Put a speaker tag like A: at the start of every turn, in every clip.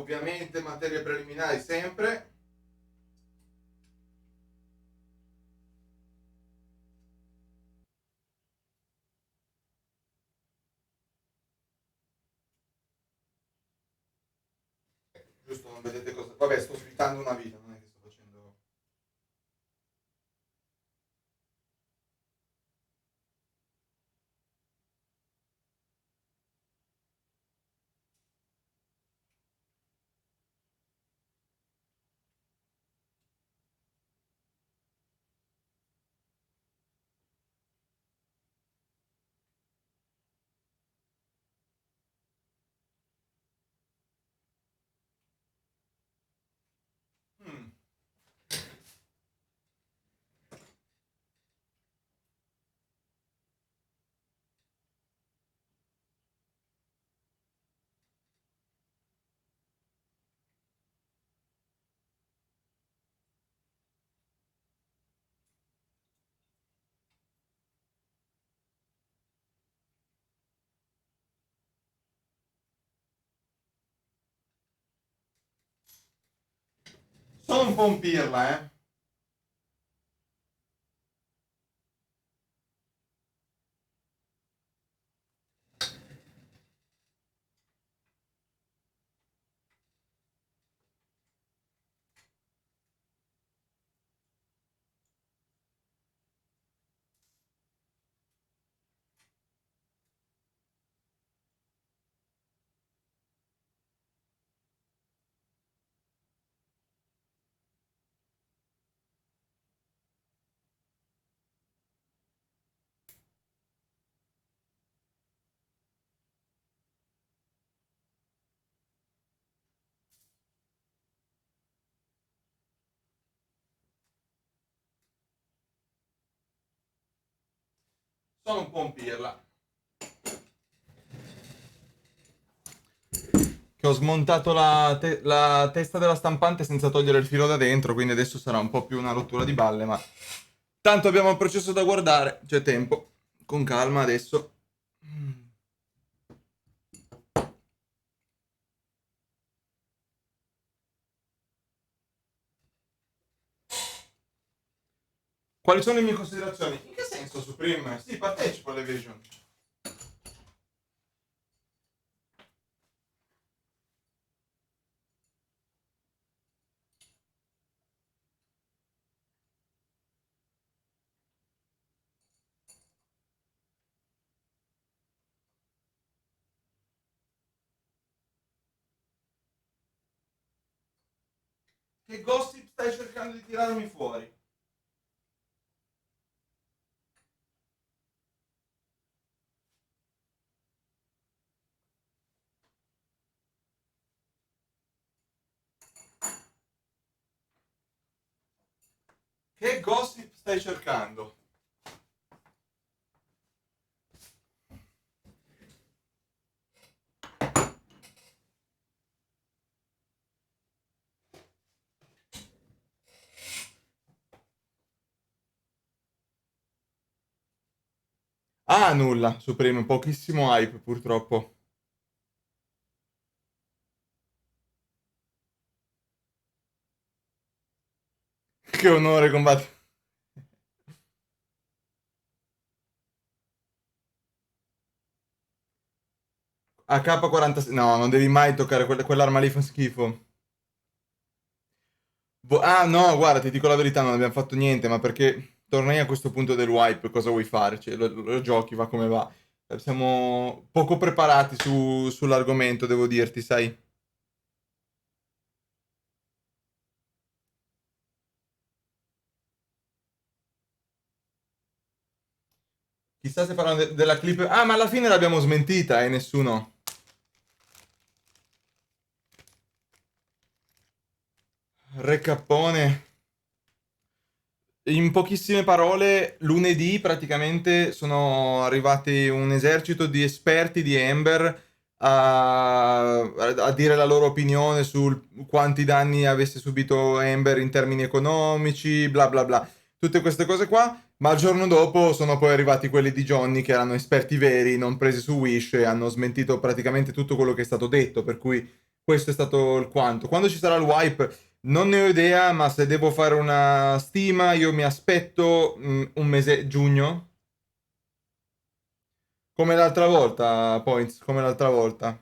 A: ovviamente materie preliminari sempre. Giusto, non vedete cosa... Vabbè, sto svitando una vita, non è che sto facendo... Mm. Sono un po' un pirla, eh. Sono un po' un pirla. Che ho smontato la testa della stampante senza togliere il filo da dentro, quindi adesso sarà un po' più una rottura di balle, ma tanto abbiamo il processo da guardare, c'è tempo. Con calma adesso. Quali sono le mie considerazioni? In che senso, Supreme? Sì, partecipo alle vision. Che gossip stai cercando di tirarmi fuori? Che gossip stai cercando? Ah, nulla, Supreme, pochissimo hype purtroppo. Che onore combattere. AK-46. No, non devi mai toccare quell'arma lì, fa schifo. Ah, no, guarda, ti dico la verità, non abbiamo fatto niente, ma perché tornai a questo punto del wipe, cosa vuoi fare? Cioè, lo giochi, va come va. Siamo poco preparati sull'argomento, devo dirti, sai? Chissà se parlano della clip. Ah, ma alla fine l'abbiamo smentita, nessuno. Recappone. In pochissime parole, lunedì praticamente sono arrivati un esercito di esperti di Ember a dire la loro opinione su quanti danni avesse subito Ember in termini economici, bla bla bla. Tutte queste cose qua, ma il giorno dopo sono poi arrivati quelli di Johnny che erano esperti veri, non presi su Wish e hanno smentito praticamente tutto quello che è stato detto, per cui Questo è stato il quanto. Quando ci sarà il wipe non ne ho idea, ma se devo fare una stima io mi aspetto un mese, giugno, come l'altra volta, Points, come l'altra volta.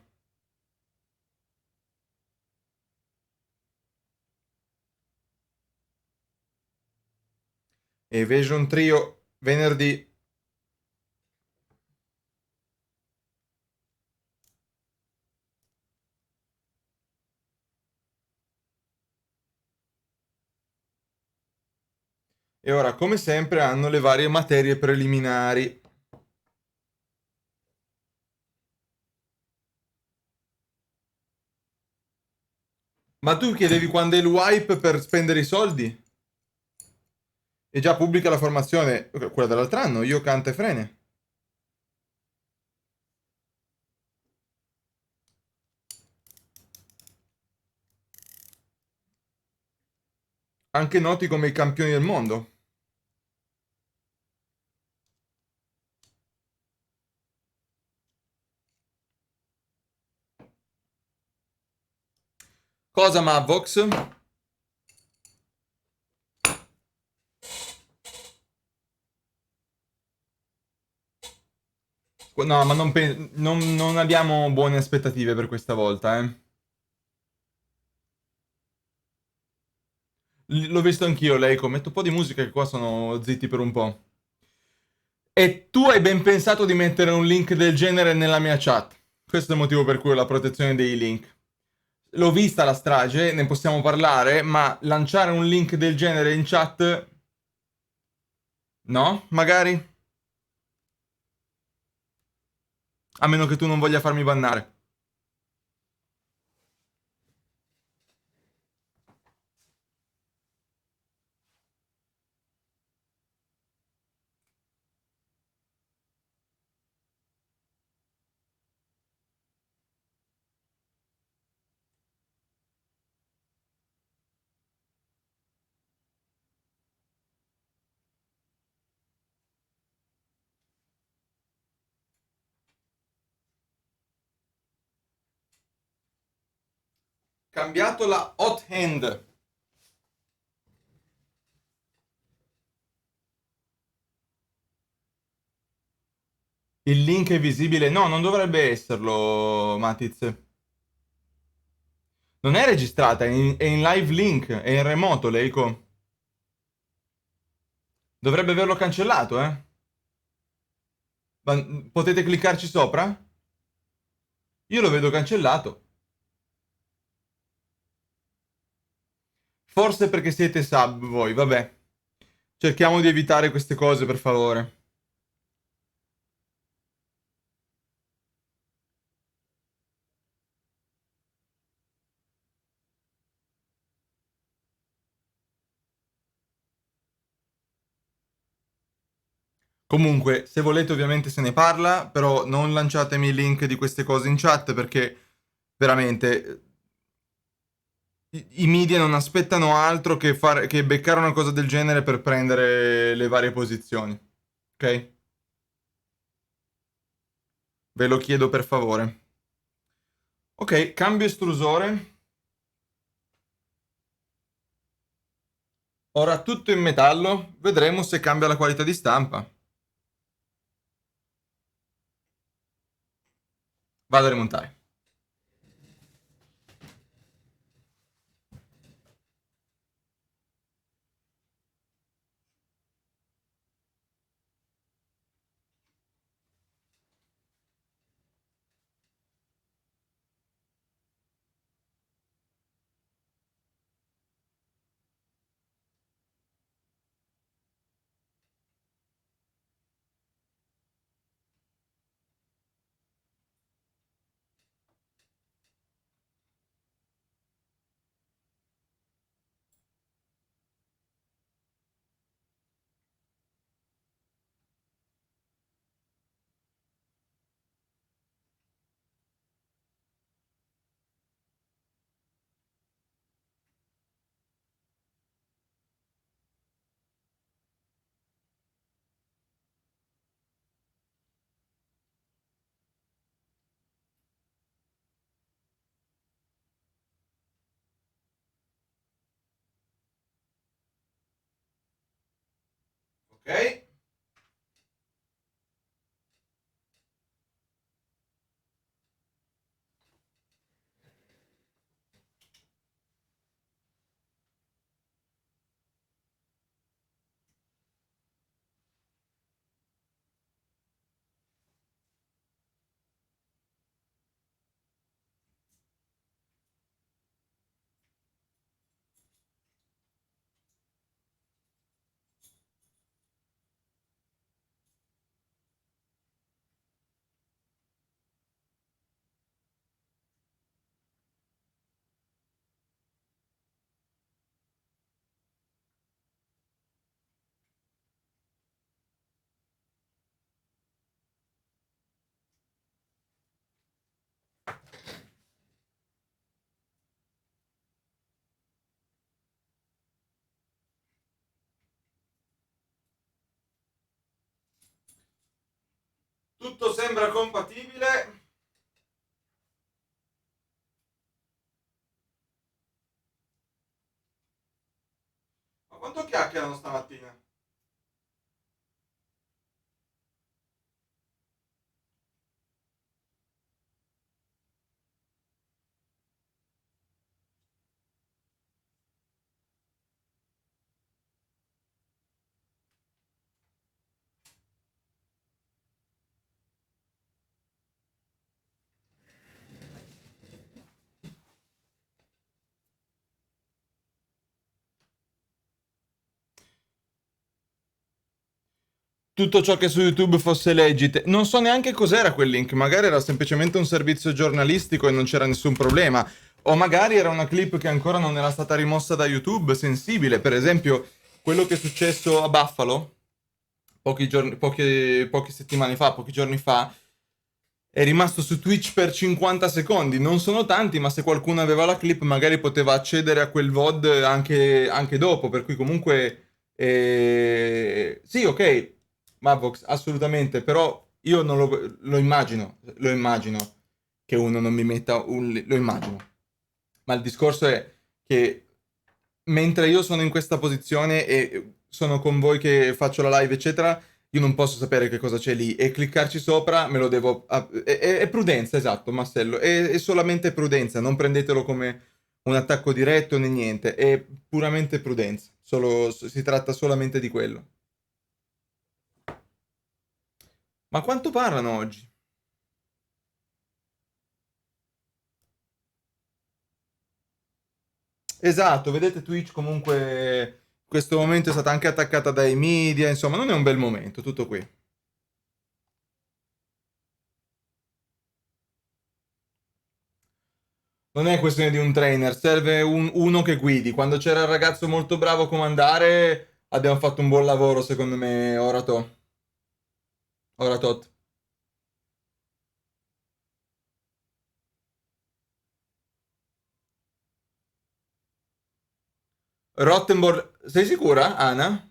A: Evasion Trio venerdì. E ora, come sempre, hanno le varie materie preliminari. Ma tu chiedevi quando è il wipe per spendere i soldi? E già pubblica la formazione, quella dell'altro anno, io canta e frene. Anche noti come i campioni del mondo. Cosa Mavvox? No, ma non abbiamo buone aspettative per questa volta, eh. L'ho visto anch'io, Leico. Metto un po' di musica che qua sono zitti per un po'. E tu hai ben pensato di mettere un link del genere nella mia chat. Questo è il motivo per cui ho la protezione dei link. L'ho vista la strage, ne possiamo parlare, ma lanciare un link del genere in chat... No? Magari? A meno che tu non voglia farmi bannare. Cambiato la hot hand. Il link è visibile? No, non dovrebbe esserlo, Matiz. Non è registrata, è in live link, è in remoto, Leico. Dovrebbe averlo cancellato, eh? Ma potete cliccarci sopra? Io lo vedo cancellato. Forse perché siete sub voi, vabbè. Cerchiamo di evitare queste cose, per favore. Comunque, se volete ovviamente se ne parla, però non lanciatemi il link di queste cose in chat perché veramente i media non aspettano altro che beccare una cosa del genere per prendere le varie posizioni. Ok? Ve lo chiedo per favore. Ok, cambio estrusore. Ora tutto in metallo. Vedremo se cambia la qualità di stampa. Vado a rimontare. Ok. Tutto sembra compatibile. Ma quanto chiacchierano stamattina? Tutto ciò che su YouTube fosse legit. Non so neanche cos'era quel link, magari era semplicemente un servizio giornalistico e non c'era nessun problema. O magari era una clip che ancora non era stata rimossa da YouTube, sensibile. Per esempio, quello che è successo a Buffalo, poche settimane fa, pochi giorni fa, è rimasto su Twitch per 50 secondi. Non sono tanti, ma se qualcuno aveva la clip magari poteva accedere a quel VOD anche dopo. Per cui comunque... Sì, ok, Mavox, assolutamente, però io non lo immagino che uno non mi metta lo immagino. Ma il discorso è che mentre io sono in questa posizione e sono con voi che faccio la live, eccetera, io non posso sapere che cosa c'è lì e cliccarci sopra me lo devo... È prudenza, esatto, Marcello, è solamente prudenza, non prendetelo come un attacco diretto né niente, è puramente prudenza, si tratta solamente di quello. Ma quanto parlano oggi? Esatto, vedete Twitch comunque in questo momento è stata anche attaccata dai media, insomma non è un bel momento, tutto qui. Non è questione di un trainer, serve uno che guidi. Quando c'era il ragazzo molto bravo a comandare, abbiamo fatto un buon lavoro, secondo me, ora tot. Rottenborg, sei sicura, Ana?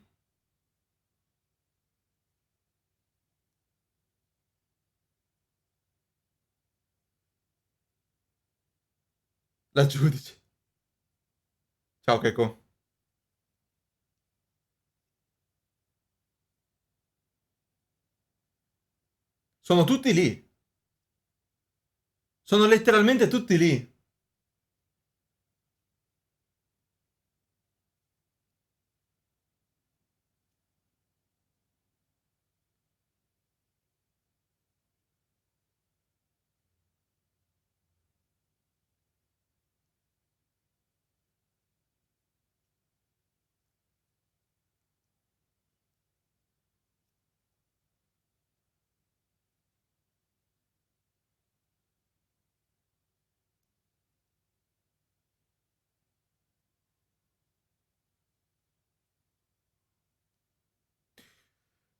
A: La giudice. Ciao, Checco. Sono tutti lì. Sono letteralmente tutti lì.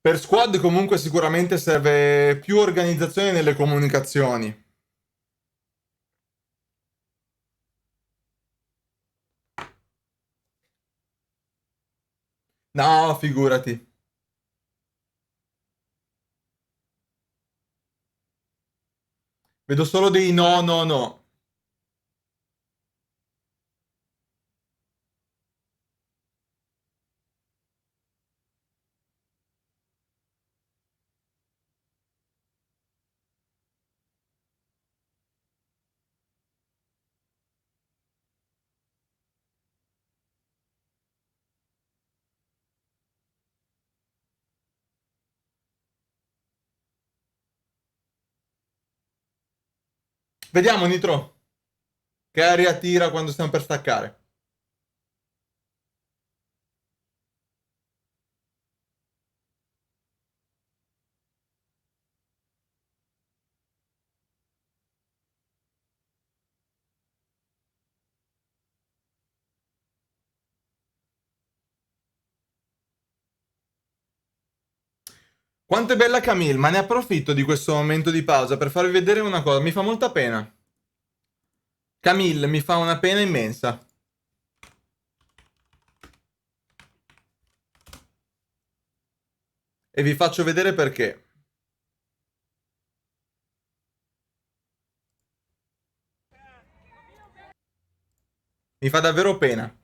A: Per squad comunque sicuramente serve più organizzazione nelle comunicazioni. No, figurati. Vedo solo dei no, no, no. Vediamo, Nitro. Che aria tira quando stiamo per staccare. Quanto è bella Camille, ma ne approfitto di questo momento di pausa per farvi vedere una cosa. Mi fa molta pena. Camille mi fa una pena immensa. E vi faccio vedere perché. Mi fa davvero pena.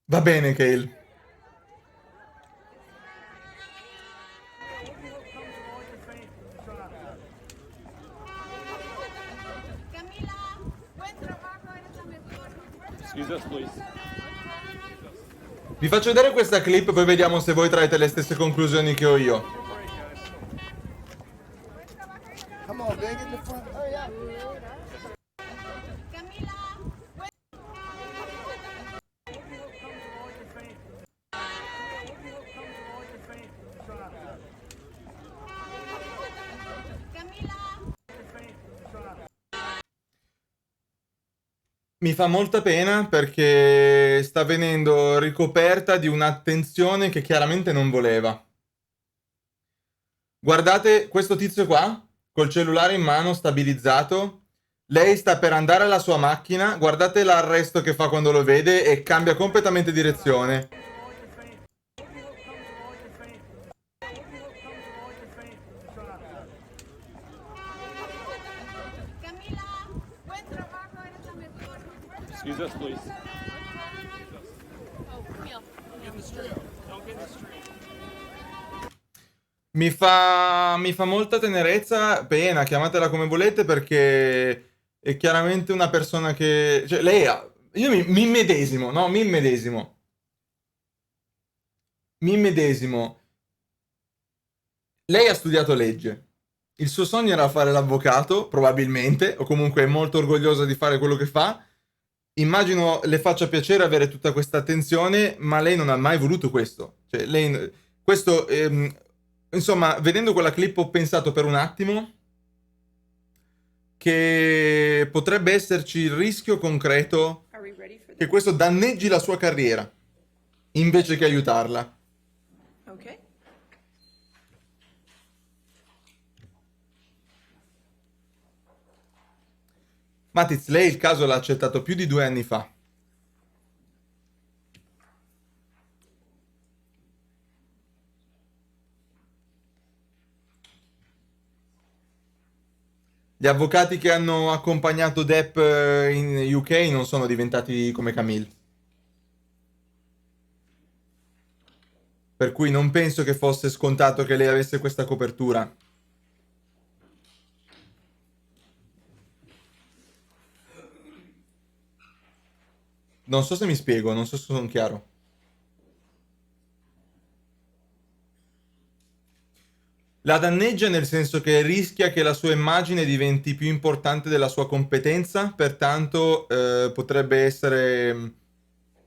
A: Va bene, Kale. Vi faccio vedere questa clip, poi vediamo se voi traete le stesse conclusioni che ho io. Come on, big in the front. Hurry up. Mi fa molta pena perché sta venendo ricoperta di un'attenzione che chiaramente non voleva. Guardate questo tizio qua, col cellulare in mano, stabilizzato. Lei sta per andare alla sua macchina, guardate l'arresto che fa quando lo vede e cambia completamente direzione.
B: Excuse us, please.
A: Mi fa molta tenerezza, pena, chiamatela come volete, perché è chiaramente una persona che... Cioè, lei ha... Io mi immedesimo, no? Mi immedesimo. Mi immedesimo. Lei ha studiato legge. Il suo sogno era fare l'avvocato, probabilmente, o comunque è molto orgogliosa di fare quello che fa. Immagino le faccia piacere avere tutta questa attenzione, ma lei non ha mai voluto questo. Cioè, lei... Questo... insomma, vedendo quella clip ho pensato per un attimo che potrebbe esserci il rischio concreto che questo danneggi la sua carriera, invece che aiutarla.
C: Okay.
A: Matiz, lei il caso l'ha accettato più di 2 anni fa. Gli avvocati che hanno accompagnato Depp in UK non sono diventati come Camille. Per cui non penso che fosse scontato che lei avesse questa copertura. Non so se mi spiego, non so se sono chiaro. La danneggia nel senso che rischia che la sua immagine diventi più importante della sua competenza, pertanto potrebbe essere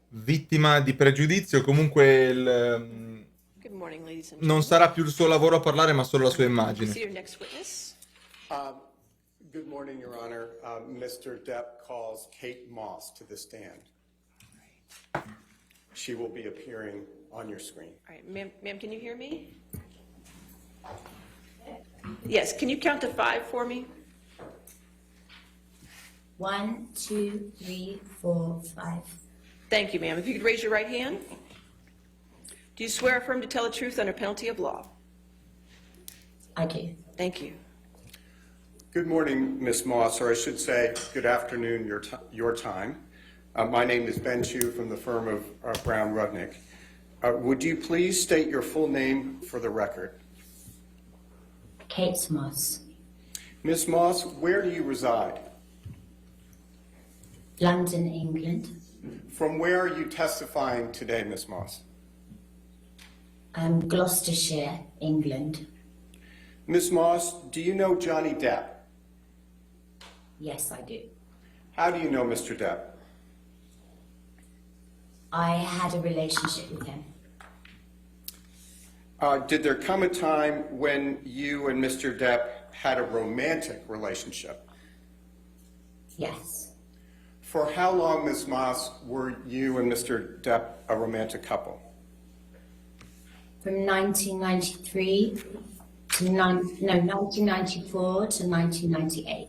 A: vittima di pregiudizio, comunque
C: Good morning, ladies and
A: non
C: gentlemen.
A: sarà più il suo lavoro a parlare, ma solo la sua
C: See
A: immagine.
C: your next witness.
D: Good morning, Your Honor. Mr. Depp calls Kate Moss to the stand. She will be appearing on your screen.
C: All right, ma'am, can you hear me? Yes, can you count to 5 for me?
E: 1, 2, 3, 4, 5.
C: Thank you, ma'am. If you could raise your right hand. Do you swear or affirm to tell the truth under penalty of law?
E: I do.
C: Thank you.
D: Good morning, Ms. Moss, or I should say, good afternoon, your time. My name is Ben Chu from the firm of Brown Rudnick. Would you please state your full name for the record?
E: Kate Moss.
D: Ms. Moss, where do you reside?
E: London, England.
D: From where are you testifying today, Ms. Moss?
E: Gloucestershire, England.
D: Ms. Moss, do you know Johnny Depp?
E: Yes, I do.
D: How do you know Mr. Depp?
E: I had a relationship with him.
D: Did there come a time when you and Mr. Depp had a romantic relationship?
E: Yes.
D: For how long, Ms. Moss, were you and Mr. Depp a romantic couple?
E: From 1993 to 1994 to 1998.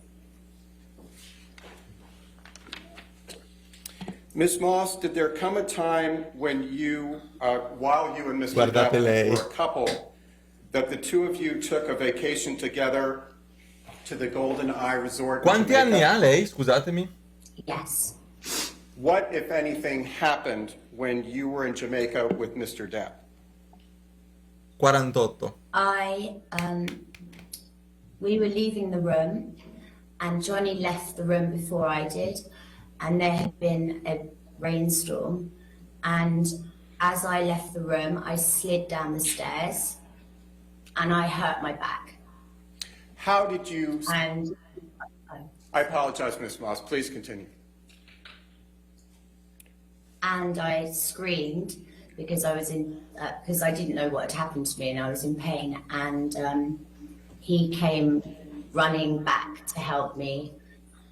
D: Ms. Moss, did there come a time when you, while you and Mr.
A: Guardate
D: Depp
A: lei.
D: were a couple, that the two of you took a vacation together to the Golden Eye Resort in
A: Quanti anni
D: Jamaica?
A: ha lei? Scusatemi.
E: Yes.
D: What, if anything, happened when you were in Jamaica with Mr. Depp?
A: 48.
E: We were leaving the room, and Johnny left the room before I did, and there had been a rainstorm, and as I left the room, I slid down the stairs, and I hurt my back.
D: How did you...
E: And
D: I apologize, Ms. Moss. Please continue.
E: and I screamed because I was in because I didn't know what had happened to me and I was in pain, and he came running back to help me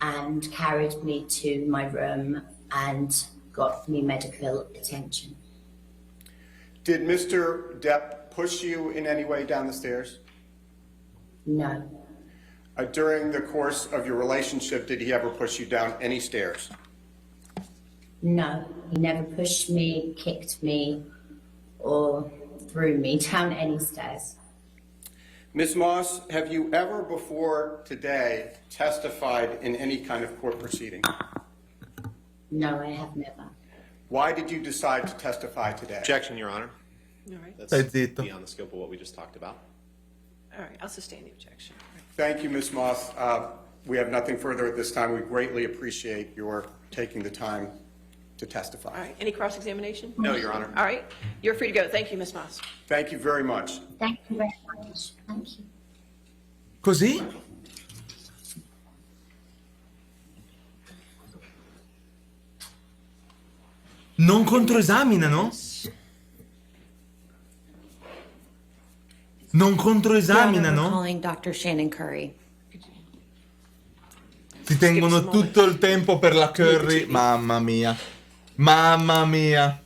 E: and carried me to my room and got me medical attention.
D: Did Mr. Depp push you in any way down the stairs?
E: No,
D: During the course of your relationship, did he ever push you down any stairs?
E: no, he never pushed me, kicked me, or threw me down any stairs.
D: Ms. Moss, have you ever before today testified in any kind of court proceeding?
E: No, I have never.
D: Why did you decide to testify today?
F: Objection, Your Honor.
C: All right.
F: That's
A: Stai zitto.
F: beyond the scope of what we just talked about.
C: All right, I'll sustain the objection.
D: Thank you, Ms. Moss. We have nothing further at this time. We greatly appreciate your taking the time to testify.
C: All right, any cross-examination?
F: No, Your Honor.
C: All right, you're free to go. Thank you, Ms. Moss.
D: Thank you very much.
E: Thank you very much. Thank you.
A: Così? Non controesaminano? Non controesaminano?
G: Calling Dr. Shannon Curry.
A: Si tengono tutto il tempo per la curry. Mamma mia. Mamma mia.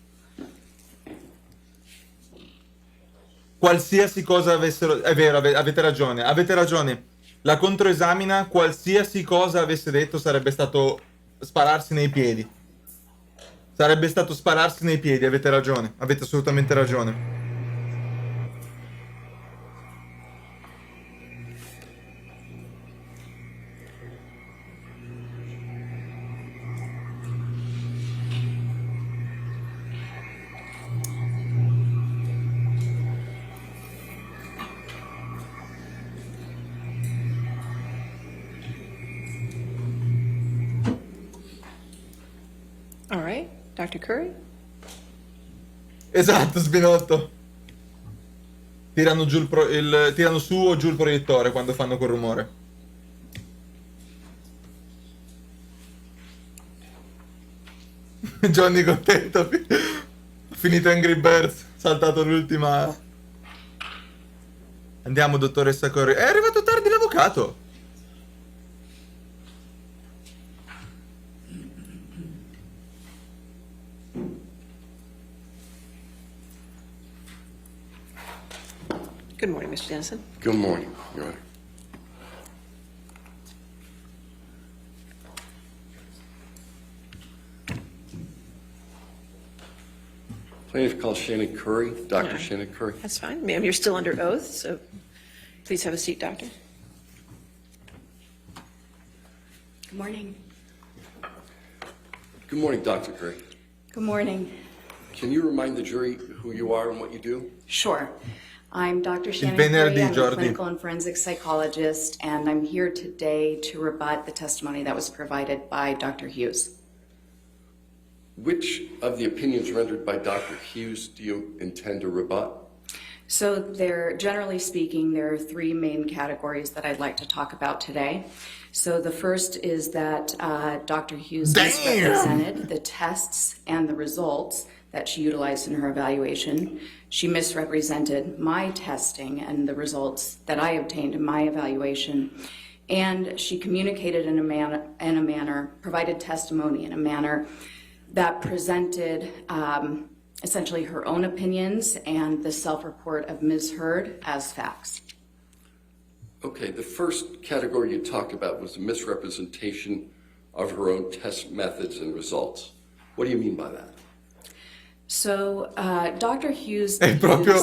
A: Qualsiasi cosa avessero... È vero, avete ragione. Avete ragione. La controesamina, qualsiasi cosa avesse detto sarebbe stato spararsi nei piedi. Sarebbe stato spararsi nei piedi, avete ragione. Avete assolutamente ragione.
C: All right, Dr. Curry?
A: Esatto, Sbinotto. Tirano giù tirano su o giù il proiettore quando fanno quel rumore. Johnny contento. Ha finito Angry Birds. Saltato l'ultima. Andiamo, dottoressa Corri. È arrivato tardi l'avvocato.
C: Good morning, Mr. Dennison.
H: Good morning, Your Honor. Plaintiff calls Shannon Curry, Dr.
C: Yeah.
H: Shannon Curry.
C: That's fine. Ma'am, you're still under oath, so please have a seat, doctor.
I: Good morning.
H: Good morning, Dr. Curry.
I: Good morning.
H: Can you remind the jury who you are and what you do?
I: Sure. I'm Dr. Shannon
A: venerdì,
I: Curry. I'm a
A: Jordi.
I: clinical and forensic psychologist, and I'm here today to rebut the testimony that was provided by Dr. Hughes.
H: Which of the opinions rendered by Dr. Hughes do you intend to rebut?
I: So generally speaking, there are three main categories that I'd like to talk about today. So the first is that Dr. Hughes misrepresented the tests and the results that she utilized in her evaluation. She misrepresented my testing and the results that I obtained in my evaluation. And she communicated in a manner, provided testimony in a manner that presented essentially her own opinions and the self-report of Ms. Heard as facts.
H: Okay, the first category you talked about was the misrepresentation of her own test methods and results. What do you mean by that?
I: So Dr. Hughes
A: proprio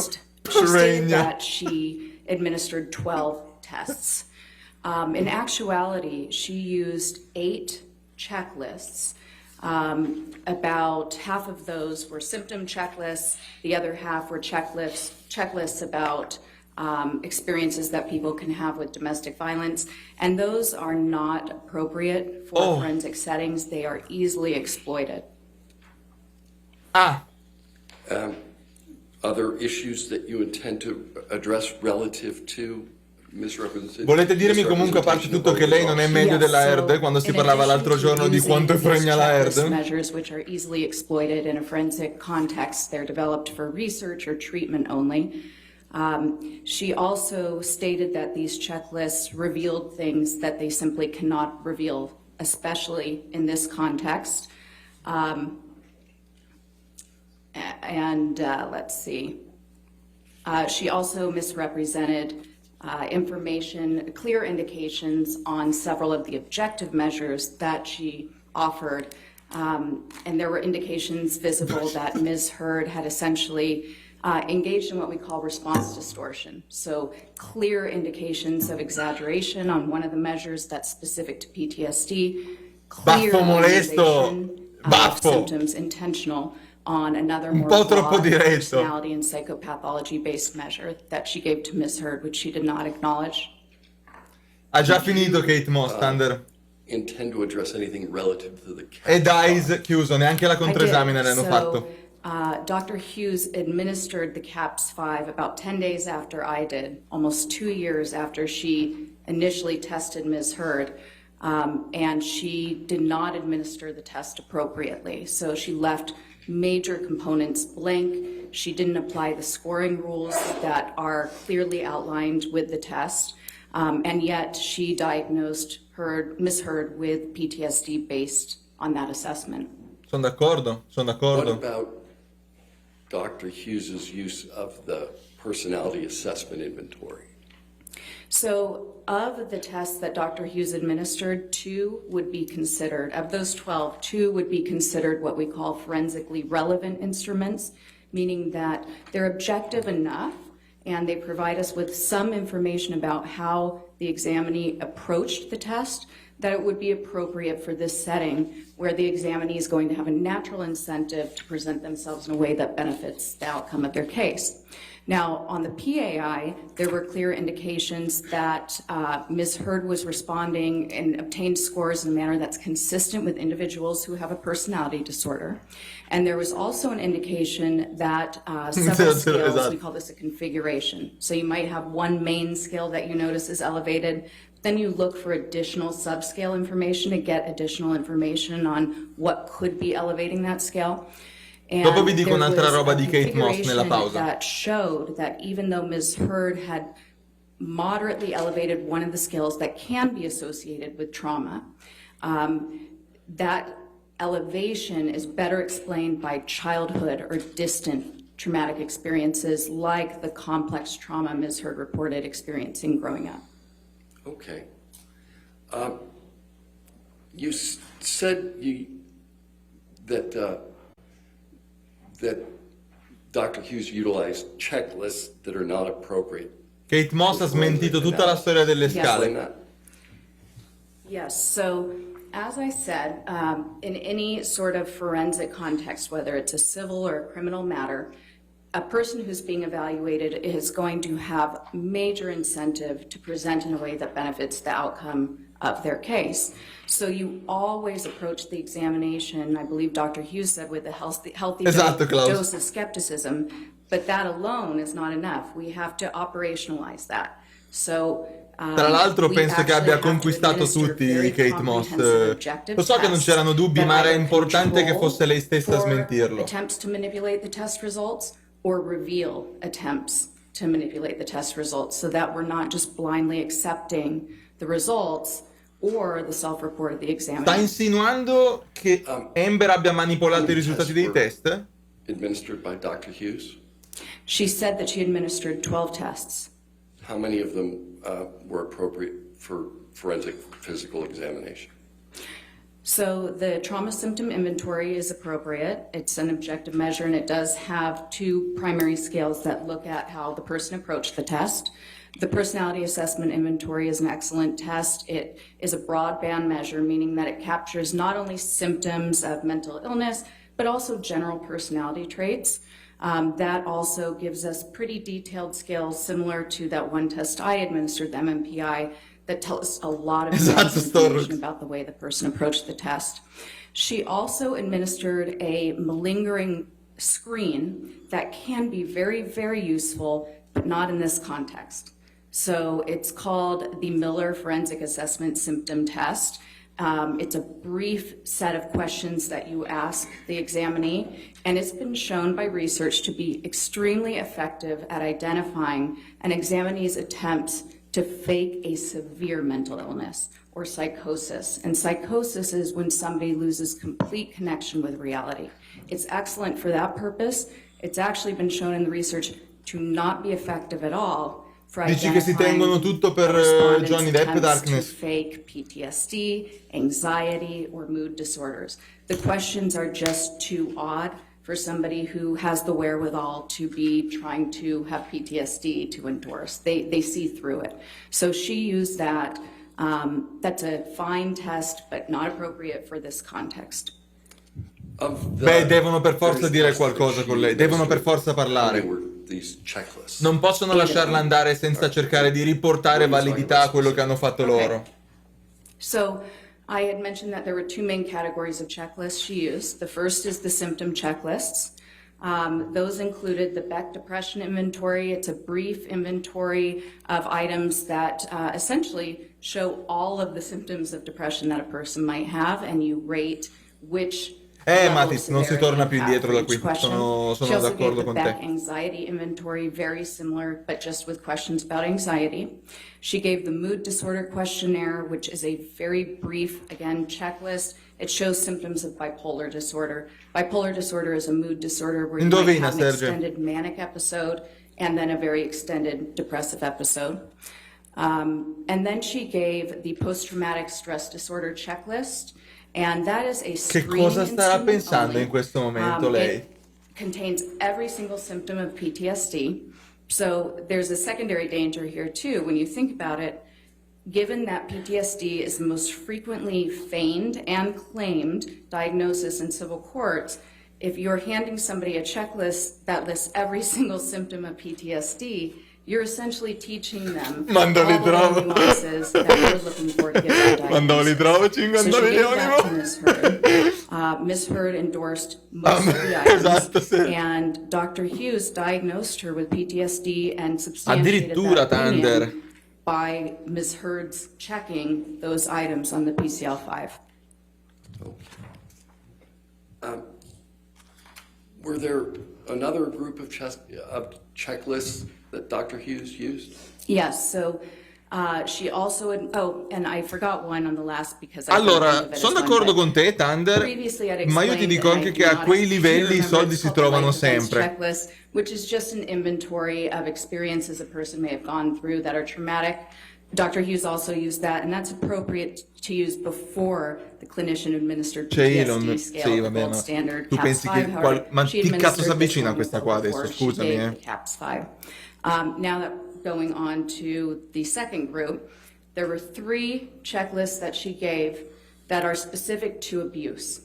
I: stated that she administered 12 tests. In actuality, she used 8 checklists. About half of those were symptom checklists. The other half were checklists about experiences that people can have with domestic violence. And those are not appropriate for forensic settings. They are easily exploited.
H: Other issues that you intend to address relative to misrepresentation?
A: Volete dirmi comunque, a parte tutto, che lei non è meglio della Heard quando si parlava l'altro giorno di quanto è fregna la Heard?
I: Measures which are easily exploited in a forensic context. They're developed for research or treatment only. She also stated that these checklists revealed things that they simply cannot reveal, especially in this context. Let's see. She also misrepresented information, clear indications on several of the objective measures that she offered. And there were indications visible that Ms. Heard had essentially engaged in what we call response distortion. So clear indications of exaggeration on one of the measers that's specific to PTSD, clear minimization of symptoms intentional on another more broad personality and psychopathology-based measure that she gave to Ms. Heard, which she did not acknowledge.
A: Ha già finito Kate Moss, Thunder.
H: Intend to address anything relative to the
A: E DICE chiuso, neanche la controesamine l'hanno fatto.
I: Dr. Hughes administered the CAPS-5 about 10 days after I did, almost 2 years after she initially tested Ms. Heard, and she did not administer the test appropriately. So she left major components blank. She didn't apply the scoring rules that are clearly outlined with the test, and yet she diagnosed Ms. Heard with PTSD based on that assessment.
A: Sono d'accordo.
H: What about Dr. Hughes's use of the personality assessment inventory?
I: So of the tests that Dr. Hughes administered, 2 would be considered, of those 12, 2 would be considered what we call forensically relevant instruments, meaning that they're objective enough and they provide us with some information about how the examinee approached the test, that it would be appropriate for this setting where the examinee is going to have a natural incentive to present themselves in a way that benefits the outcome of their case. Now, on the PAI, there were clear indications that Ms. Heard was responding and obtained scores in a manner that's consistent with individuals who have a personality disorder. And there was also an indication that several scales, we call this a configuration. So you might have one main scale that you notice is elevated, then you look for additional subscale information to get additional information on what could be elevating that scale.
A: Dopo vi dico un'altra roba di Kate Moss nella pausa.
I: That showed that even though Ms. Heard had moderately elevated one of the skills that can be associated with trauma, that elevation is better explained by childhood or distant traumatic experiences like the complex trauma Ms. Heard reported experiencing growing up.
H: Okay. You said that Dr. Hughes utilized checklists that are not appropriate.
A: Kate Moss ha smentito tutta la storia delle scale.
I: Yes, so as I said, in any sort of forensic context, whether it's a civil or a criminal matter, a person who's being evaluated is going to have major incentive to present in a way that benefits the outcome of their case. So you always approach the examination, I believe Dr. Hughes said, with a healthy dose of skepticism, But that alone is not enough. We have to operationalize that. So,
A: Tra l'altro
I: we
A: penso che
I: actually
A: abbia
I: have to
A: conquistato
I: administer
A: tutti
I: very
A: Kate Moss.
I: comprehensive objective
A: Lo so che non
I: tests
A: c'erano dubbi,
I: that
A: ma era
I: either
A: importante che
I: control
A: fosse lei stessa a
I: for
A: smentirlo.
I: attempts to manipulate the test results or reveal attempts to manipulate the test results, so that we're not just blindly accepting the results or the self-report of the examiner.
A: Sta insinuando che Amber abbia manipolato i risultati dei test?
H: Administered by Dr. Hughes?
I: She said that she administered 12 tests.
H: How many of them were appropriate for forensic physical examination?
I: So the trauma symptom inventory is appropriate. It's an objective measure, and it does have two primary scales that look at how the person approached the test. The personality assessment inventory is an excellent test. It is a broadband measure, meaning that it captures not only symptoms of mental illness, but also general personality traits. That also gives us pretty detailed scales similar to that one test I administered, the MMPI, that tell us a lot of information about the way the person approached the test. She also administered a malingering screen that can be very, very useful, but not in this context. So it's called the Miller Forensic Assessment Symptom Test. It's a brief set of questions that you ask the examinee, and it's been shown by research to be extremely effective at identifying an examinee's attempts to fake a severe mental illness or psychosis. And psychosis is when somebody loses complete connection with reality. It's excellent for that purpose. It's actually been shown in the research to not be effective at all for
A: Dici che si tengono tutto per Johnny Depp e Darkness.
I: Fake PTSD, anxiety, or mood disorders. The questions are just too odd for somebody who has the wherewithal to be trying to have PTSD to endorse. They see through it. So she used that. That's a fine test, but not appropriate for this context.
A: Beh, devono per forza dire qualcosa con lei, devono per forza parlare. Non possono lasciarla andare senza cercare di riportare validità a quello che hanno fatto loro.
I: So I had mentioned that there were two main categories of checklists she used. The first is the symptom checklists. Those included the Beck Depression Inventory. It's a brief inventory of items that essentially show all of the symptoms of depression that a person might have, and you rate which
A: Matis, non si torna più indietro da qui, sono d'accordo con te.
I: Beck Anxiety Inventory, very similar, but just with questions about anxiety. She gave the Mood Disorder Questionnaire, which is a very brief, again, checklist. It shows symptoms of bipolar disorder. Bipolar disorder is a mood disorder where you might have an extended manic episode and then a very extended depressive episode. And then she gave the Post-Traumatic Stress Disorder Checklist. And that is a screening
A: Che cosa starà pensando
I: only.
A: in questo momento lei?
I: It contains every single symptom of PTSD. So there's a secondary danger here too. When you think about it, given that PTSD is the most frequently feigned and claimed diagnosis in civil courts, if you're handing somebody a checklist that lists every single symptom of PTSD, you're essentially teaching them all the nuances that we're looking for to get that diagnosis. So she gave that to Ms. Heard. Ms. Heard endorsed most of the items, and Dr. Hughes diagnosed her with PTSD and substantiated that opinion by Ms. Heard's checking those items on the PCL-5.
H: Were there another group of checklists that Dr. Hughes used?
I: Yes, so she also, and I forgot one on the last because
A: Allora, sono d'accordo con te, Thunder, ma io ti dico anche che a quei livelli i soldi si trovano sempre.
I: Checklist, which is just an inventory of experiences a person may have gone through that are traumatic. Dr. Hughes also used that, and that's appropriate to use before the clinician-administered PTSD scale, the gold standard, CAPS 5.
A: Ma chi cazzo si avvicina a questa qua adesso? Scusami,
I: CAPS 5. Now that going on to the second group, there were 3 checklists that she gave that are specific to abuse.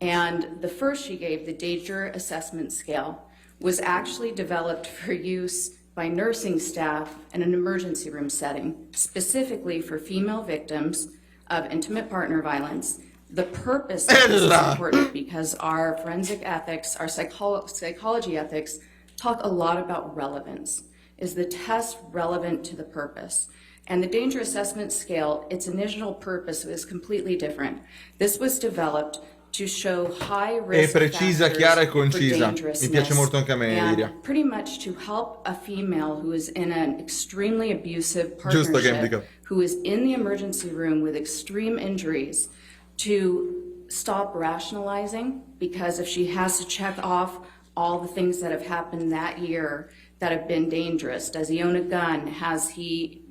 I: And the first she gave, the Danger Assessment Scale, was actually developed for use by nursing staff in an emergency room setting, specifically for female victims of intimate partner violence. The purpose of this is important because our forensic ethics, our psychology ethics, talk a lot about relevance. Is the test relevant to the purpose? And the danger assessment scale, its initial purpose was completely different. This was developed to show high risk
A: È precisa, chiara e
I: factors for
A: concisa. Mi piace molto anche a me,
I: and
A: Iria.
I: pretty much to help a female who is in an extremely abusive
A: Giusto, che
I: partnership,
A: indica.
I: who is in the emergency room with extreme injuries, to stop rationalizing, because if she has to check off all the things that have happened that year that have been dangerous, does he own a gun, has he,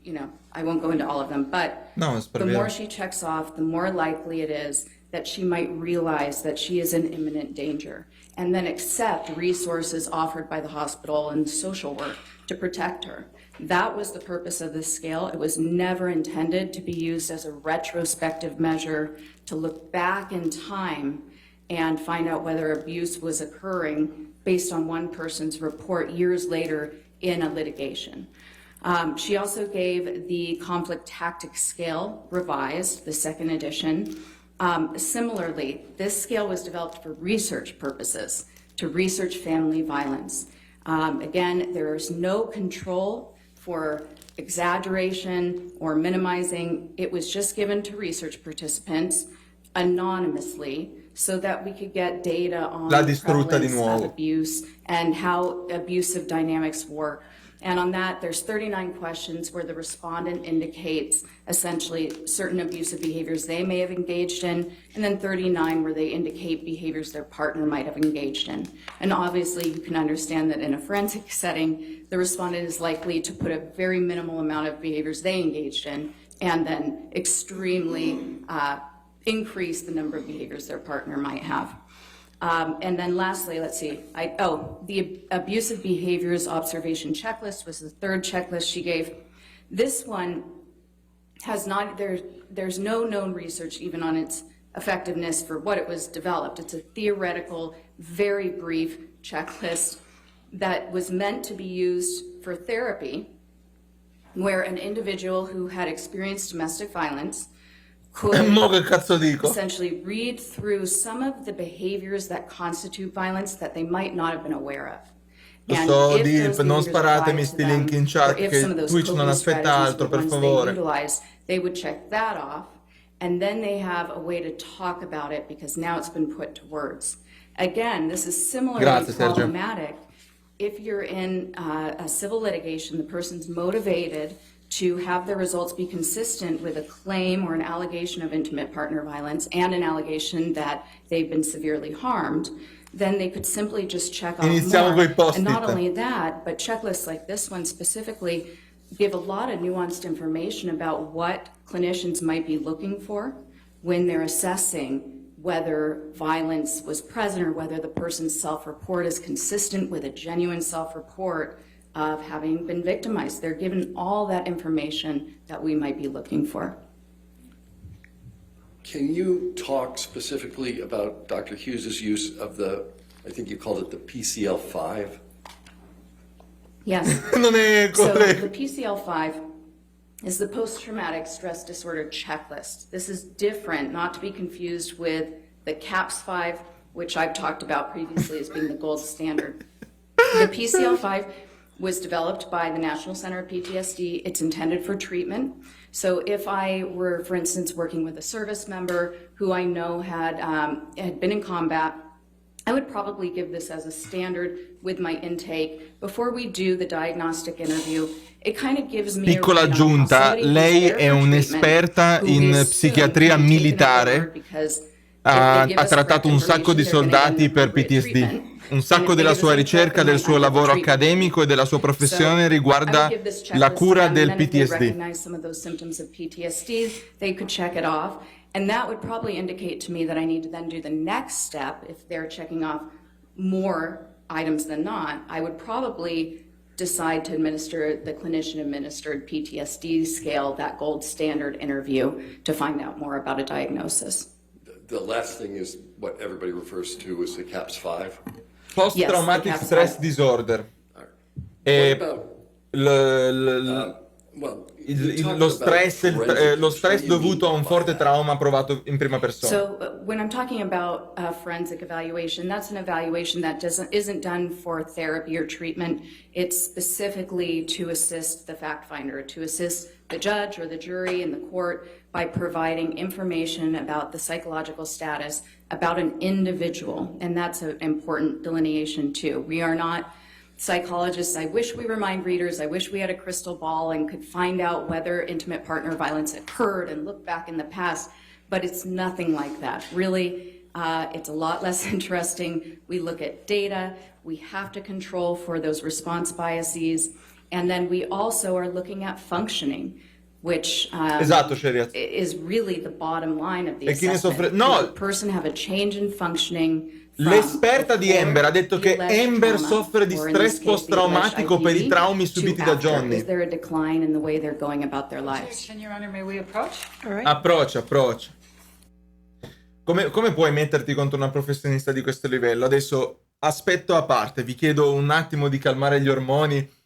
I: I won't go into all of them, but
A: No,
I: the more she checks off, the more likely it is that she might realize that she is in imminent danger, and then accept resources offered by the hospital and social work to protect her. That was the purpose of this scale. It was never intended to be used as a retrospective measure to look back in time and find out whether abuse was occurring based on one person's report years later in a litigation. She also gave the conflict tactics scale revised, the second edition. Similarly, this scale was developed for research purposes, to research family violence. Again, there is no control for exaggeration or minimizing. It was just given to research participants anonymously so that we could get data on
A: L'ha
I: the
A: distrutta di
I: prevalence
A: nuovo.
I: of abuse and how abusive dynamics work. And on that, there's 39 questions where the respondent indicates essentially certain abusive behaviors they may have engaged in, and then 39 where they indicate behaviors their partner might have engaged in. And obviously, you can understand that in a forensic setting, the respondent is likely to put a very minimal amount of behaviors they engaged in, and then extremely increase the number of behaviors their partner might have. And then lastly, let's see, the abusive behaviors observation checklist was the third checklist she gave. This one has not, there's no known research even on its effectiveness for what it was developed. It's a theoretical, very brief checklist that was meant to be used for therapy, where an individual who had experienced domestic violence could
A: Mo che cazzo dico?
I: essentially read through some of the behaviors that constitute violence that they might not have been aware of.
A: Lo
I: And
A: so,
I: if
A: Depp,
I: those
A: non
I: behaviors
A: sparatemi
I: applied
A: sti
I: to them,
A: link in chat,
I: or if
A: che
I: some of those
A: Twitch non
I: coping
A: aspetta
I: strategies
A: altro,
I: were
A: per
I: ones they
A: favore.
I: utilized, they would check that off, and then they have a way to talk about it because now it's been put to words. Again, this is similarly
A: Grazie, Sergio.
I: problematic if you're in a civil litigation, the person's motivated to have their results be consistent with a claim or an allegation of intimate partner violence and an allegation that they've been severely harmed, then they could simply just check off
A: Iniziamo
I: more.
A: coi post-it.
I: And not only that, but checklists like this one specifically give a lot of nuanced information about what clinicians might be looking for when they're assessing whether violence was present or whether the person's self-report is consistent with a genuine self-report of having been victimized. They're given all that information that we might be looking for.
H: Can you talk specifically about Dr. Hughes's use of I think you called it the PCL-5?
I: Yes.
A: Non è
I: So
A: corretto.
I: the PCL-5 is the post-traumatic stress disorder checklist. This is different, not to be confused with the CAPS-5, which I've talked about previously as being the gold standard. The PCL-5 was developed by the National Center of PTSD. It's intended for treatment. So if I were, for instance, working with a service member who I know had been in combat, I would probably give this as a standard with my intake. Before we do the diagnostic interview, it kind of gives me
A: Piccola
I: a read on how
A: aggiunta,
I: somebody who's
A: lei
I: there
A: è
I: for
A: un'esperta
I: treatment, who
A: in
I: is soon
A: psichiatria
I: to be taken
A: militare.
I: over because
A: Ha
I: if they give us
A: trattato un
I: correct
A: sacco di
I: information, they're
A: soldati
I: gonna
A: per
I: get the
A: PTSD.
I: appropriate treatment.
A: Un sacco
I: And if
A: della
I: they
A: sua
I: give us
A: ricerca,
I: incorrect,
A: del
I: they
A: suo
I: might not get
A: lavoro
I: the treatment.
A: accademico e della sua professione
I: So, I
A: riguarda
I: would give this
A: la
I: checklist
A: cura
I: to them,
A: del
I: and then if they
A: PTSD.
I: recognize some of those symptoms of PTSD, they could check it off. And that would probably indicate to me that I need to then do the next step. If they're checking off more items than not, I would probably decide to administer the clinician-administered PTSD scale, that gold standard interview, to find out more about a diagnosis.
H: The last thing is what everybody refers to as the CAPS-5.
A: Post-traumatic
I: Yes, the
A: stress
I: CAPS-5.
A: disorder.
H: All right.
A: E
H: What about,
A: l- l-
H: well,
A: lo stress, lo stress dovuto a un forte trauma provato in prima persona.
I: So when I'm talking about forensic evaluation, that's an evaluation that isn't done for therapy or treatment. It's specifically to assist the fact finder, to assist the judge or the jury in the court by providing information about the psychological status about an individual. And that's an important delineation too. We are not psychologists. I wish we were mind readers. I wish we had a crystal ball and could find out whether intimate partner violence occurred and look back in the past, but it's nothing like that. Really, it's a lot less interesting. We look at data. We have to control for those response biases. And then we also are looking at functioning, which
A: Esatto, Sheriat.
I: is really the bottom line of the
A: E chi ne
I: assessment.
A: soffre... No,
I: Does the person have a change in functioning?
A: l'esperta di Amber ha detto che Amber soffre di stress post-traumatico per i traumi subiti da Johnny.
I: Is there a decline in the way they're going about their lives?
G: Your Honor, may we approach?
C: All right.
A: Approccia. Come puoi metterti contro una professionista di questo livello? Adesso, aspetto a parte, vi chiedo un attimo di calmare gli ormoni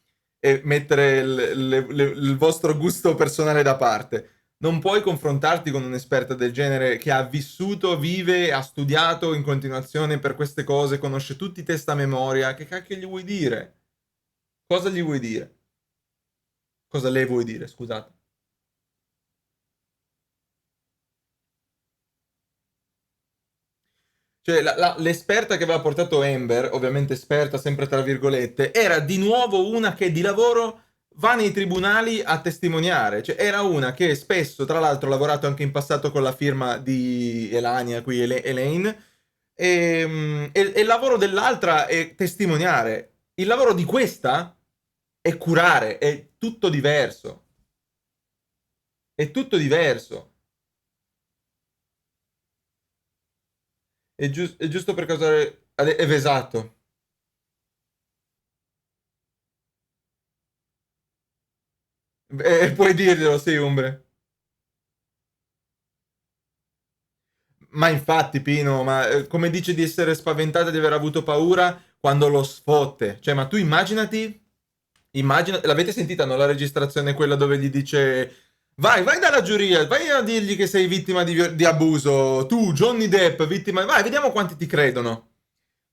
A: e mettere il vostro gusto personale da parte. Non puoi confrontarti con un'esperta del genere che ha vissuto, vive, ha studiato in continuazione per queste cose, conosce tutti i test a memoria. Che cacchio gli vuoi dire? Cosa gli vuoi dire? Cosa le vuoi dire, scusate? Cioè, l'esperta che aveva portato Amber, ovviamente esperta, sempre tra virgolette, era di nuovo una che di lavoro va nei tribunali a testimoniare. Cioè, era una che spesso, tra l'altro, ha lavorato anche in passato con la firma di Elania, qui Elaine, e il lavoro dell'altra è testimoniare. Il lavoro di questa è curare, è tutto diverso. È tutto diverso. È giusto per causare... esatto. Puoi dirglielo, sì, Umbre. Ma infatti, Pino, come dice di essere spaventata, di aver avuto paura quando lo sfotte. Cioè, ma tu immaginati... L'avete sentita, no? La registrazione, quella dove gli dice... Vai dalla giuria, vai a dirgli che sei vittima di abuso. Tu, Johnny Depp, vittima... Vai, vediamo quanti ti credono.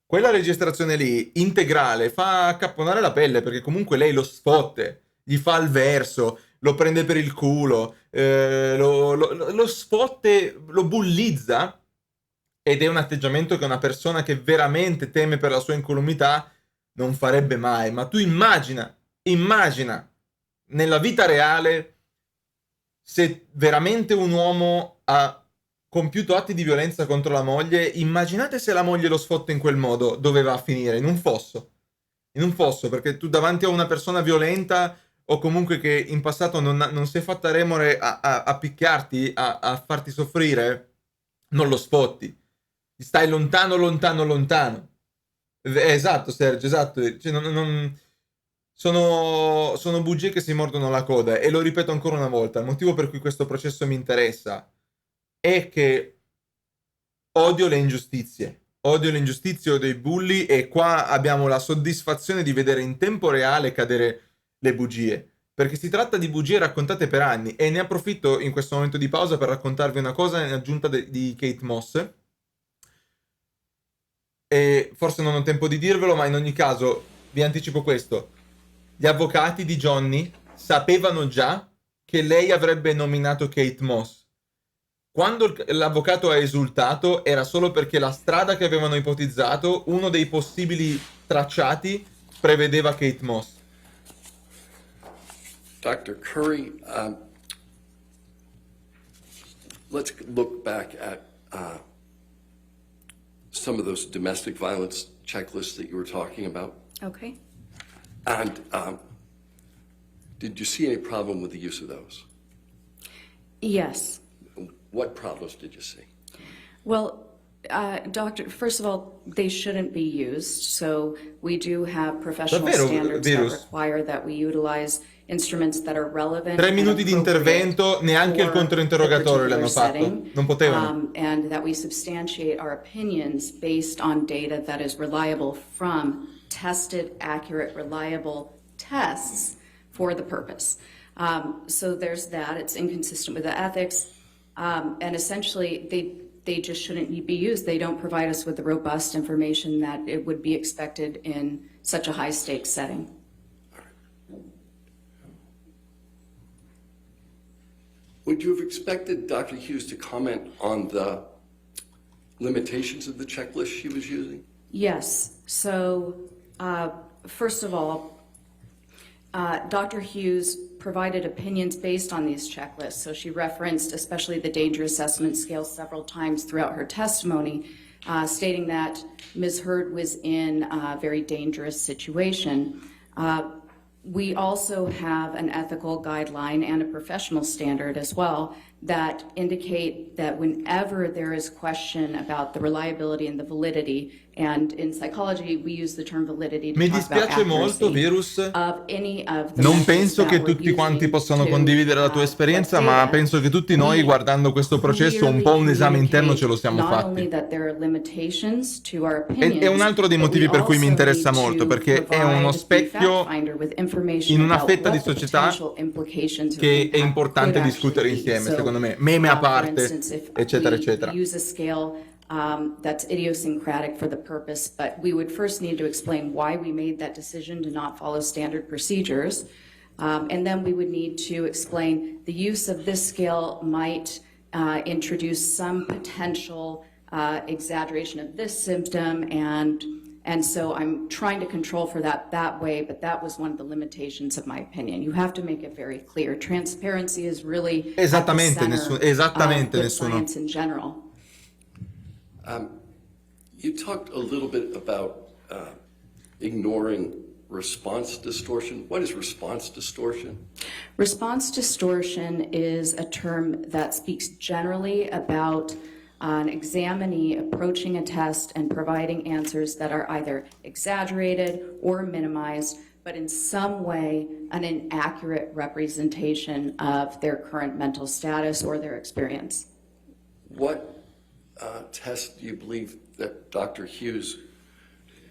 A: Quella registrazione lì, integrale, fa accapponare la pelle, perché comunque lei lo sfotte, gli fa il verso, lo prende per il culo, lo sfotte, lo bullizza, ed è un atteggiamento che una persona che veramente teme per la sua incolumità non farebbe mai. Ma tu immagina, nella vita reale... Se veramente un uomo ha compiuto atti di violenza contro la moglie, immaginate se la moglie lo sfotta in quel modo, dove va a finire? In un fosso. In un fosso, perché tu davanti a una persona violenta o comunque che in passato non si è fatta remore a picchiarti, a farti soffrire, non lo sfotti. Stai lontano. Esatto, Sergio, esatto. Cioè, sono bugie che si mordono la coda, e lo ripeto ancora una volta, il motivo per cui questo processo mi interessa è che odio le ingiustizie, odio i bulli, e qua abbiamo la soddisfazione di vedere in tempo reale cadere le bugie, perché si tratta di bugie raccontate per anni. E ne approfitto in questo momento di pausa per raccontarvi una cosa in aggiunta di Kate Moss, e forse non ho tempo di dirvelo, ma in ogni caso vi anticipo questo. Gli avvocati di Johnny sapevano già che lei avrebbe nominato Kate Moss. Quando l'avvocato ha esultato era solo perché la strada che avevano ipotizzato, uno dei possibili tracciati, prevedeva Kate Moss.
H: Dr. Curry, let's look back at some of those domestic violence checklists that you were talking about.
I: Okay.
H: And did you see any problem with the use of those?
I: Yes.
H: What problems did you see?
I: Well, Doctor, first of all, they shouldn't be used. So we do have professional
A: Davvero,
I: standards
A: Virus?
I: that require that we utilize instruments that are relevant.
A: 3 minuti di intervento, neanche il controinterrogatorio le hanno fatto. Non potevano.
I: And that we substantiate our opinions based on data that is reliable from tested, accurate, reliable tests for the purpose. So there's that. It's inconsistent with the ethics. And essentially, they just shouldn't be used. They don't provide us with the robust information that it would be expected in such a high-stakes setting.
H: Would you have expected Dr. Hughes to comment on the limitations of the checklist she was using?
I: Yes. So, first of all, Dr. Hughes provided opinions based on these checklists. So she referenced especially the danger assessment scale several times throughout her testimony, stating that Ms. Heard was in a very dangerous situation. We also have an ethical guideline and a professional standard as well that indicate that whenever there is question about the reliability and the validity, and in psychology we use the term validity to
A: Mi
I: talk about
A: dispiace molto,
I: accuracy
A: Virus.
I: of any of the
A: Non
I: methods
A: penso
I: that
A: che
I: we're
A: tutti quanti
I: using
A: possano
I: to
A: condividere la tua esperienza,
I: collect
A: ma
I: data.
A: penso che tutti noi,
I: We
A: guardando questo processo, un po' un esame interno ce lo siamo
I: not only
A: fatti.
I: that there are limitations to our opinions,
A: È un altro dei
I: but
A: motivi
I: we
A: per cui mi
I: also
A: interessa
I: need
A: molto,
I: to
A: perché è uno
I: provide the
A: specchio
I: fact-finder with information
A: in una
I: about
A: fetta di
I: what the
A: società
I: potential implications or
A: che è
I: impact
A: importante
I: could
A: discutere
I: actually be.
A: insieme,
I: So,
A: secondo me. Meme a
I: for
A: parte,
I: instance, if
A: eccetera,
I: we
A: eccetera.
I: use a scale that's idiosyncratic for the purpose, but we would first need to explain why we made that decision to not follow standard procedures. And then we would need to explain the use of this scale might introduce some potential exaggeration of this symptom, and so I'm trying to control for that way, but that was one of the limitations of my opinion. You have to make it very clear. Transparency is really
A: Esattamente,
I: at the center
A: esattamente
I: of good
A: nessuno.
I: science in general.
H: You talked a little bit about ignoring response distortion. What is response distortion?
I: Response distortion is a term that speaks generally about an examinee approaching a test and providing answers that are either exaggerated or minimized, but in some way an inaccurate representation of their current mental status or their experience.
H: What test do you believe that Dr. Hughes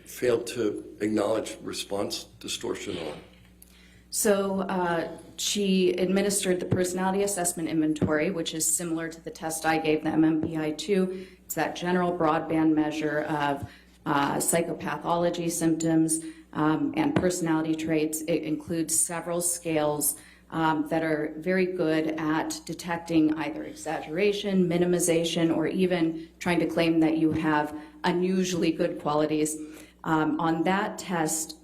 H: failed to acknowledge response distortion on?
I: So she administered the personality assessment inventory, which is similar to the test I gave, the MMPI-2. It's that general broadband measure of psychopathology symptoms and personality traits. It includes several scales that are very good at detecting either exaggeration, minimization, or even trying to claim that you have unusually good qualities. On that test,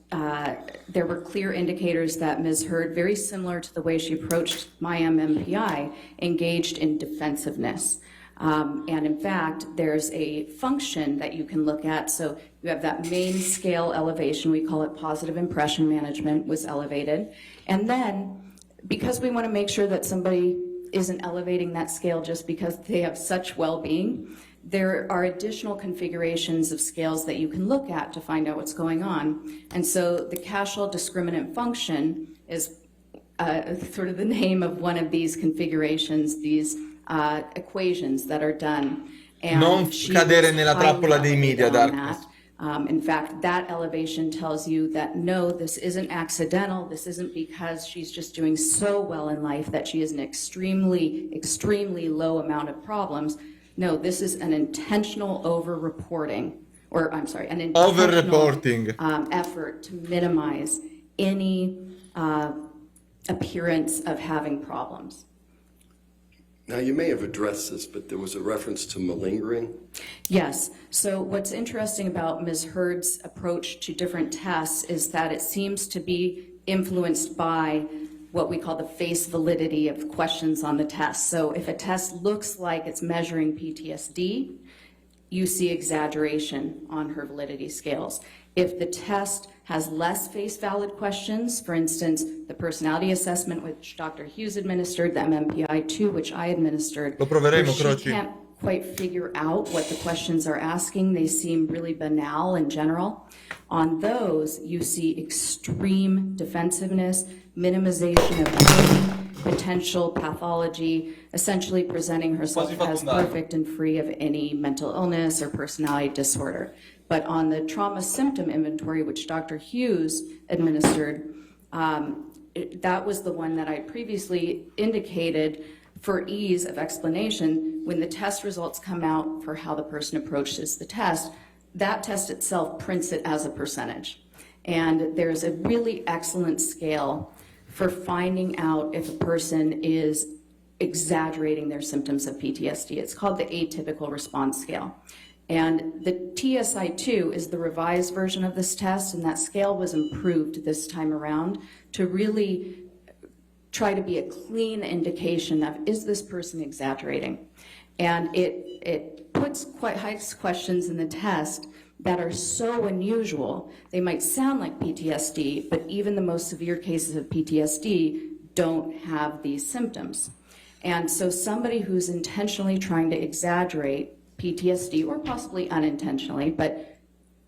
I: there were clear indicators that Ms. Heard, very similar to the way she approached my MMPI, engaged in defensiveness. And in fact, there's a function that you can look at. So you have that main scale elevation, we call it positive impression management, was elevated. And then, because we want to make sure that somebody isn't elevating that scale just because they have such well-being, there are additional configurations of scales that you can look at to find out what's going on. And so the Cashel discriminant function is sort of the name of one of these configurations, these equations that are done. And
A: Non cadere nella trappola dei media, Darkness.
I: In fact, that elevation tells you that no, this isn't accidental. This isn't because she's just doing so well in life that she has an extremely, extremely low amount of problems. No, this is an intentional over-reporting, or I'm sorry, an intentional effort to minimize any appearance of having problems.
H: Now, you may have addressed this, but there was a reference to malingering.
I: Yes. So what's interesting about Ms. Heard's approach to different tests is that it seems to be influenced by what we call the face validity of questions on the test. So if a test looks like it's measuring PTSD, you see exaggeration on her validity scales. If the test has less face valid questions, for instance, the personality assessment which Dr. Hughes administered, the MMPI-2 which I administered,
A: Lo proveremo,
I: if she
A: Croci.
I: can't quite figure out what the questions are asking, they seem really banal in general. On those, you see extreme defensiveness, minimization of any potential pathology, essentially presenting herself as perfect and free of any mental illness or personality disorder. But on the trauma symptom inventory, which Dr. Hughes administered, that was the one that I previously indicated for ease of explanation. When the test results come out for how the person approaches the test, that test itself prints it as a percentage. And there's a really excellent scale for finding out if a person is exaggerating their symptoms of PTSD. It's called the Atypical Response Scale. And the TSI-2 is the revised version of this test, and that scale was improved this time around to really try to be a clean indication of, is this person exaggerating? And it puts quite high questions in the test that are so unusual. They might sound like PTSD, but even the most severe cases of PTSD don't have these symptoms. And so somebody who's intentionally trying to exaggerate PTSD, or possibly unintentionally, but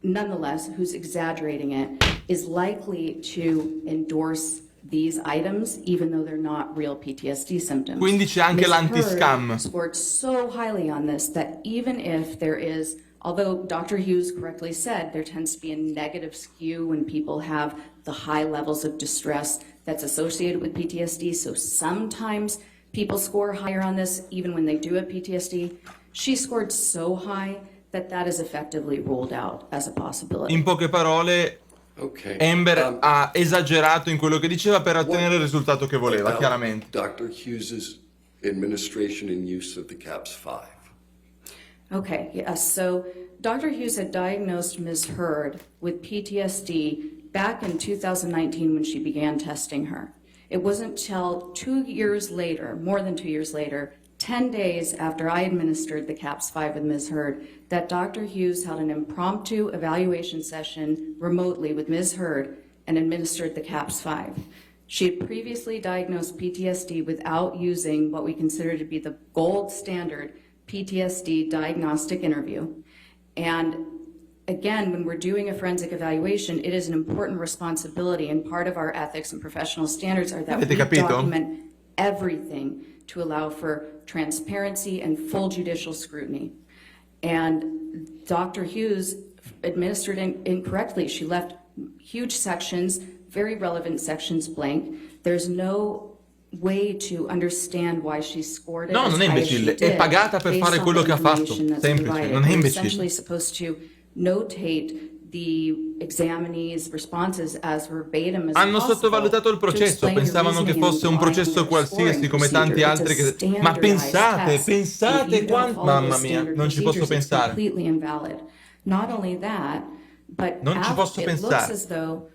I: nonetheless, who's exaggerating it, is likely to endorse these items, even though they're not real PTSD symptoms.
A: Quindi c'è anche
I: Ms.
A: l'anti-scam.
I: Heard scored so highly on this that even if there is, although Dr. Hughes correctly said, there tends to be a negative skew when people have the high levels of distress that's associated with PTSD, so sometimes people score higher on this even when they do have PTSD. She scored so high that that is effectively ruled out as a possibility.
A: In poche parole, Amber ha esagerato in quello che diceva per ottenere il risultato che voleva, chiaramente.
H: Dr. Hughes's administration and use of the CAPS-5.
I: Okay, yes, so Dr. Hughes had diagnosed Ms. Heard with PTSD back in 2019 when she began testing her. It wasn't till 2 years later, more than 2 years later, 10 days after I administered the CAPS-5 with Ms. Heard, that Dr. Hughes held an impromptu evaluation session remotely with Ms. Heard and administered the CAPS-5. She had previously diagnosed PTSD without using what we consider to be the gold standard PTSD diagnostic interview. And again, when we're doing a forensic evaluation, it is an important responsibility, and part of our ethics and professional standards are that we document everything to allow for transparency and full judicial scrutiny. And Dr. Hughes administered incorrectly. She left huge sections, very relevant sections, blank. There's no way to understand why she scored it.
A: No, non è imbecille, è pagata per fare quello che ha fatto. Semplice, non è imbecille.
I: Essentially supposed to notate the examinee's responses as verbatim as
A: Hanno
I: possible
A: sottovalutato il processo, pensavano che fosse un processo qualsiasi come tanti altri che... Ma pensate quanto... Mamma mia, non ci posso pensare.
I: Not only that, but
A: non ci posso
I: it
A: pensare.
I: looks as though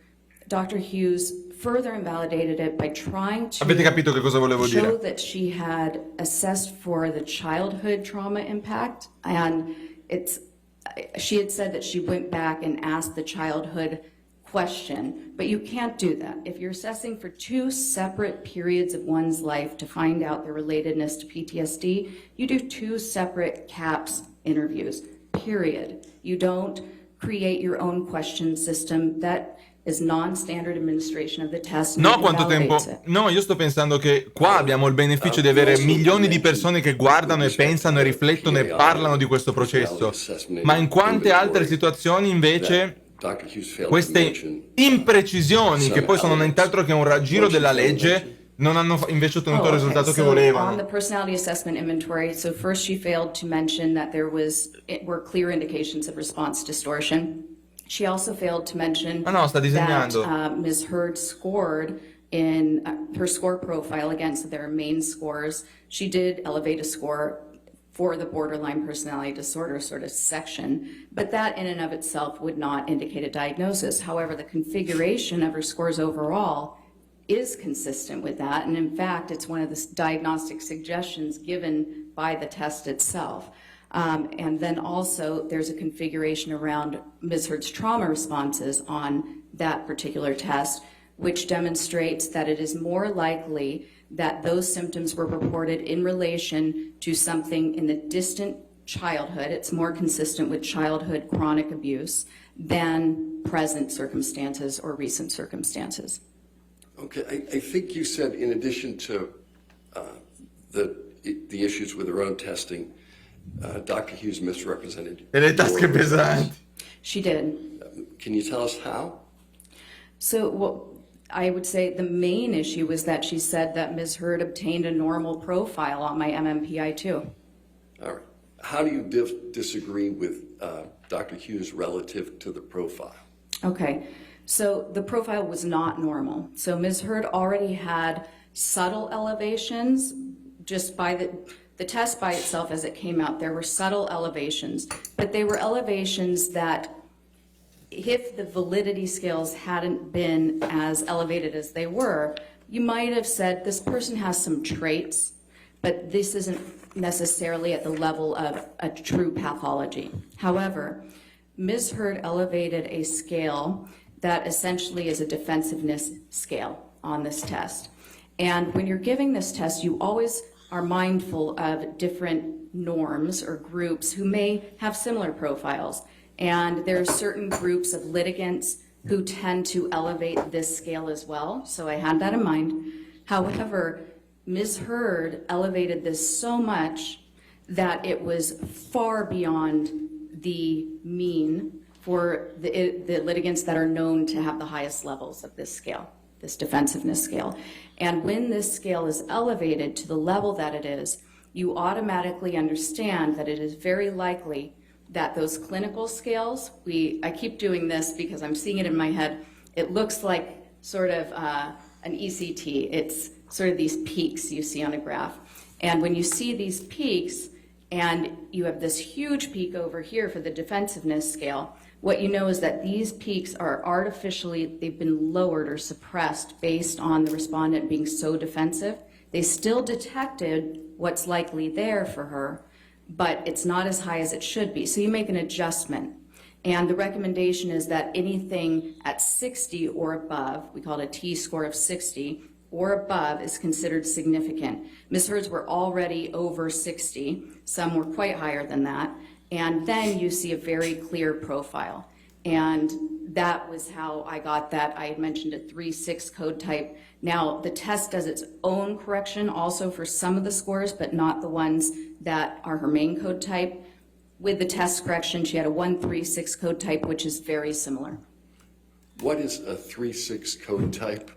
I: Dr. Hughes further invalidated it by trying to
A: Avete capito che cosa volevo
I: show
A: dire?
I: that she had assessed for the childhood trauma impact, and she had said that she went back and asked the childhood question, but you can't do that. If you're assessing for 2 separate periods of one's life to find out their relatedness to PTSD, you do 2 separate CAPS interviews, period. You don't create your own question system. That is non-standard administration of the test.
A: No, quanto tempo? No, io sto pensando che qua abbiamo il beneficio di avere milioni di persone che guardano e pensano e riflettono e parlano di questo processo. Ma in quante altre situazioni invece queste imprecisioni, che poi sono nient'altro che un raggiro della legge, non hanno invece ottenuto il risultato che volevano.
I: On the personality assessment inventory, so first she failed to mention that there were clear indications of response distortion. She also failed to mention that Ms. Heard scored in her score profile, again, so there are main scores. She did elevate a score for the borderline personality disorder sort of section, but that in and of itself would not indicate a diagnosis. However, the configuration of her scores overall is consistent with that, and in fact, it's one of the diagnostic suggestions given by the test itself. And then also there's a configuration around Ms. Heard's trauma responses on that particular test, which demonstrates that it is more likely that those symptoms were reported in relation to something in the distant childhood. It's more consistent with childhood chronic abuse than present circumstances or recent circumstances.
H: Okay, I think you said in addition to the issues with her own testing, Dr. Hughes misrepresented.
A: E le tasche pesanti.
I: She did.
H: Can you tell us how?
I: So, I would say the main issue was that she said that Ms. Hurd obtained a normal profile on my MMPI too.
H: All right. How do you disagree with Dr. Hughes relative to the profile?
I: Okay, so the profile was not normal. So Ms. Hurd already had subtle elevations just by the test by itself as it came out. There were subtle elevations, but they were elevations that if the validity scales hadn't been as elevated as they were, you might have said this person has some traits, but this isn't necessarily at the level of a true pathology. However, Ms. Hurd elevated a scale that essentially is a defensiveness scale on this test. And when you're giving this test, you always are mindful of different norms or groups who may have similar profiles. And there are certain groups of litigants who tend to elevate this scale as well. So I had that in mind. However, Ms. Hurd elevated this so much that it was far beyond the mean for the litigants that are known to have the highest levels of this scale, this defensiveness scale. And when this scale is elevated to the level that it is, you automatically understand that it is very likely that those clinical scales, I keep doing this because I'm seeing it in my head, it looks like sort of an ECT. It's sort of these peaks you see on a graph. And when you see these peaks, and you have this huge peak over here for the defensiveness scale, what you know is that these peaks are artificially, they've been lowered or suppressed based on the respondent being so defensive. They still detected what's likely there for her, but it's not as high as it should be. So you make an adjustment. And the recommendation is that anything at 60 or above, we call it a T-score of 60, or above is considered significant. Ms. Hurd's were already over 60. Some were quite higher than that. And then you see a very clear profile. And that was how I got that. I had mentioned a 3-6 code type. Now, the test does its own correction also for some of the scores, but not the ones that are her main code type. With the test correction, she had a 1-3-6 code type, which is very similar.
H: What is a 3-6 code type?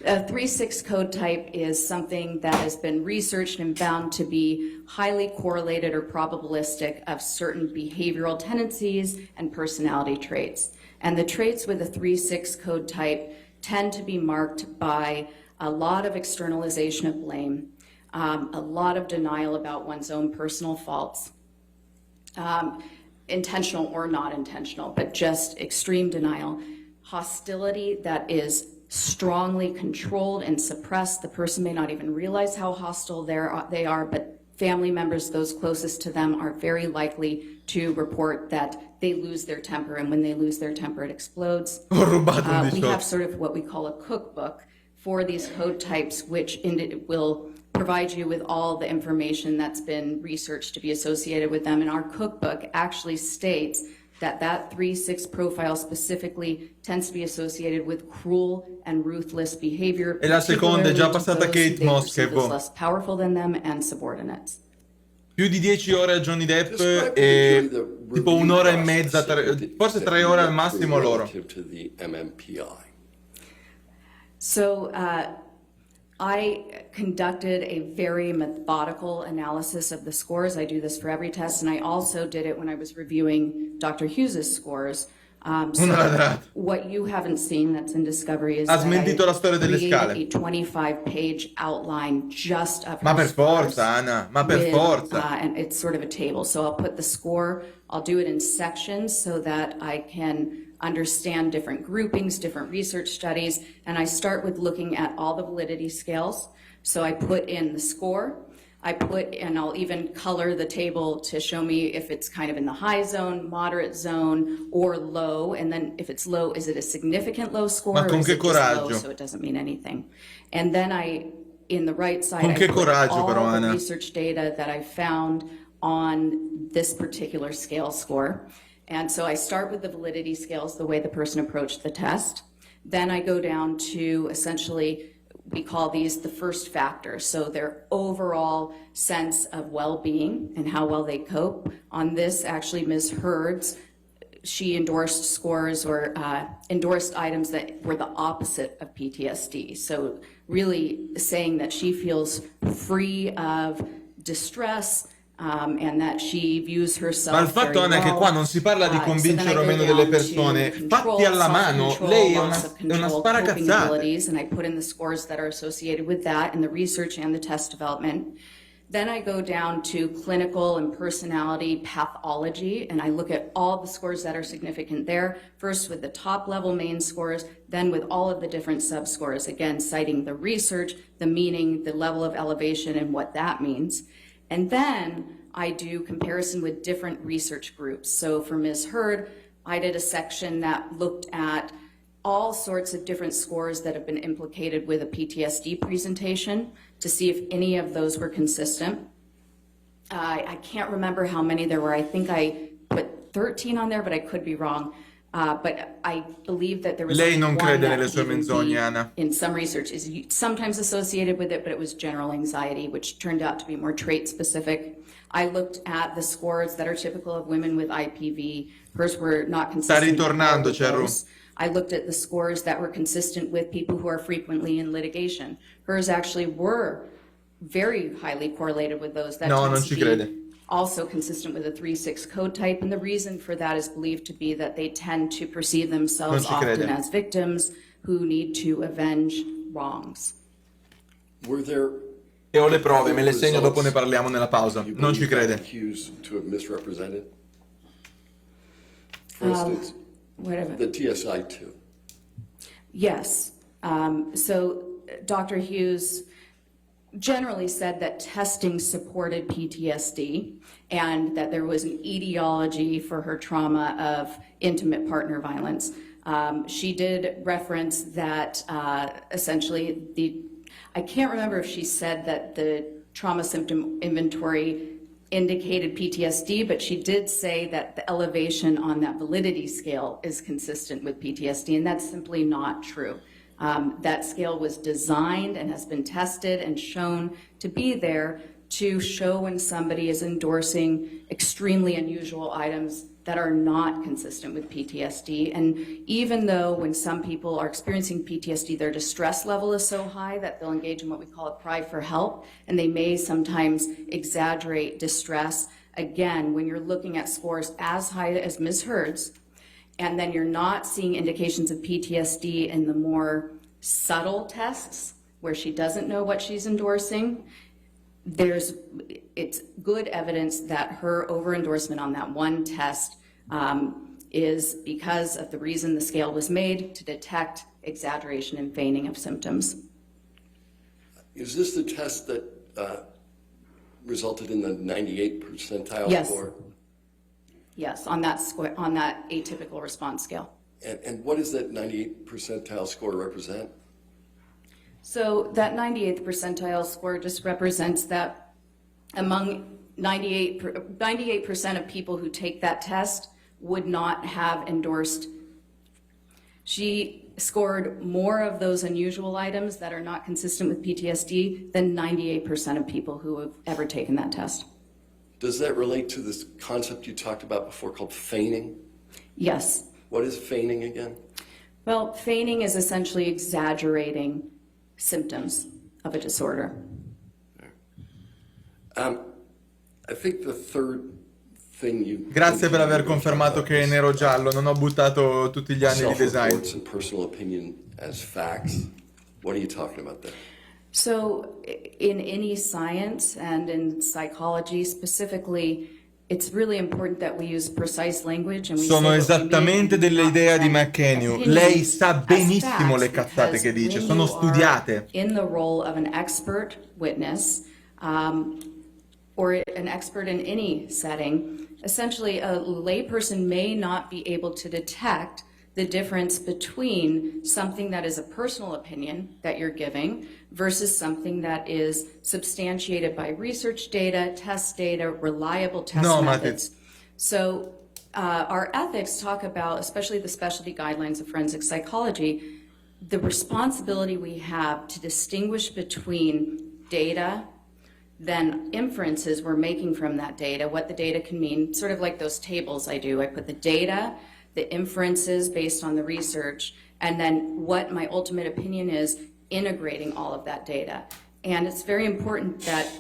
I: A 3-6 code type is something that has been researched and found to be highly correlated or probabilistic of certain behavioral tendencies and personality traits. And the traits with a 3-6 code type tend to be marked by a lot of externalization of blame, a lot of denial about one's own personal faults, intentional or not intentional, but just extreme denial, hostility that is strongly controlled and suppressed. The person may not even realize how hostile they are, but family members, those closest to them, are very likely to report that they lose their temper, and when they lose their temper, it explodes. We have sort of what we call a cookbook for these code types, which will provide you with all the information that's been researched to be associated with them. And our cookbook actually states that 3-6 profile specifically tends to be associated with cruel and ruthless behavior.
A: E la seconda è già passata Kate Moss, che
I: less powerful than them and subordinates.
A: Più di 10 ore a Johnny Depp e tipo un'ora e mezza, forse 3 ore al massimo loro.
I: So I conducted a very methodical analysis of the scores. I do this for every test, and I also did it when I was reviewing Dr. Hughes's scores. So what you haven't seen that's in Discovery is that I created a 25-page outline just of
A: Ma
I: her
A: per forza,
I: scores
A: Anna, ma per
I: with,
A: forza.
I: and it's sort of a table. So I'll put the score, I'll do it in sections so that I can understand different groupings, different research studies, and I start with looking at all the validity scales. So I put in the score, and I'll even color the table to show me if it's kind of in the high zone, moderate zone, or low. And then if it's low, is it a significant low score, or is it just low, so it doesn't mean anything? And then in the right side, I put all the research data that I found on this particular scale score. And so I start with the validity scales, the way the person approached the test. Then I go down to essentially, we call these the first factors. So their overall sense of well-being and how well they cope. On this, actually, Ms. Hurd's she endorsed scores or endorsed items that were the opposite of PTSD. So really saying that she feels free of distress and that she views herself
A: Ma il fatto, Anna, è che qua non si parla di convincere o meno delle persone, fatti alla mano, lei è una sparacazzata.
I: And I put in the scores that are associated with that in the research and the test development. Then I go down to clinical and personality pathology, and I look at all the scores that are significant there, first with the top level main scores, then with all of the different sub-scores, again, citing the research, the meaning, the level of elevation, and what that means. And then I do comparison with different research groups. So for Ms. Hurd, I did a section that looked at all sorts of different scores that have been implicated with a PTSD presentation to see if any of those were consistent. I can't remember how many there were. I think I put 13 on there, but I could be wrong. But I believe that there was
A: Lei non
I: one
A: crede
I: that
A: nelle sue
I: even
A: menzogne,
I: be,
A: Anna.
I: in some research, is sometimes associated with it, but it was general anxiety, which turned out to be more trait specific. I looked at the scores that are typical of women with IPV. Hers were not consistent.
A: Sta ritornando, Ceru.
I: I looked at the scores that were consistent with people who are frequently in litigation. Hers actually were very highly correlated with those. That
A: No, non
I: tends
A: ci
I: to be
A: crede.
I: also consistent with a 3-6 code type, and the reason for that is believed to be that they tend to perceive themselves
A: Non ci crede.
I: often as victims who need to avenge wrongs.
H: Were there
A: E ho le prove, me le segno, dopo ne parliamo nella pausa.
H: you
A: Non ci
H: believe
A: crede.
H: accused to have misrepresented? For instance,
I: Whatever.
H: the TSI-2.
I: Yes. So Dr. Hughes generally said that testing supported PTSD and that there was an etiology for her trauma of intimate partner violence. She did reference that essentially I can't remember if she said that the trauma symptom inventory indicated PTSD, but she did say that the elevation on that validity scale is consistent with PTSD, and that's simply not true. That scale was designed and has been tested and shown to be there to show when somebody is endorsing extremely unusual items that are not consistent with PTSD. And even though when some people are experiencing PTSD, their distress level is so high that they'll engage in what we call a cry for help, and they may sometimes exaggerate distress. Again, when you're looking at scores as high as Ms. Hurd's, and then you're not seeing indications of PTSD in the more subtle tests where she doesn't know what she's endorsing, it's good evidence that her over-endorsement on that one test is because of the reason the scale was made, to detect exaggeration and feigning of symptoms.
H: Is this the test that resulted in the 98th percentile
I: Yes.
H: score?
I: Yes, on that atypical response scale.
H: And what does that 98th percentile score represent?
I: So that 98th percentile score just represents that among 98% of people who take that test would not have endorsed. She scored more of those unusual items that are not consistent with PTSD than 98% of people who have ever taken that test.
H: Does that relate to this concept you talked about before called feigning?
I: Yes.
H: What is feigning again?
I: Well, feigning is essentially exaggerating symptoms of a disorder.
H: I think the third thing you...
A: Grazie per aver confermato che è nero-giallo, non ho buttato tutti gli anni di design.
H: Self-reports and personal opinion as facts. What are you talking about there?
I: So in any science and in psychology specifically, it's really important that we use precise language and we
A: Sono
I: say what we
A: esattamente
I: mean,
A: dell'idea
I: not
A: di
I: present
A: McKenny.
I: opinions
A: Lei sa
I: as
A: benissimo
I: facts,
A: le cazzate
I: because
A: che dice,
I: when
A: sono
I: you are
A: studiate.
I: in the role of an expert witness or an expert in any setting, essentially a layperson may not be able to detect the difference between something that is a personal opinion that you're giving versus something that is substantiated by research data, test data, reliable test methods. So our ethics talk about, especially the specialty guidelines of forensic psychology, the responsibility we have to distinguish between data, then inferences we're making from that data, what the data can mean, sort of like those tables I do. I put the data, the inferences based on the research, and then what my ultimate opinion is, integrating all of that data. And it's very important that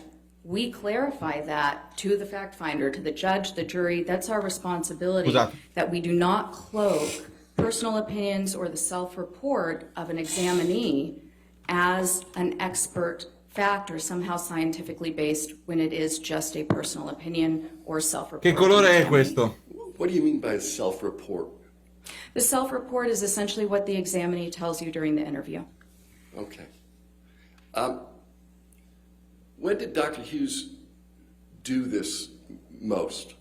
I: we clarify that to the fact finder, to the judge, the jury. That's our responsibility, that we do not cloak personal opinions or the self-report of an examinee as an expert fact or somehow scientifically based when it is just a personal opinion or self-report.
A: Che colore è questo?
H: What do you mean by self-report?
I: The self-report is essentially what the examinee tells you during the interview.
H: Okay. When did Dr. Hughes do this most?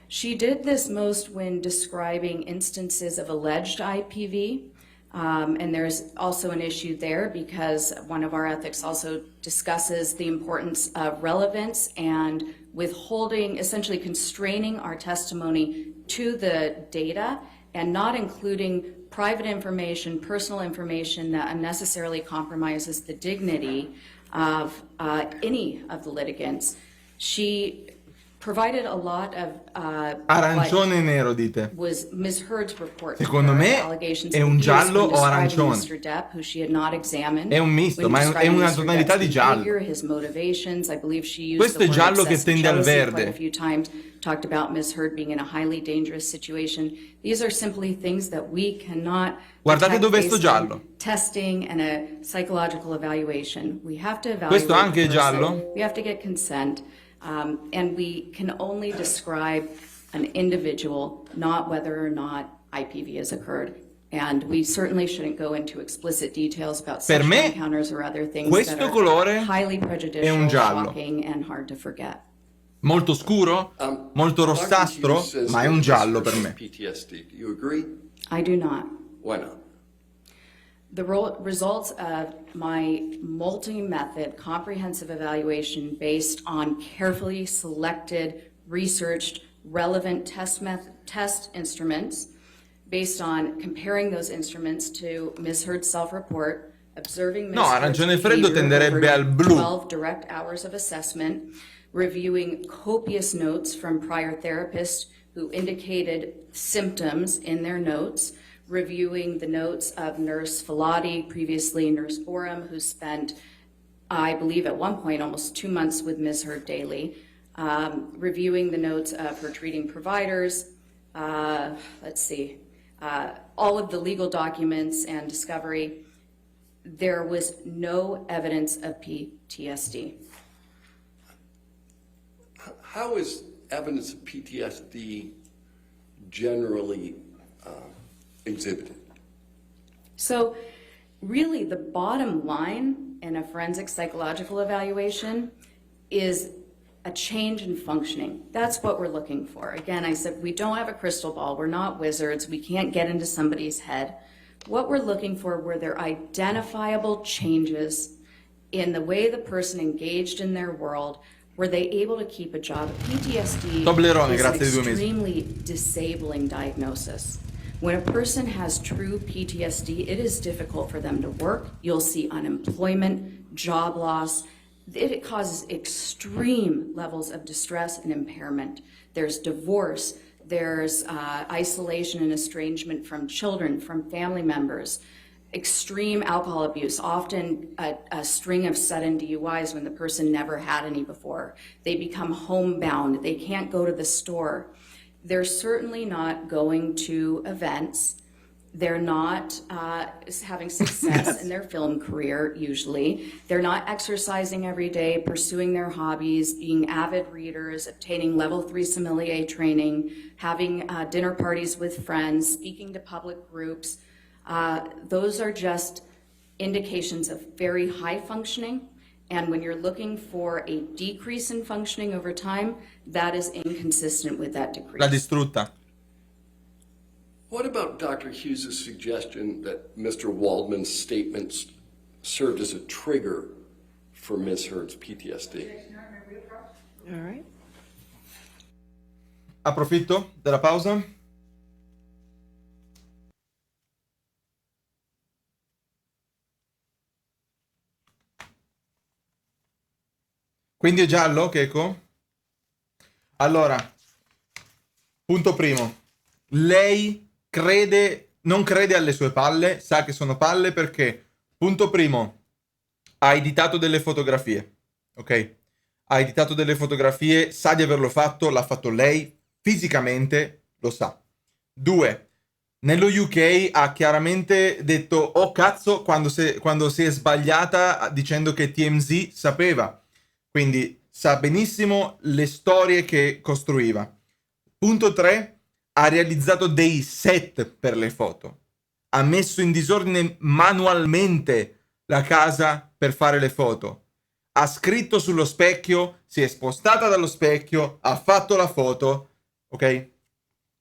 I: She did this most when describing instances of alleged IPV. And there's also an issue there because one of our ethics also discusses the importance of relevance and withholding, essentially constraining our testimony to the data and not including private information, personal information that unnecessarily compromises the dignity of any of the litigants. She provided a lot of
A: Arancione e nero, dite.
I: was Ms. Heard's report.
A: Secondo me è un giallo o arancione.
I: Mr. Depp, who she had not examined.
A: È un misto, ma è una tonalità di giallo.
I: His motivations, I believe she used
A: Questo
I: the
A: è
I: word
A: giallo che
I: excessive
A: tende al
I: jealousy
A: verde.
I: quite a few times, talked about Ms. Heard being in a highly dangerous situation. These are simply things that we cannot
A: Guardate dove è sto
I: based on
A: giallo.
I: testing and a psychological evaluation. We have to evaluate
A: Questo anche è
I: the person.
A: giallo?
I: We have to get consent. And we can only describe an individual, not whether or not IPV has occurred. And we certainly shouldn't go into explicit details about
A: Per
I: sexual
A: me,
I: encounters or other things
A: questo
I: that are
A: colore
I: highly
A: è
I: prejudicial,
A: un giallo.
I: shocking, and hard to forget.
A: Molto scuro, molto
H: Dr.
A: rossastro,
H: Hughes says
A: ma è un
H: that
A: giallo
H: this
A: per me.
H: is PTSD. Do you agree?
I: I do not.
H: Why not?
I: The results of my multi-method comprehensive evaluation based on carefully selected, researched, relevant test instruments, based on comparing those instruments to Ms. Heard's self-report, observing Ms.
A: No,
I: Heard's
A: arancione freddo
I: behavior
A: tenderebbe
I: over
A: al blu.
I: 12 direct hours of assessment, reviewing copious notes from prior therapists who indicated symptoms in their notes, reviewing the notes of Nurse Filati, previously Nurse Borum, who spent, I believe at one point, almost 2 months with Ms. Heard daily, reviewing the notes of her treating providers, all of the legal documents and discovery. There was no evidence of PTSD.
H: How is evidence of PTSD generally exhibited?
I: So really the bottom line in a forensic psychological evaluation is a change in functioning. That's what we're looking for. Again, I said we don't have a crystal ball. We're not wizards. We can't get into somebody's head. What we're looking for were there identifiable changes in the way the person engaged in their world. Were they able to keep a job? PTSD
A: Toblerone,
I: is
A: grazie di 2
I: an
A: mesi.
I: extremely disabling diagnosis. When a person has true PTSD, it is difficult for them to work. You'll see unemployment, job loss. It causes extreme levels of distress and impairment. There's divorce, there's isolation and estrangement from children, from family members, extreme alcohol abuse, often a string of sudden DUIs when the person never had any before. They become homebound, they can't go to the store. They're certainly not going to events. They're not having success in their film career, usually. They're not exercising every day, pursuing their hobbies, being avid readers, obtaining level 3 sommelier training, having dinner parties with friends, speaking to public groups. Those are just indications of very high functioning. And when you're looking for a decrease in functioning over time, that is inconsistent with that decrease.
A: La distrutta.
H: What about Dr. Hughes' suggestion that Mr. Waldman's statements served as a trigger for Ms. Heard's PTSD?
C: All right.
A: Approfitto della pausa. Quindi è giallo, Checco? Allora, punto primo. Lei non crede alle sue palle, sa che sono palle perché, punto primo, ha editato delle fotografie, ok? Ha editato delle fotografie, sa di averlo fatto, l'ha fatto lei, fisicamente lo sa. 2. Nello UK ha chiaramente detto oh cazzo quando si è sbagliata dicendo che TMZ sapeva. Quindi sa benissimo le storie che costruiva. Punto 3. Ha realizzato dei set per le foto. Ha messo in disordine manualmente la casa per fare le foto. Ha scritto sullo specchio, si è spostata dallo specchio, ha fatto la foto, ok?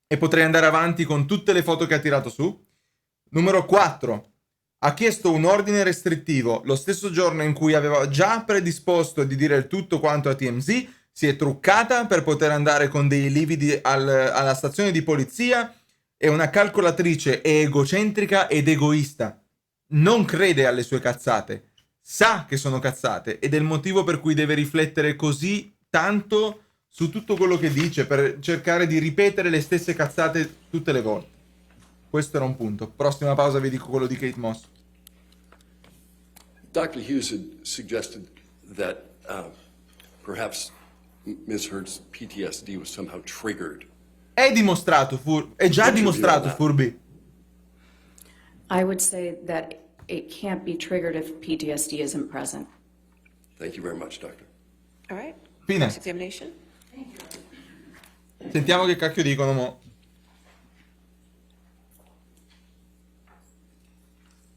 A: E potrei andare avanti con tutte le foto che ha tirato su. Numero 4. Ha chiesto un ordine restrittivo lo stesso giorno in cui aveva già predisposto di dire il tutto quanto a TMZ, si è truccata per poter andare con dei lividi alla stazione di polizia. È una calcolatrice, è egocentrica ed egoista. Non crede alle sue cazzate. Sa che sono cazzate ed è il motivo per cui deve riflettere così tanto su tutto quello che dice per cercare di ripetere le stesse cazzate tutte le volte. Questo era un punto. Prossima pausa vi dico quello di Kate Moss.
H: Dr. Hughes had suggested that perhaps Ms. Heard's PTSD was somehow triggered.
A: È dimostrato, è già dimostrato, Furby.
I: I would say that it can't be triggered if PTSD isn't present.
H: Thank you very much, Doctor.
C: All right.
A: Fine.
C: Next examination.
A: Sentiamo che cacchio dicono mo.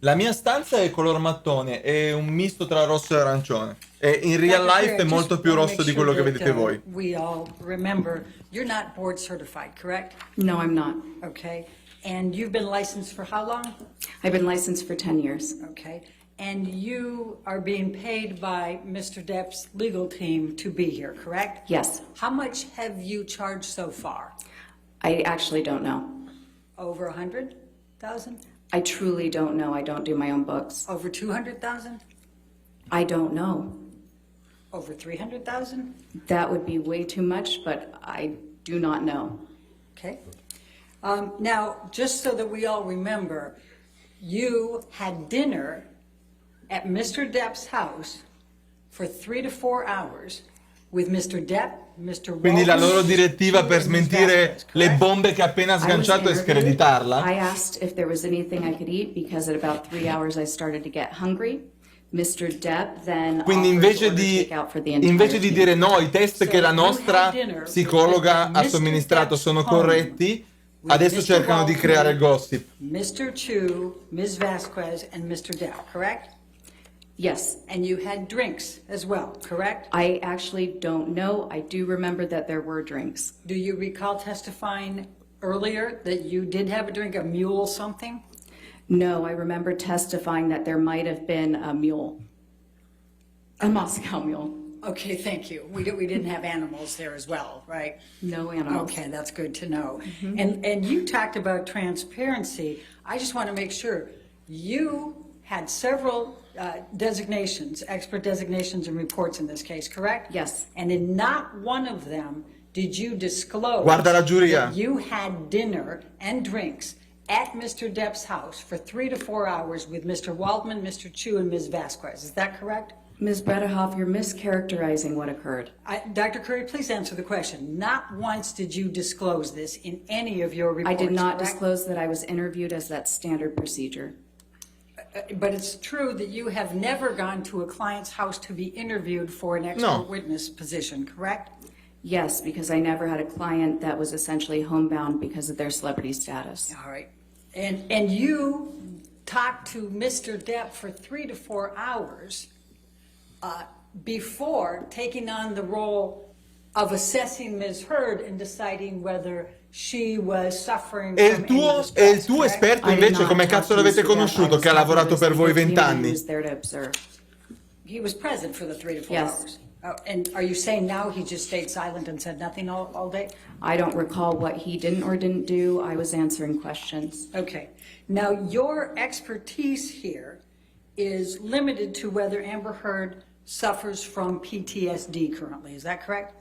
A: La mia stanza è color mattone, è un misto tra rosso e arancione. E in real life è molto più rosso di quello che vedete voi.
G: We all remember, you're not board certified, correct?
I: No, I'm not.
G: Okay. And you've been licensed for how long?
I: I've been licensed for 10 years.
G: Okay. And you are being paid by Mr. Depp's legal team to be here, correct?
I: Yes.
G: How much have you charged so far?
I: I actually don't know.
G: Over 100,000?
I: I truly don't know. I don't do my own books.
G: Over 200,000?
I: I don't know.
G: Over 300,000?
I: That would be way too much, but I do not know.
G: Okay. Now, just so that we all remember, you had dinner at Mr. Depp's house for 3 to 4 hours with Mr. Depp, Mr. Walton.
A: Quindi la loro direttiva per smentire
G: Vasquez,
A: le
G: correct?
A: bombe che ha appena sganciato è screditarla.
I: I asked if there was anything I could eat because at about 3 hours I started to get hungry. Mr. Depp then
A: Quindi
I: offered to order takeout for the entire
A: invece di
I: team.
A: dire no, i test
G: So
A: che la
G: you
A: nostra
G: had dinner
A: psicologa
G: with
A: ha
G: Mr.
A: somministrato
G: Depp's
A: sono
G: home,
A: corretti,
G: with
A: adesso
G: Mr.
A: cercano di
G: Walton,
A: creare gossip.
G: Mr. Chu, Ms. Vasquez, and Mr. Depp, correct?
I: Yes.
G: And you had drinks as well, correct?
I: I actually don't know. I do remember that there were drinks.
G: Do you recall testifying earlier that you did have a drink, a mule something?
I: No, I remember testifying that there might have been a mule. A Moscow mule.
G: Okay, thank you. We didn't have animals there as well, right?
I: No animals.
G: Okay, that's good to know. And you talked about transparency. I just want to make sure, you had several designations, expert designations and reports in this case, correct?
I: Yes.
G: And in not one of them did you disclose
A: Guarda la giuria.
G: that you had dinner and drinks at Mr. Depp's house for 3 to 4 hours with Mr. Waldman, Mr. Chu, and Ms. Vasquez. Is that correct?
I: Ms. Bredehoff, you're mischaracterizing what occurred.
G: Dr. Curry, please answer the question. Not once did you disclose this in any of your reports,
I: I did not
G: correct?
I: disclose that I was interviewed as that standard procedure.
G: But it's true that you have never gone to a client's house to be interviewed for an expert
A: No.
G: witness position, correct?
I: Yes, because I never had a client that was essentially homebound because of their celebrity status.
G: All right. And you talked to Mr. Depp for 3 to 4 hours before taking on the role of assessing Ms. Heard and deciding whether she was suffering
A: E
G: from
A: il tuo,
G: any
A: e il
G: distress,
A: tuo
G: correct?
A: esperto
I: I did
A: invece
I: not
A: come
I: talk
A: cazzo
I: to
A: l'avete
I: Mr. Depp. I
A: conosciuto
I: was
A: che ha
I: talking
A: lavorato
I: to
A: per
I: his
A: voi
I: legal team and
A: 20
I: He
A: anni?
I: was there to observe.
G: He was present for the 3 to 4
I: Yes.
G: hours. And are you saying now he just stayed silent and said nothing all day?
I: I don't recall what he didn't or didn't do. I was answering questions.
G: Okay. Now, your expertise here is limited to whether Amber Heard suffers from PTSD currently, is that correct?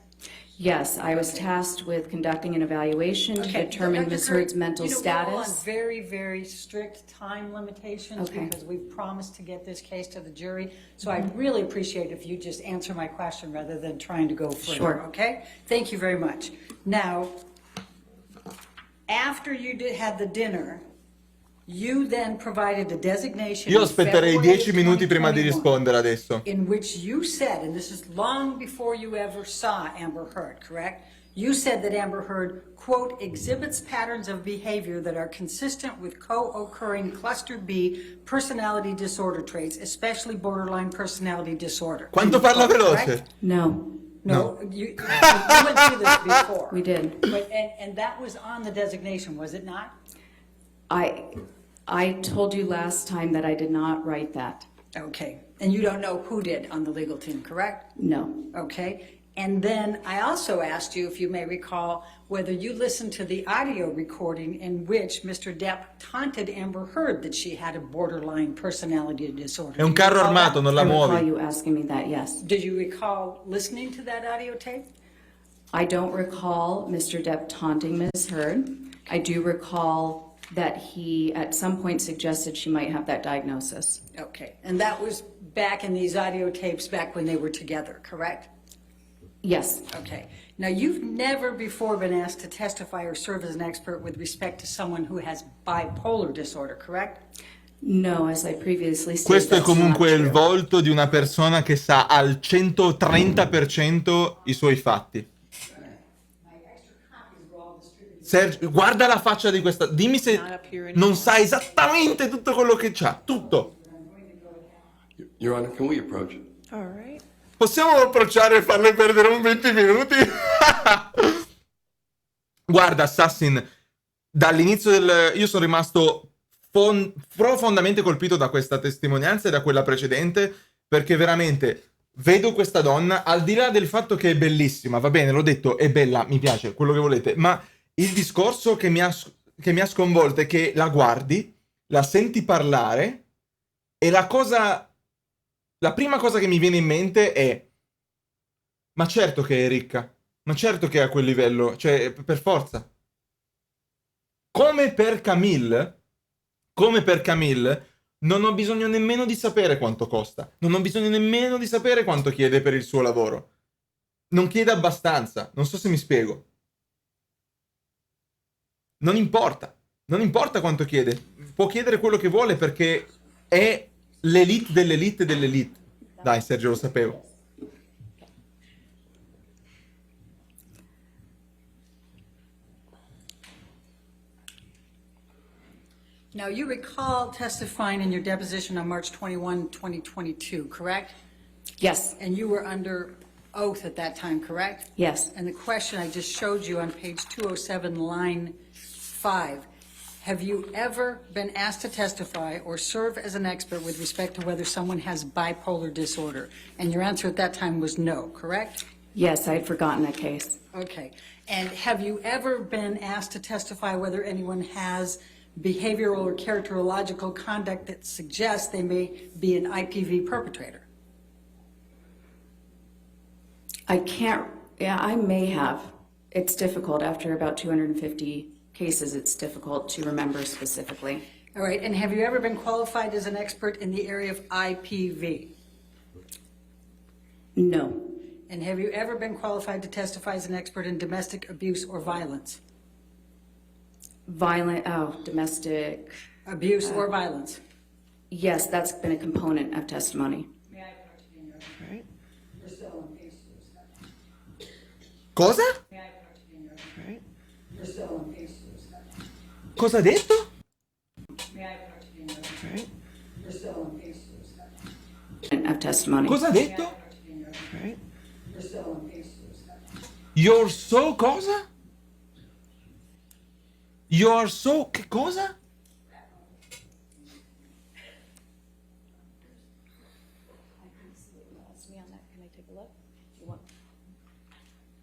I: Yes, I was tasked with conducting an evaluation to determine
G: Dr.
I: Ms.
G: Curry,
I: Heard's mental
G: We're all on
I: status.
G: very, very strict time limitations
I: Okay.
G: because we've promised to get this case to the jury. So I'd really appreciate if you just answer my question rather than trying to go further,
I: Sure.
G: okay? Thank you very much. Now, after you had the dinner, you then provided a designation.
A: Io
G: in
A: aspetterei
G: February
A: 10
G: of
A: minuti prima di
G: 2021.
A: rispondere adesso.
G: In which you said, and this is long before you ever saw Amber Heard, correct? You said that Amber Heard, quote, exhibits patterns of behavior that are consistent with co-occurring cluster B personality disorder traits, especially borderline personality disorder.
A: Quanto parla veloce?
G: Correct?
I: No,
G: No, you went through this before.
I: we did.
G: But, and that was on the designation, was it not?
I: I told you last time that I did not write that.
G: Okay, and you don't know who did on the legal team, correct?
I: No.
G: Okay, and then I also asked you, if you may recall, whether you listened to the audio recording in which Mr. Depp taunted Amber Heard that she had a borderline personality disorder.
A: È un
G: Do you
A: carro
G: recall
A: armato,
G: that?
A: non la
I: I recall
A: muovi.
I: you asking me that, yes.
G: Did you recall listening to that audio tape?
I: I don't recall Mr. Depp taunting Ms. Heard. I do recall that he at some point suggested she might have that diagnosis.
G: Okay, and that was back in these audio tapes back when they were together, correct?
I: Yes,
G: Okay. Now, you've never before been asked to testify or serve as an expert with respect to someone who has bipolar disorder, correct?
I: no, as I previously stated,
A: Questo è
I: that's not
A: comunque il
I: true.
A: volto di una persona che sa al 130% i suoi fatti. Sergio, guarda la faccia di questa. Dimmi se non sa esattamente tutto quello che c'ha. Tutto.
H: Your Honor, can we approach?
C: All right.
A: Possiamo approcciare e farle perdere un 20 minuti? Guarda, Assassin, dall'inizio io sono rimasto profondamente colpito da questa testimonianza e da quella precedente, perché veramente vedo questa donna, al di là del fatto che è bellissima, va bene, l'ho detto, è bella, mi piace, quello che volete, ma il discorso che mi ha sconvolto è che la guardi, la senti parlare e la prima cosa che mi viene in mente è: ma certo che è ricca, ma certo che è a quel livello, cioè per forza. Come per Camille, non ho bisogno nemmeno di sapere quanto costa, non ho bisogno nemmeno di sapere quanto chiede per il suo lavoro. Non chiede abbastanza, non so se mi spiego. Non importa quanto chiede, può chiedere quello che vuole perché è l'elite dell'elite dell'elite. Dai, Sergio, lo sapevo.
G: Now, you recall testifying in your deposition on March 21, 2022, correct?
I: Yes,
G: And you were under oath at that time, correct?
I: yes.
G: And the question I just showed you on page 207, line 5, have you ever been asked to testify or serve as an expert with respect to whether someone has bipolar disorder? And your answer at that time was no, correct?
I: Yes, I had forgotten that case.
G: Okay. And have you ever been asked to testify whether anyone has behavioral or characterological conduct that suggests they may be an IPV perpetrator?
I: I can't, yeah, I may have. It's difficult. After about 250 cases, it's difficult to remember specifically.
G: All right. And have you ever been qualified as an expert in the area of IPV?
I: No,
G: And have you ever been qualified to testify as an expert in domestic abuse or violence?
I: domestic,
G: Abuse or violence?
I: yes, that's been a component of testimony.
A: Cosa? Cosa ha detto?
I: Of testimony.
A: Cosa ha detto? You're so cosa? You're so che cosa?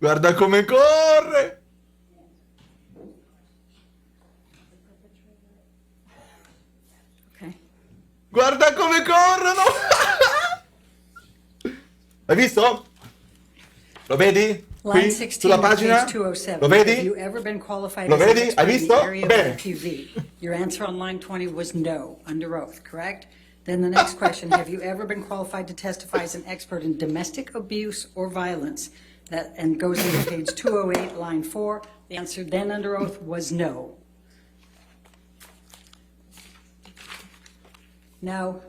A: Guarda come corre!
I: Okay.
A: Guarda come corrono! L'hai visto? Lo vedi?
G: Line
A: Qui,
G: 16
A: sulla
G: of
A: pagina?
G: page 207.
A: Lo
G: Have
A: vedi?
G: you ever been qualified
A: Lo
G: as an
A: vedi?
G: expert
A: Hai
G: in
A: visto?
G: the area of
A: Bene.
G: IPV? Your answer on line 20 was no, under oath, correct? Then the next question, have you ever been qualified to testify as an expert in domestic abuse or violence? And goes into page 208, line 4. The answer then under oath was no. Now,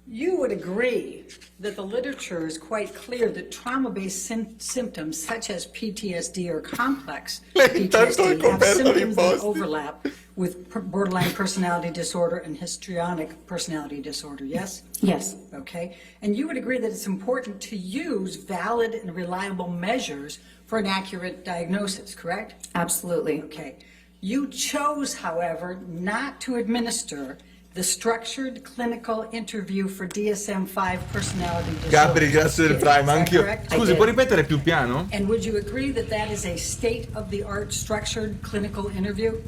G: you would agree that the literature is quite clear that trauma-based symptoms such as PTSD or complex PTSD have symptoms that overlap with borderline personality disorder and histrionic personality disorder, yes?
I: Yes.
G: Okay. And you would agree that it's important to use valid and reliable measures for an accurate diagnosis, correct?
I: Absolutely.
G: Okay. You chose, however, not to administer the structured clinical interview for DSM-5 personality disorder.
A: Gabri, grazie del prime,
G: Is that
A: anch'io.
G: correct?
A: Scusi, puoi ripetere più piano?
G: And would you agree that that is a state-of-the-art structured clinical interview?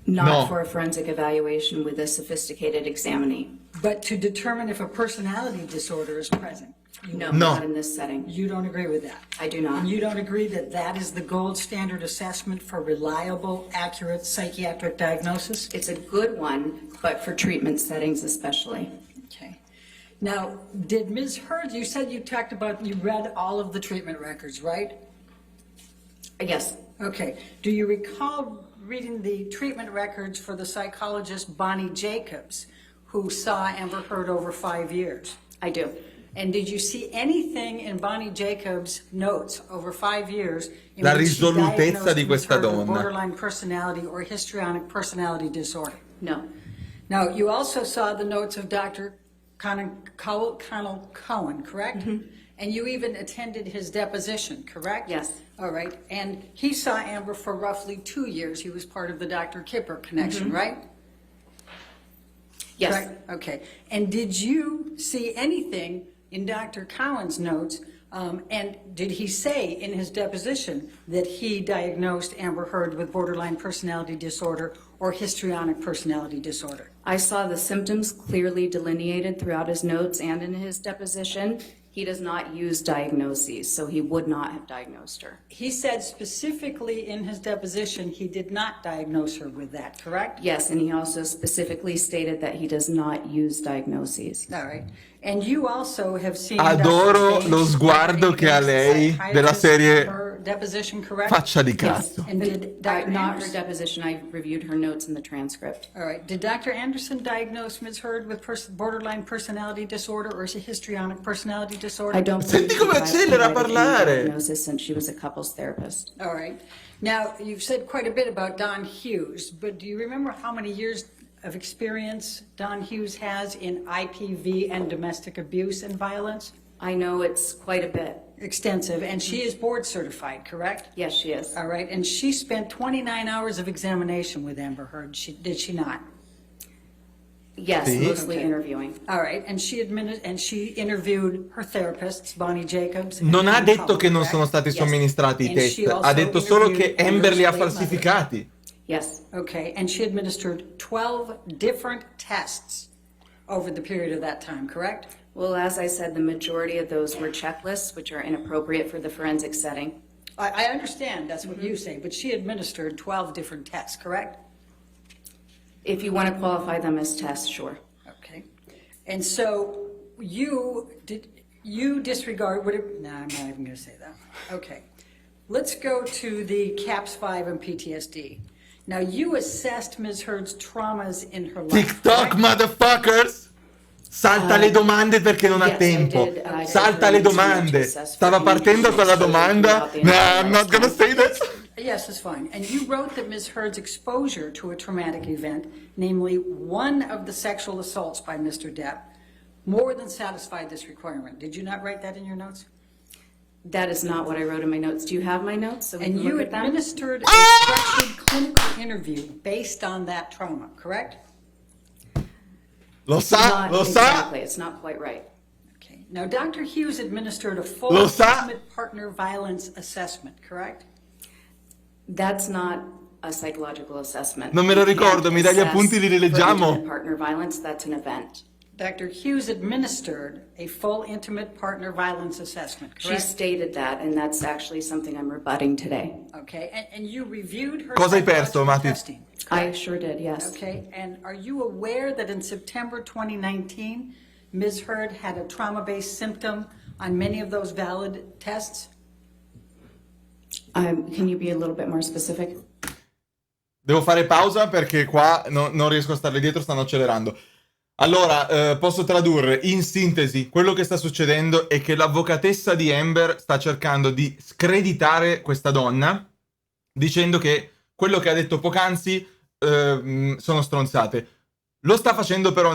I: Not
A: No.
I: for a forensic evaluation with a sophisticated examinee.
G: But to determine if a personality disorder is present?
I: No,
A: No.
I: not in this setting.
G: You don't agree with that?
I: I do not.
G: And you don't agree that that is the gold standard assessment for reliable, accurate psychiatric diagnosis?
I: It's a good one, but for treatment settings especially.
G: Okay. Now, did Ms. Hurd, you said you talked about, you read all of the treatment records, right?
I: Yes,
G: Okay. Do you recall reading the treatment records for the psychologist Bonnie Jacobs, who saw Amber Heard over 5 years?
I: I do.
G: And did you see anything in Bonnie Jacobs' notes over 5 years in
A: La
G: which she
A: risolutezza
G: diagnosed
A: di
G: Ms.
A: questa
G: Heard with
A: donna.
G: borderline personality or histrionic personality disorder?
I: No.
G: Now, you also saw the notes of Dr. Connell Cohen, correct? And you even attended his deposition, correct?
I: Yes.
G: All right. And he saw Amber for roughly 2 years. He was part of the Dr. Kipper connection, right?
I: Yes.
G: Correct? Okay. And did you see anything in Dr. Cowan's notes, and did he say in his deposition that he diagnosed Amber Heard with borderline personality disorder or histrionic personality disorder?
I: I saw the symptoms clearly delineated throughout his notes and in his deposition. He does not use diagnoses, so he would not have diagnosed her.
G: He said specifically in his deposition he did not diagnose her with that, correct?
I: Yes, and he also specifically stated that he does not use diagnoses.
G: All right. And you also have seen
A: Adoro
G: Dr.
A: lo sguardo che ha lei della serie
G: her deposition, correct?
A: faccia di
I: Yes.
A: cazzo.
G: And did Dr.
I: Not her
G: Anderson,
I: deposition, I reviewed her notes in the transcript.
G: all right, did Dr. Anderson diagnose Ms. Heard with borderline personality disorder or histrionic personality disorder?
I: I don't
A: Senti
I: believe
A: come
I: she
A: accelera a
I: provided any
A: parlare.
I: diagnosis since she was a couples therapist.
G: All right. Now, you've said quite a bit about Don Hughes, but do you remember how many years of experience Don Hughes has in IPV and domestic abuse and violence?
I: I know it's quite a bit.
G: Extensive, and she is board certified, correct?
I: Yes, she is.
G: All right, and she spent 29 hours of examination with Amber Heard, did she not?
I: Yes,
A: See?
I: mostly
G: Okay.
I: interviewing.
G: All right, and she interviewed her therapists, Bonnie Jacobs. and
A: Non ha
G: Ken
A: detto
G: Cullen,
A: che non
G: correct?
A: sono stati
I: Yes.
A: somministrati i
G: And she
A: test,
G: also
A: ha detto solo che
G: interviewed
A: Amber li ha
G: Amber's late
A: falsificati.
I: Yes,
G: Okay, and she administered 12 different tests over the period of that time, correct?
I: well, as I said, the majority of those were checklists, which are inappropriate for the forensic setting.
G: I understand that's what you say, but she administered 12 different tests, correct?
I: If you want to qualify them as tests, sure.
G: Okay. And so you disregard, no, I'm not even going to say that. Okay. Let's go to the CAPS-5 and PTSD. Now, you assessed Ms. Heard's traumas in her life.
A: TikTok,
G: correct?
A: motherfuckers! Salta le domande perché non ha
I: yes, I
A: tempo.
I: did,
A: Salta le domande. Stava partendo con la domanda. No, I'm not gonna say that.
G: Yes, that's fine. And you wrote that Ms. Heard's exposure to a traumatic event, namely one of the sexual assaults by Mr. Depp, more than satisfied this requirement. Did you not write that in your notes?
I: That is not what I wrote in my notes. Do you have my notes so we
G: And
I: can
G: you
I: look at them?
G: administered a structured clinical interview based on that trauma, correct?
A: Lo sa,
I: Not
A: lo sa.
I: exactly. It's not quite right.
G: Okay. Now, Dr. Hughes administered a full
A: Lo sa.
G: intimate partner violence assessment, correct?
I: That's not a psychological assessment.
A: Non me lo
I: You can't
A: ricordo, mi dai gli
I: assess
A: appunti, li
I: for
A: rileggiamo?
I: intimate partner violence, that's an event.
G: Dr. Hughes administered a full intimate partner violence assessment,
I: She
G: correct?
I: stated that, and that's actually something I'm rebutting today.
G: Okay, and you reviewed her
A: Cosa hai perso,
G: psychological
A: Matti?
G: testing?
I: I sure did, yes.
G: Okay, and are you aware that in September 2019, Ms. Heard had a trauma-based symptom on many of those valid tests?
I: Can you be a little bit more specific?
A: Devo fare pausa perché qua non riesco a starle dietro, stanno accelerando. Allora, posso tradurre in sintesi, quello che sta succedendo è che l'avvocatessa di Amber sta cercando di screditare questa donna, dicendo che quello che ha detto poc'anzi sono stronzate. Lo sta facendo però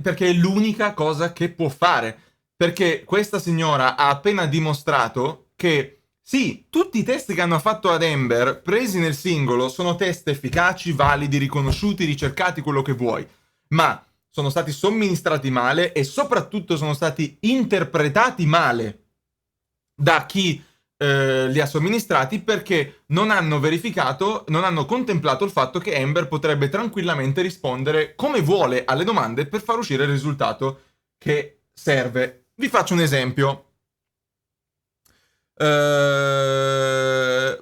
A: perché è l'unica cosa che può fare, perché questa signora ha appena dimostrato che sì, tutti i test che hanno fatto ad Amber, presi nel singolo, sono test efficaci, validi, riconosciuti, ricercati, quello che vuoi, ma sono stati somministrati male e soprattutto sono stati interpretati male da chi li ha somministrati, perché non hanno verificato, non hanno contemplato il fatto che Amber potrebbe tranquillamente rispondere come vuole alle domande per far uscire il risultato che serve. Vi faccio un esempio.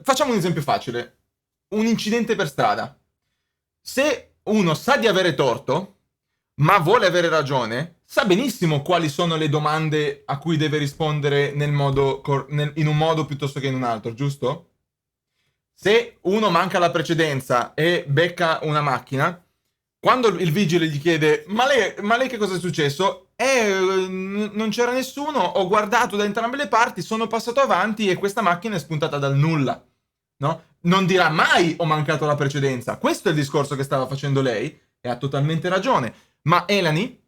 A: Facciamo un esempio facile. Un incidente per strada. Se uno sa di avere torto, ma vuole avere ragione, sa benissimo quali sono le domande a cui deve rispondere in un modo piuttosto che in un altro, giusto? Se uno manca la precedenza e becca una macchina, quando il vigile gli chiede ma lei che cosa è successo? Non c'era nessuno, ho guardato da entrambe le parti, sono passato avanti e questa macchina è spuntata dal nulla, no? Non dirà mai ho mancato la precedenza. Questo è il discorso che stava facendo lei e ha totalmente ragione. Ma Elani,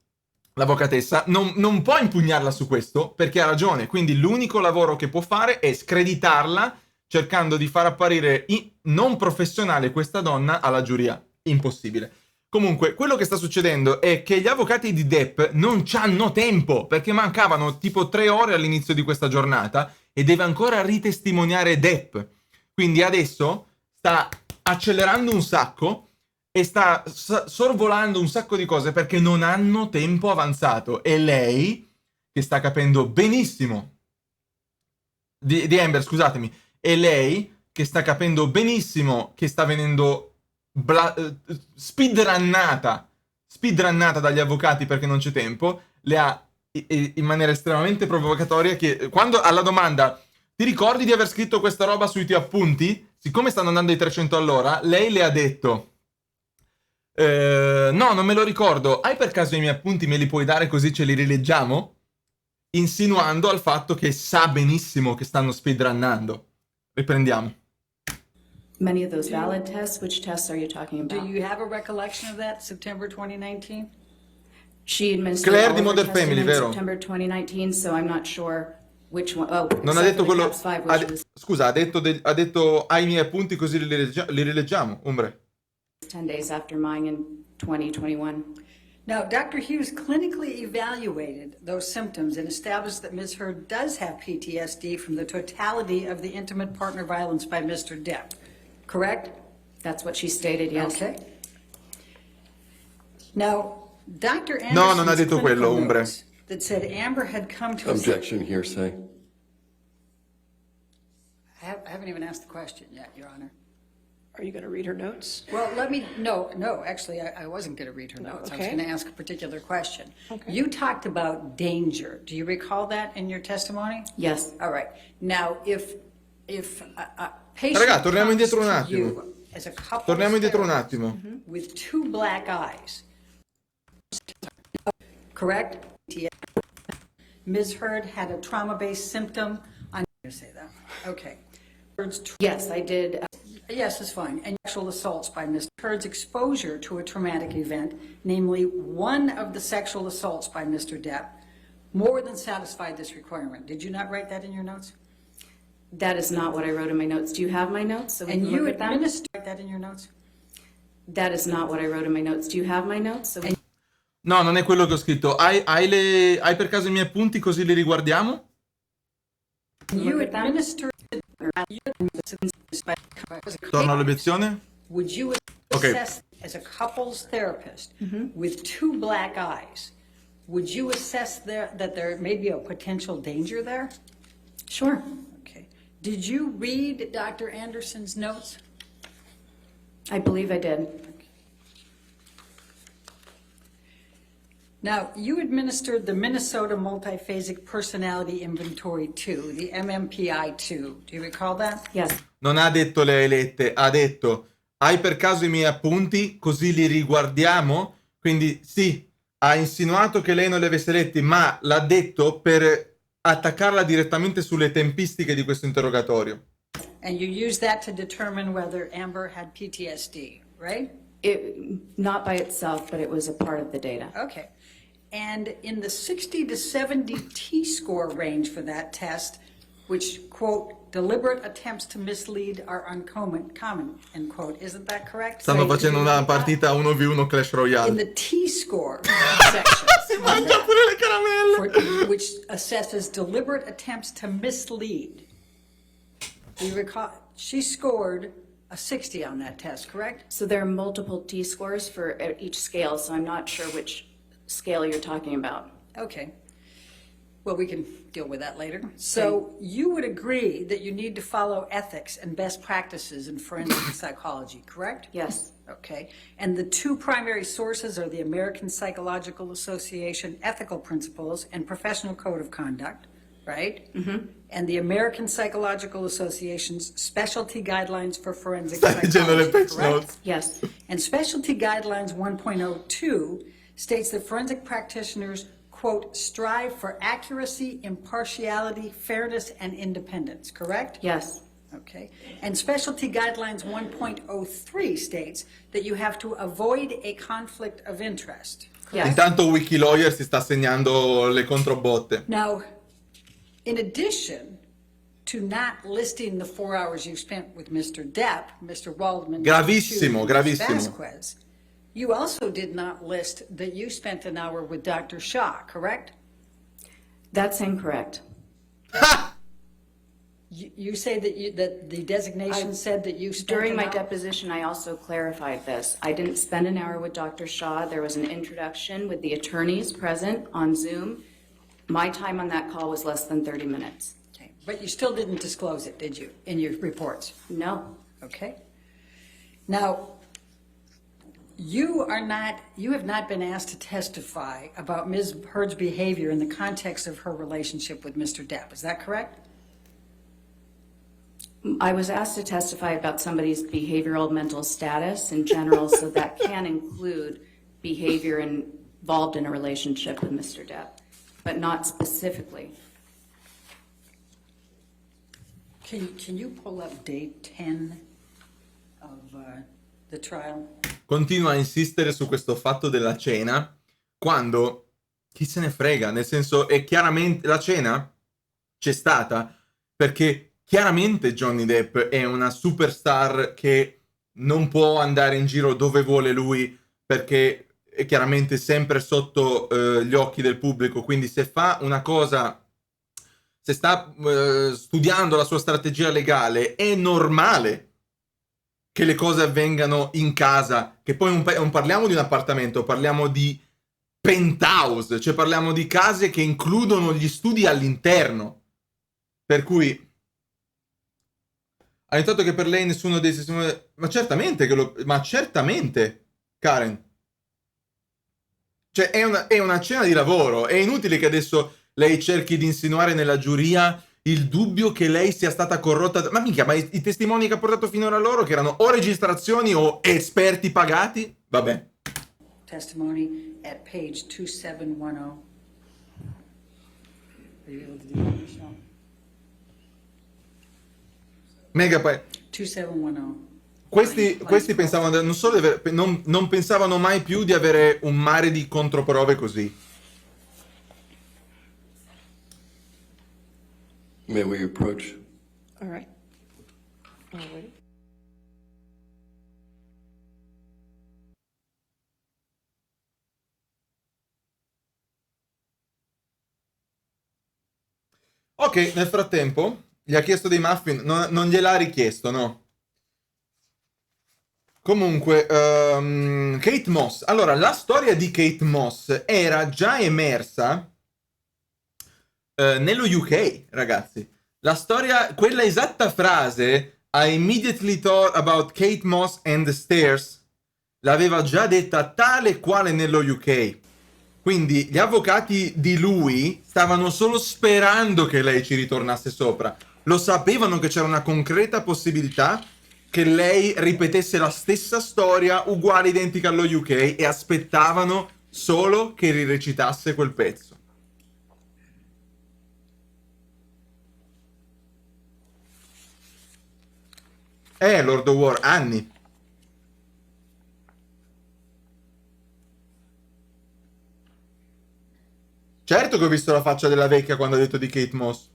A: l'avvocatessa, non può impugnarla su questo perché ha ragione. Quindi l'unico lavoro che può fare è screditarla, cercando di far apparire non professionale questa donna alla giuria. Impossibile. Comunque, quello che sta succedendo è che gli avvocati di Depp non c'hanno tempo, perché mancavano tipo 3 ore all'inizio di questa giornata e deve ancora ritestimoniare Depp. Quindi adesso sta accelerando un sacco e sta sorvolando un sacco di cose perché non hanno tempo avanzato. E lei, che sta capendo benissimo di Amber, scusatemi, è lei che sta capendo benissimo che sta venendo speedrunnata dagli avvocati perché non c'è tempo, le ha in maniera estremamente provocatoria, che quando alla domanda ti ricordi di aver scritto questa roba sui tuoi appunti? Siccome stanno andando ai 300 all'ora, lei le ha detto no, non me lo ricordo, hai per caso i miei appunti, me li puoi dare così ce li rileggiamo? Insinuando al fatto che sa benissimo che stanno speedrunnando. Riprendiamo.
I: Many of those valid tests, which tests are you talking
G: Do
I: about?
G: you have a recollection of that, September 2019?
I: She administered
A: Claire
I: all
A: di
I: of her
A: Modern
I: testing
A: Family,
I: in
A: vero?
I: September 2019, so I'm not sure which one. Oh,
A: Non ha
I: except
A: detto
I: for the
A: quello.
I: CAPS 5, which was
A: Scusa, ha detto ai miei appunti così li rileggiamo, Umbre.
I: 10 days after mine in 2021.
G: Now, Dr. Hughes clinically evaluated those symptoms and established that Ms. Heard does have PTSD from the totality of the intimate partner violence by Mr. Depp, correct?
I: That's what she stated, yes.
G: Okay. Now, Dr.
A: No, non ha
G: Anderson's
A: detto quello,
G: clinical
A: Umbre.
G: notes that said Amber had come to
H: Objection, hearsay.
G: I haven't even asked the question yet, Your Honor.
C: Are you going to read her notes?
G: Well, no, actually, I wasn't going to read her notes. I was
C: okay.
G: going to ask a particular question.
C: Okay.
G: You talked about danger. Do you recall that in your testimony?
I: Yes.
G: All right. Now, if a patient
A: Raga, torniamo
G: comes
A: indietro un
G: to
A: attimo.
G: you as a couples
A: Torniamo indietro un
G: therapist
A: attimo.
G: with 2 black eyes, correct? Ms. Heard had a trauma-based symptom. I'm going to say that. Okay.
I: Yes, I did.
G: Yes, that's fine. And sexual assaults by Ms. Heard's exposure to a traumatic event, namely one of the sexual assaults by Mr. Depp, more than satisfied this requirement. Did you not write that in your notes?
I: That is not what I wrote in my notes. Do you have my notes? So we
G: And
I: can
G: you
I: look at them?
G: administered that in your notes?
I: That is not what I wrote in my notes. Do you have my notes? So we...
A: No, non è quello che ho scritto. Hai per caso i miei appunti così li riguardiamo?
G: You
I: Look at them?
G: administered.
A: Torno all'obiezione?
G: Would you
A: Okay.
G: assess as a couples therapist with 2 black eyes would you assess that there may be a potential danger there?
I: Sure.
G: Okay. Did you read Dr. Anderson's notes?
I: I believe I did.
G: Now, you administered the Minnesota Multiphasic Personality Inventory 2, the MMPI-2. Do you recall that?
I: Yes.
A: Non ha detto le hai lette, ha detto hai per caso i miei appunti così li riguardiamo? Quindi sì, ha insinuato che lei non li avesse letti, ma l'ha detto per attaccarla direttamente sulle tempistiche di questo interrogatorio.
G: And you used that to determine whether Amber had PTSD, right?
I: Not by itself, but it was a part of the data.
G: Okay. And in the 60 to 70 T-score range for that test, which, quote, deliberate attempts to mislead are uncommon, end quote. Isn't that correct?
A: Stanno facendo una partita 1v1 Clash
G: In
A: Royale.
G: the T-score section,
A: Si mangia pure le caramelle!
G: which assesses deliberate attempts to mislead. Do you recall? She scored a 60 on that test, correct?
I: So there are multiple T-scores for each scale, so I'm not sure which scale you're talking about.
G: Okay. Well, we can deal with that later. So you would agree that you need to follow ethics and best practices in forensic psychology, correct?
I: Yes.
G: Okay. And the two primary sources are the American Psychological Association Ethical Principles and Professional Code of Conduct, right? Mm-hmm. And the American Psychological Association's Specialty Guidelines for Forensic Psychology, correct?
I: Yes.
G: And Specialty Guidelines 1.02 states that forensic practitioners, quote, strive for accuracy, impartiality, fairness, and independence, correct?
I: Yes.
G: Okay. And Specialty Guidelines 1.03 states that you have to avoid a conflict of interest.
I: Yes.
A: Intanto Wikilawyer si sta segnando le controbotte.
G: Now, in addition to not listing the 4 hours you spent with Mr. Depp, Mr. Waldman,
A: Gravissimo,
G: and
A: gravissimo.
G: Vasquez, you also did not list that you spent an hour with Dr. Shah, correct?
I: That's incorrect.
G: You say that the designation said that you spent
I: During
G: an
I: my
G: hour-
I: deposition, I also clarified this. I didn't spend an hour with Dr. Shah. There was an introduction with the attorneys present on Zoom. My time on that call was less than 30 minutes.
G: Okay. But you still didn't disclose it, did you, in your reports?
I: No.
G: Okay. Now, you have not been asked to testify about Ms. Heard's behavior in the context of her relationship with Mr. Depp. Is that correct?
I: I was asked to testify about somebody's behavioral mental status in general, so that can include behavior involved in a relationship with Mr. Depp, but not specifically.
G: Can you pull up day 10 of the trial?
A: Continua a insistere su questo fatto della cena, quando chi se ne frega, nel senso è chiaramente la cena c'è stata perché chiaramente Johnny Depp è una superstar che non può andare in giro dove vuole lui perché è chiaramente sempre sotto gli occhi del pubblico, quindi se fa una cosa, se sta studiando la sua strategia legale, è normale che le cose avvengano in casa, che poi non parliamo di un appartamento, parliamo di penthouse, cioè parliamo di case che includono gli studi all'interno. Per cui ha notato che per lei nessuno dei sistemi... Ma certamente ma certamente, Karen. Cioè è una cena di lavoro, è inutile che adesso lei cerchi di insinuare nella giuria il dubbio che lei sia stata corrotta. Ma minchia, ma i testimoni che ha portato finora loro, che erano o registrazioni o esperti pagati? Vabbè.
G: Testimony at page 2710. Are you able to do that, Michelle?
A: Mega poi.
G: 2710.
A: Questi pensavano non solo di avere, non pensavano mai più di avere un mare di controprove così.
H: May we approach?
C: All right. All ready?
A: Ok, nel frattempo gli ha chiesto dei muffin, non gliel'ha richiesto, no? Comunque, Kate Moss. Allora, la storia di Kate Moss era già emersa nello UK, ragazzi. La storia, quella esatta frase, I immediately thought about Kate Moss and the stairs, l'aveva già detta tale quale nello UK. Quindi gli avvocati di lui stavano solo sperando che lei ci ritornasse sopra. Lo sapevano che c'era una concreta possibilità che lei ripetesse la stessa storia uguale, identica allo UK, e aspettavano solo che rirecitasse quel pezzo. Lord of War, anni. Certo che ho visto la faccia della vecchia quando ha detto di Kate Moss.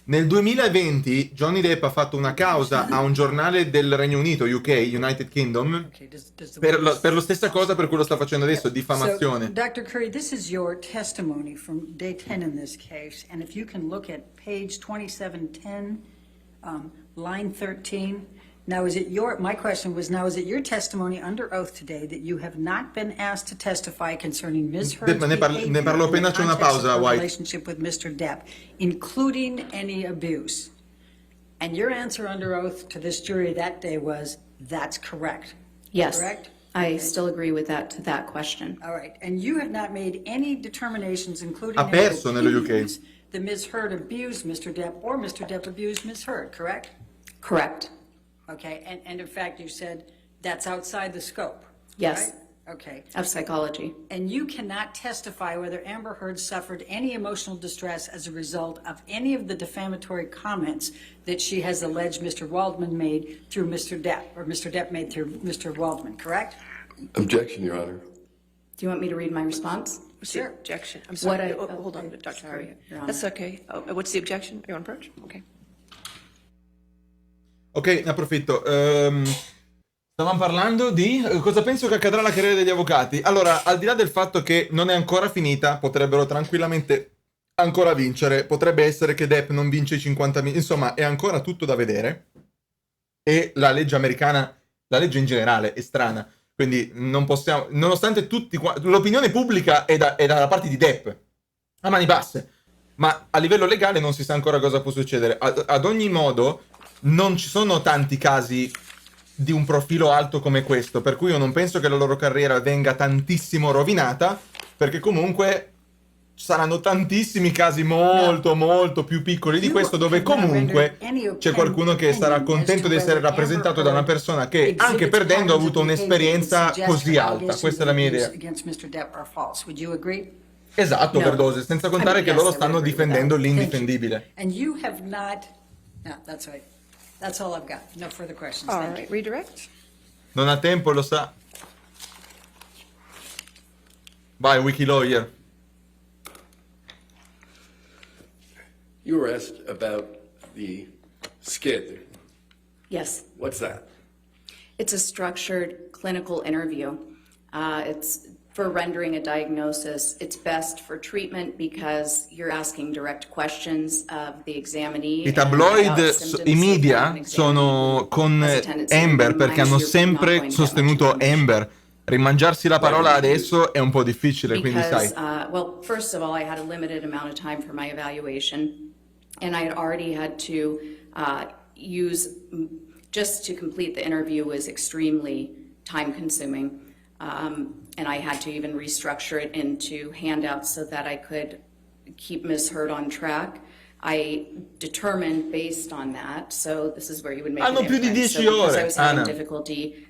A: Nel 2020 Johnny Depp ha fatto una causa a un giornale del Regno Unito, UK, United Kingdom, per lo stessa cosa per cui lo sta facendo adesso, diffamazione.
G: So, Dr. Curry, this is your testimony from day 10 in this case, and if you can look at page 2710, line 13. Now, my question was, now is it your testimony under oath today that you have not been asked to testify concerning Ms. Heard's
A: Ne parlo appena c'è una pausa, White.
G: Relationship with Mr. Depp, including any abuse? And your answer under oath to this jury that day was, that's correct.
I: Yes.
G: Correct?
I: I still agree with that question.
G: All right, and you have not made any determinations, including
A: Ha perso nello UK.
G: opinions, that Ms. Heard abused Mr. Depp or Mr. Depp abused Ms. Heard, correct?
I: Correct.
G: Okay, and in fact, you said that's outside the scope.
I: Yes.
G: Right? Okay.
I: Of psychology.
G: And you cannot testify whether Amber Heard suffered any emotional distress as a result of any of the defamatory comments that she has alleged Mr. Waldman made through Mr. Depp, or Mr. Depp made through Mr. Waldman, correct?
H: Objection, Your Honor.
I: Do you want me to read my response?
C: What's the
G: Sure.
C: objection? I'm sorry. Hold on,
I: okay,
C: Dr.
I: sorry,
C: Curry.
I: Your Honor.
C: That's okay. What's the objection? Are you on approach? Okay.
A: Ok, ne approfitto. Stavamo parlando di cosa penso che accadrà alla carriera degli avvocati. Allora, al di là del fatto che non è ancora finita, potrebbero tranquillamente ancora vincere. Potrebbe essere che Depp non vince i 50.000. Insomma, è ancora tutto da vedere. E la legge americana, la legge in generale, è strana. Quindi non possiamo, nonostante tutti, l'opinione pubblica è dalla parte di Depp, a mani basse. Ma a livello legale non si sa ancora cosa può succedere. Ad ogni modo, non ci sono tanti casi di un profilo alto come questo, per cui io non penso che la loro carriera venga tantissimo rovinata, perché comunque saranno tantissimi casi molto più piccoli di questo, dove comunque c'è qualcuno che sarà contento di essere rappresentato da una persona che, anche perdendo, ha avuto un'esperienza così alta. Questa è la mia idea. Esatto, overdose, senza contare che loro stanno difendendo l'indifendibile.
G: And you have not, no, that's right. That's all I've got. No further questions.
C: All
G: Thank
C: right,
G: you.
C: redirect.
A: Non ha tempo, lo sa. Vai, wiki lawyer.
H: You were asked about the skid.
I: Yes.
H: What's that?
I: It's a structured clinical interview. It's for rendering a diagnosis. It's best for treatment because you're asking direct questions of the examinee.
A: I tabloid, i media sono con Amber perché hanno sempre sostenuto Amber. Rimangiarsi la parola adesso è un po' difficile, quindi sai.
I: Well, first of all, I had a limited amount of time for my evaluation, and I had already had to use, just to complete the interview was extremely time consuming. And I had to even restructure it into handouts so that I could keep Ms. Heard on track. I determined based on that, so this is where you would make
A: Hanno
I: a
A: più di
I: difference.
A: 10
I: So because
A: ore,
I: I was having
A: Anna.
I: difficulty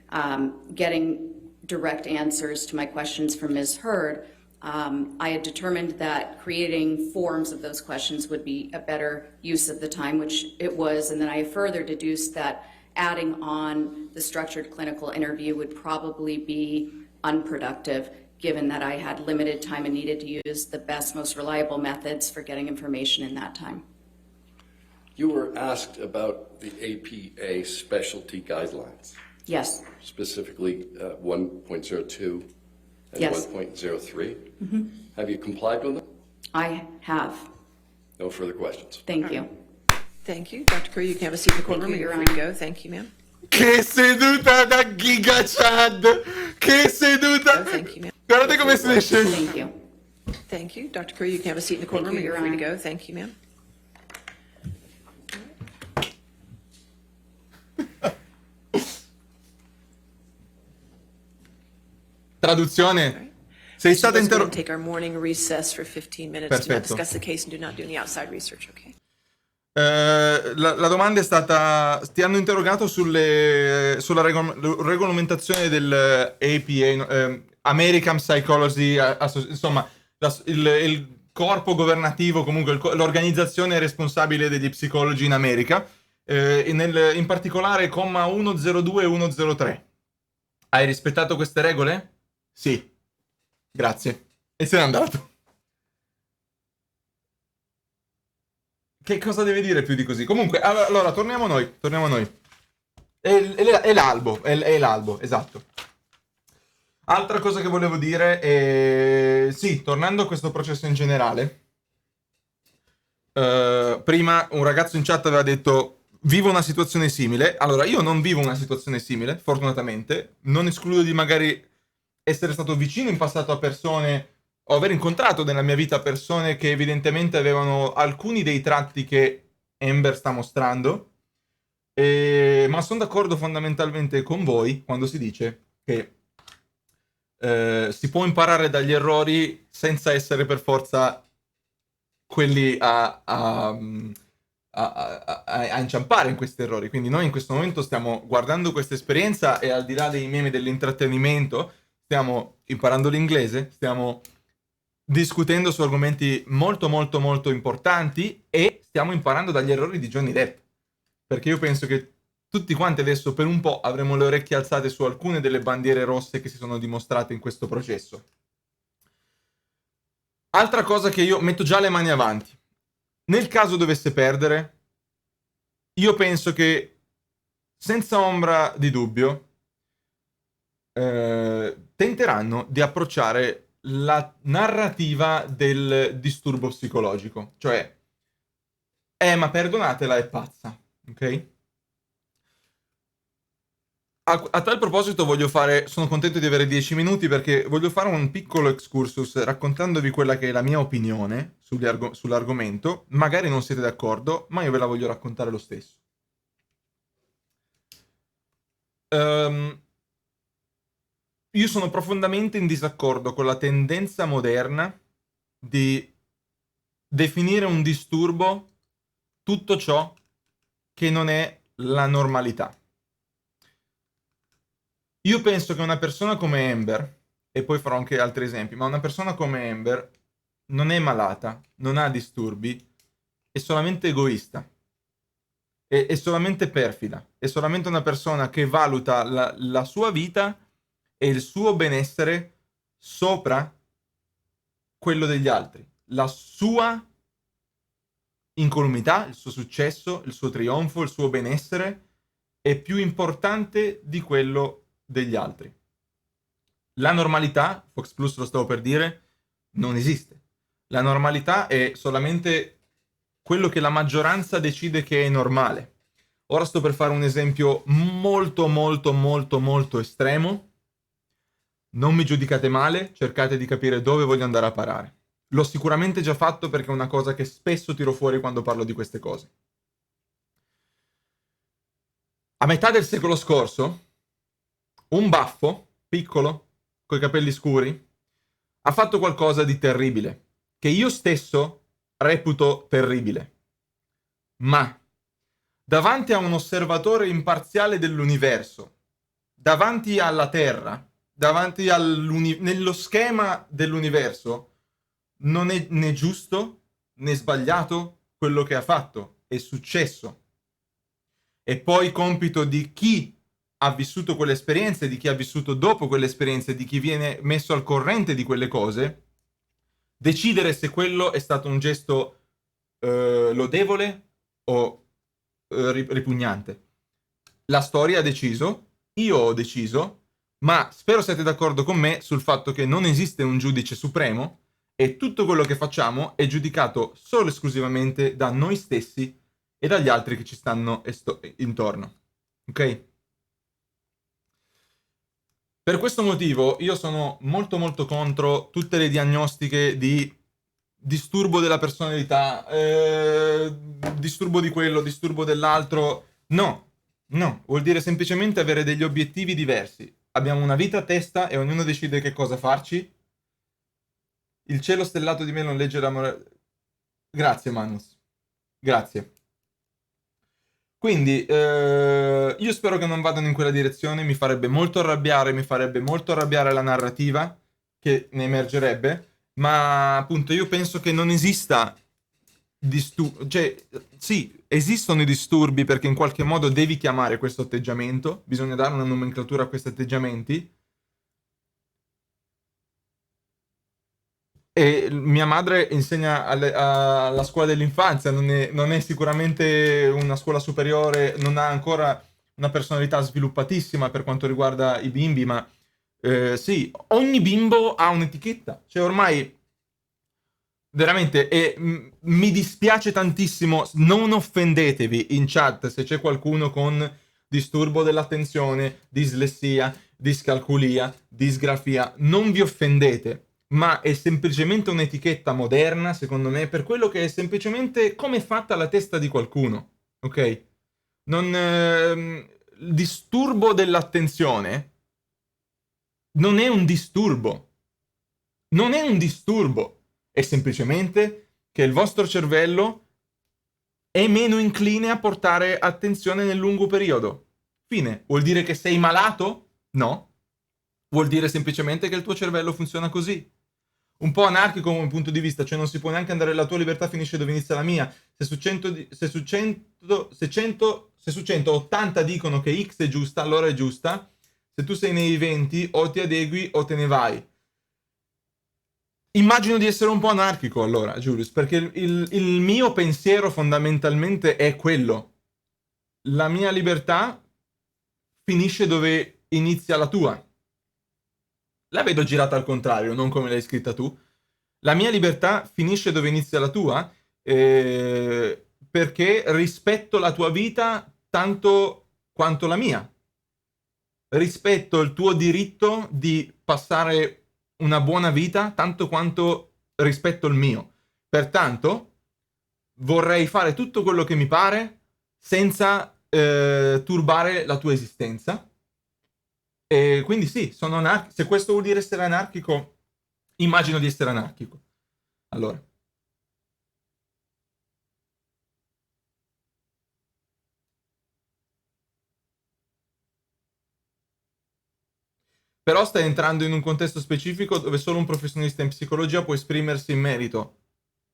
I: getting direct answers to my questions from Ms. Heard, I had determined that creating forms of those questions would be a better use of the time, which it was, and then I further deduced that adding on the structured clinical interview would probably be unproductive, given that I had limited time and needed to use the best, most reliable methods for getting information in that time.
H: You were asked about the APA specialty guidelines,
I: Yes.
H: specifically 1.02 and
I: Yes.
H: 1.03. Have you complied with them?
I: I have.
H: No further questions.
I: Thank you.
C: Thank you. Dr. Curry, you can have a seat in the courtroom.
I: you,
C: You're
I: Your
C: free to
I: Honor.
C: go. Thank you, ma'am.
A: Che seduta da Giga Chad! Che seduta!
C: Thank you, ma'am.
A: Guardate come si esce.
I: Thank you.
C: Thank you. Dr. Curry, you can have a seat in the courtroom
I: Thank you,
C: and you're free to
I: Your
C: go. Thank you, ma'am.
A: Traduzione. Sei
C: So
A: stata
C: let's go ahead and
A: interrotta.
C: take our morning recess for 15 minutes. Do not
A: Perfetto.
C: discuss the case and do not do any outside research, okay?
A: La domanda è stata: ti hanno interrogato sulla regolamentazione del APA, American Psychology, insomma, il corpo governativo, comunque l'organizzazione responsabile degli psicologi in America, in particolare comma 102 e 103. Hai rispettato queste regole? Sì. Grazie. E se n'è andato. Che cosa deve dire più di così? Comunque, allora, torniamo a noi. È l'albo, esatto. Altra cosa che volevo dire è... Sì, tornando a questo processo in generale, prima un ragazzo in chat aveva detto vivo una situazione simile. Allora, io non vivo una situazione simile, fortunatamente. Non escludo di magari essere stato vicino in passato a persone, o aver incontrato nella mia vita persone che evidentemente avevano alcuni dei tratti che Amber sta mostrando, ma sono d'accordo fondamentalmente con voi quando si dice che si può imparare dagli errori senza essere per forza quelli a inciampare in questi errori. Quindi noi in questo momento stiamo guardando questa esperienza e al di là dei meme dell'intrattenimento stiamo imparando l'inglese, stiamo discutendo su argomenti molto molto molto importanti e stiamo imparando dagli errori di Johnny Depp, perché io penso che tutti quanti adesso per un po' avremo le orecchie alzate su alcune delle bandiere rosse che si sono dimostrate in questo processo. Altra cosa che io metto già le mani avanti: nel caso dovesse perdere, io penso che senza ombra di dubbio tenteranno di approcciare la narrativa del disturbo psicologico, cioè ma perdonatela, è pazza, ok? A tal proposito sono contento di avere 10 minuti perché voglio fare un piccolo excursus raccontandovi quella che è la mia opinione sull'argomento. Magari non siete d'accordo, ma io ve la voglio raccontare lo stesso. Io sono profondamente in disaccordo con la tendenza moderna di definire un disturbo tutto ciò che non è la normalità. Io penso che una persona come Amber, e poi farò anche altri esempi, ma una persona come Amber non è malata, non ha disturbi, è solamente egoista, è solamente perfida, è solamente una persona che valuta la sua vita e il suo benessere sopra quello degli altri. La sua incolumità, il suo successo, il suo trionfo, il suo benessere è più importante di quello degli altri. La normalità, Fox Plus lo stavo per dire, non esiste. La normalità è solamente quello che la maggioranza decide che è normale. Ora sto per fare un esempio molto molto molto molto estremo. Non mi giudicate male, cercate di capire dove voglio andare a parare. L'ho sicuramente già fatto perché è una cosa che spesso tiro fuori quando parlo di queste cose. A metà del secolo scorso, un baffo, piccolo, coi capelli scuri, ha fatto qualcosa di terribile, che io stesso reputo terribile. Ma, davanti a un osservatore imparziale dell'universo, davanti alla Terra, davanti nello schema dell'universo, non è né giusto né sbagliato quello che ha fatto, è successo. E poi compito di chi ha vissuto quelle esperienze, di chi ha vissuto dopo quelle esperienze, di chi viene messo al corrente di quelle cose, decidere se quello è stato un gesto lodevole o ripugnante. La storia ha deciso, io ho deciso, ma spero siate d'accordo con me sul fatto che non esiste un giudice supremo e tutto quello che facciamo è giudicato solo e esclusivamente da noi stessi e dagli altri che ci stanno intorno. Ok? Per questo motivo io sono molto molto contro tutte le diagnostiche di disturbo della personalità, disturbo di quello, disturbo dell'altro. No, no, vuol dire semplicemente avere degli obiettivi diversi. Abbiamo una vita a testa e ognuno decide che cosa farci. Il cielo stellato di me non legge l'amore. Grazie, Manus. Grazie. Quindi io spero che non vadano in quella direzione, mi farebbe molto arrabbiare la narrativa che ne emergerebbe, ma appunto io penso che non esista cioè sì, esistono i disturbi perché in qualche modo devi chiamare questo atteggiamento, bisogna dare una nomenclatura a questi atteggiamenti. E mia madre insegna alla scuola dell'infanzia, non è sicuramente una scuola superiore, non ha ancora una personalità sviluppatissima per quanto riguarda i bimbi, ma sì, ogni bimbo ha un'etichetta. Cioè ormai veramente, e mi dispiace tantissimo, non offendetevi in chat se c'è qualcuno con disturbo dell'attenzione, dislessia, discalculia, disgrafia, non vi offendete, ma è semplicemente un'etichetta moderna, secondo me, per quello che è semplicemente come è fatta la testa di qualcuno, ok? Non, disturbo dell'attenzione non è un disturbo, non è un disturbo, è semplicemente che il vostro cervello è meno incline a portare attenzione nel lungo periodo. Fine. Vuol dire che sei malato? No. Vuol dire semplicemente che il tuo cervello funziona così. Un po' anarchico come punto di vista, cioè non si può neanche andare, la tua libertà finisce dove inizia la mia. Se su 180 dicono che X è giusta, allora è giusta. Se tu sei nei 20, o ti adegui o te ne vai. Immagino di essere un po' anarchico allora, Julius, perché il mio pensiero fondamentalmente è quello. La mia libertà finisce dove inizia la tua. La vedo girata al contrario, non come l'hai scritta tu. La mia libertà finisce dove inizia la tua, perché rispetto la tua vita tanto quanto la mia. Rispetto il tuo diritto di passare una buona vita tanto quanto rispetto il mio. Pertanto vorrei fare tutto quello che mi pare senza turbare la tua esistenza. E quindi sì, sono anarchico. Se questo vuol dire essere anarchico, immagino di essere anarchico. Allora. Però stai entrando in un contesto specifico dove solo un professionista in psicologia può esprimersi in merito.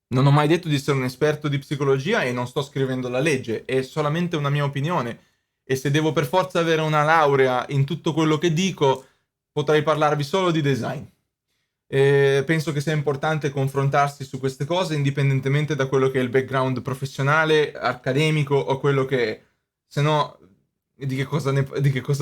A: Non ho mai detto di essere un esperto di psicologia e non sto scrivendo la legge, è solamente una mia opinione. E se devo per forza avere una laurea in tutto quello che dico, potrei parlarvi solo di design. E penso che sia importante confrontarsi su queste cose indipendentemente da quello che è il background professionale, accademico o quello che è. Se no, di che cosa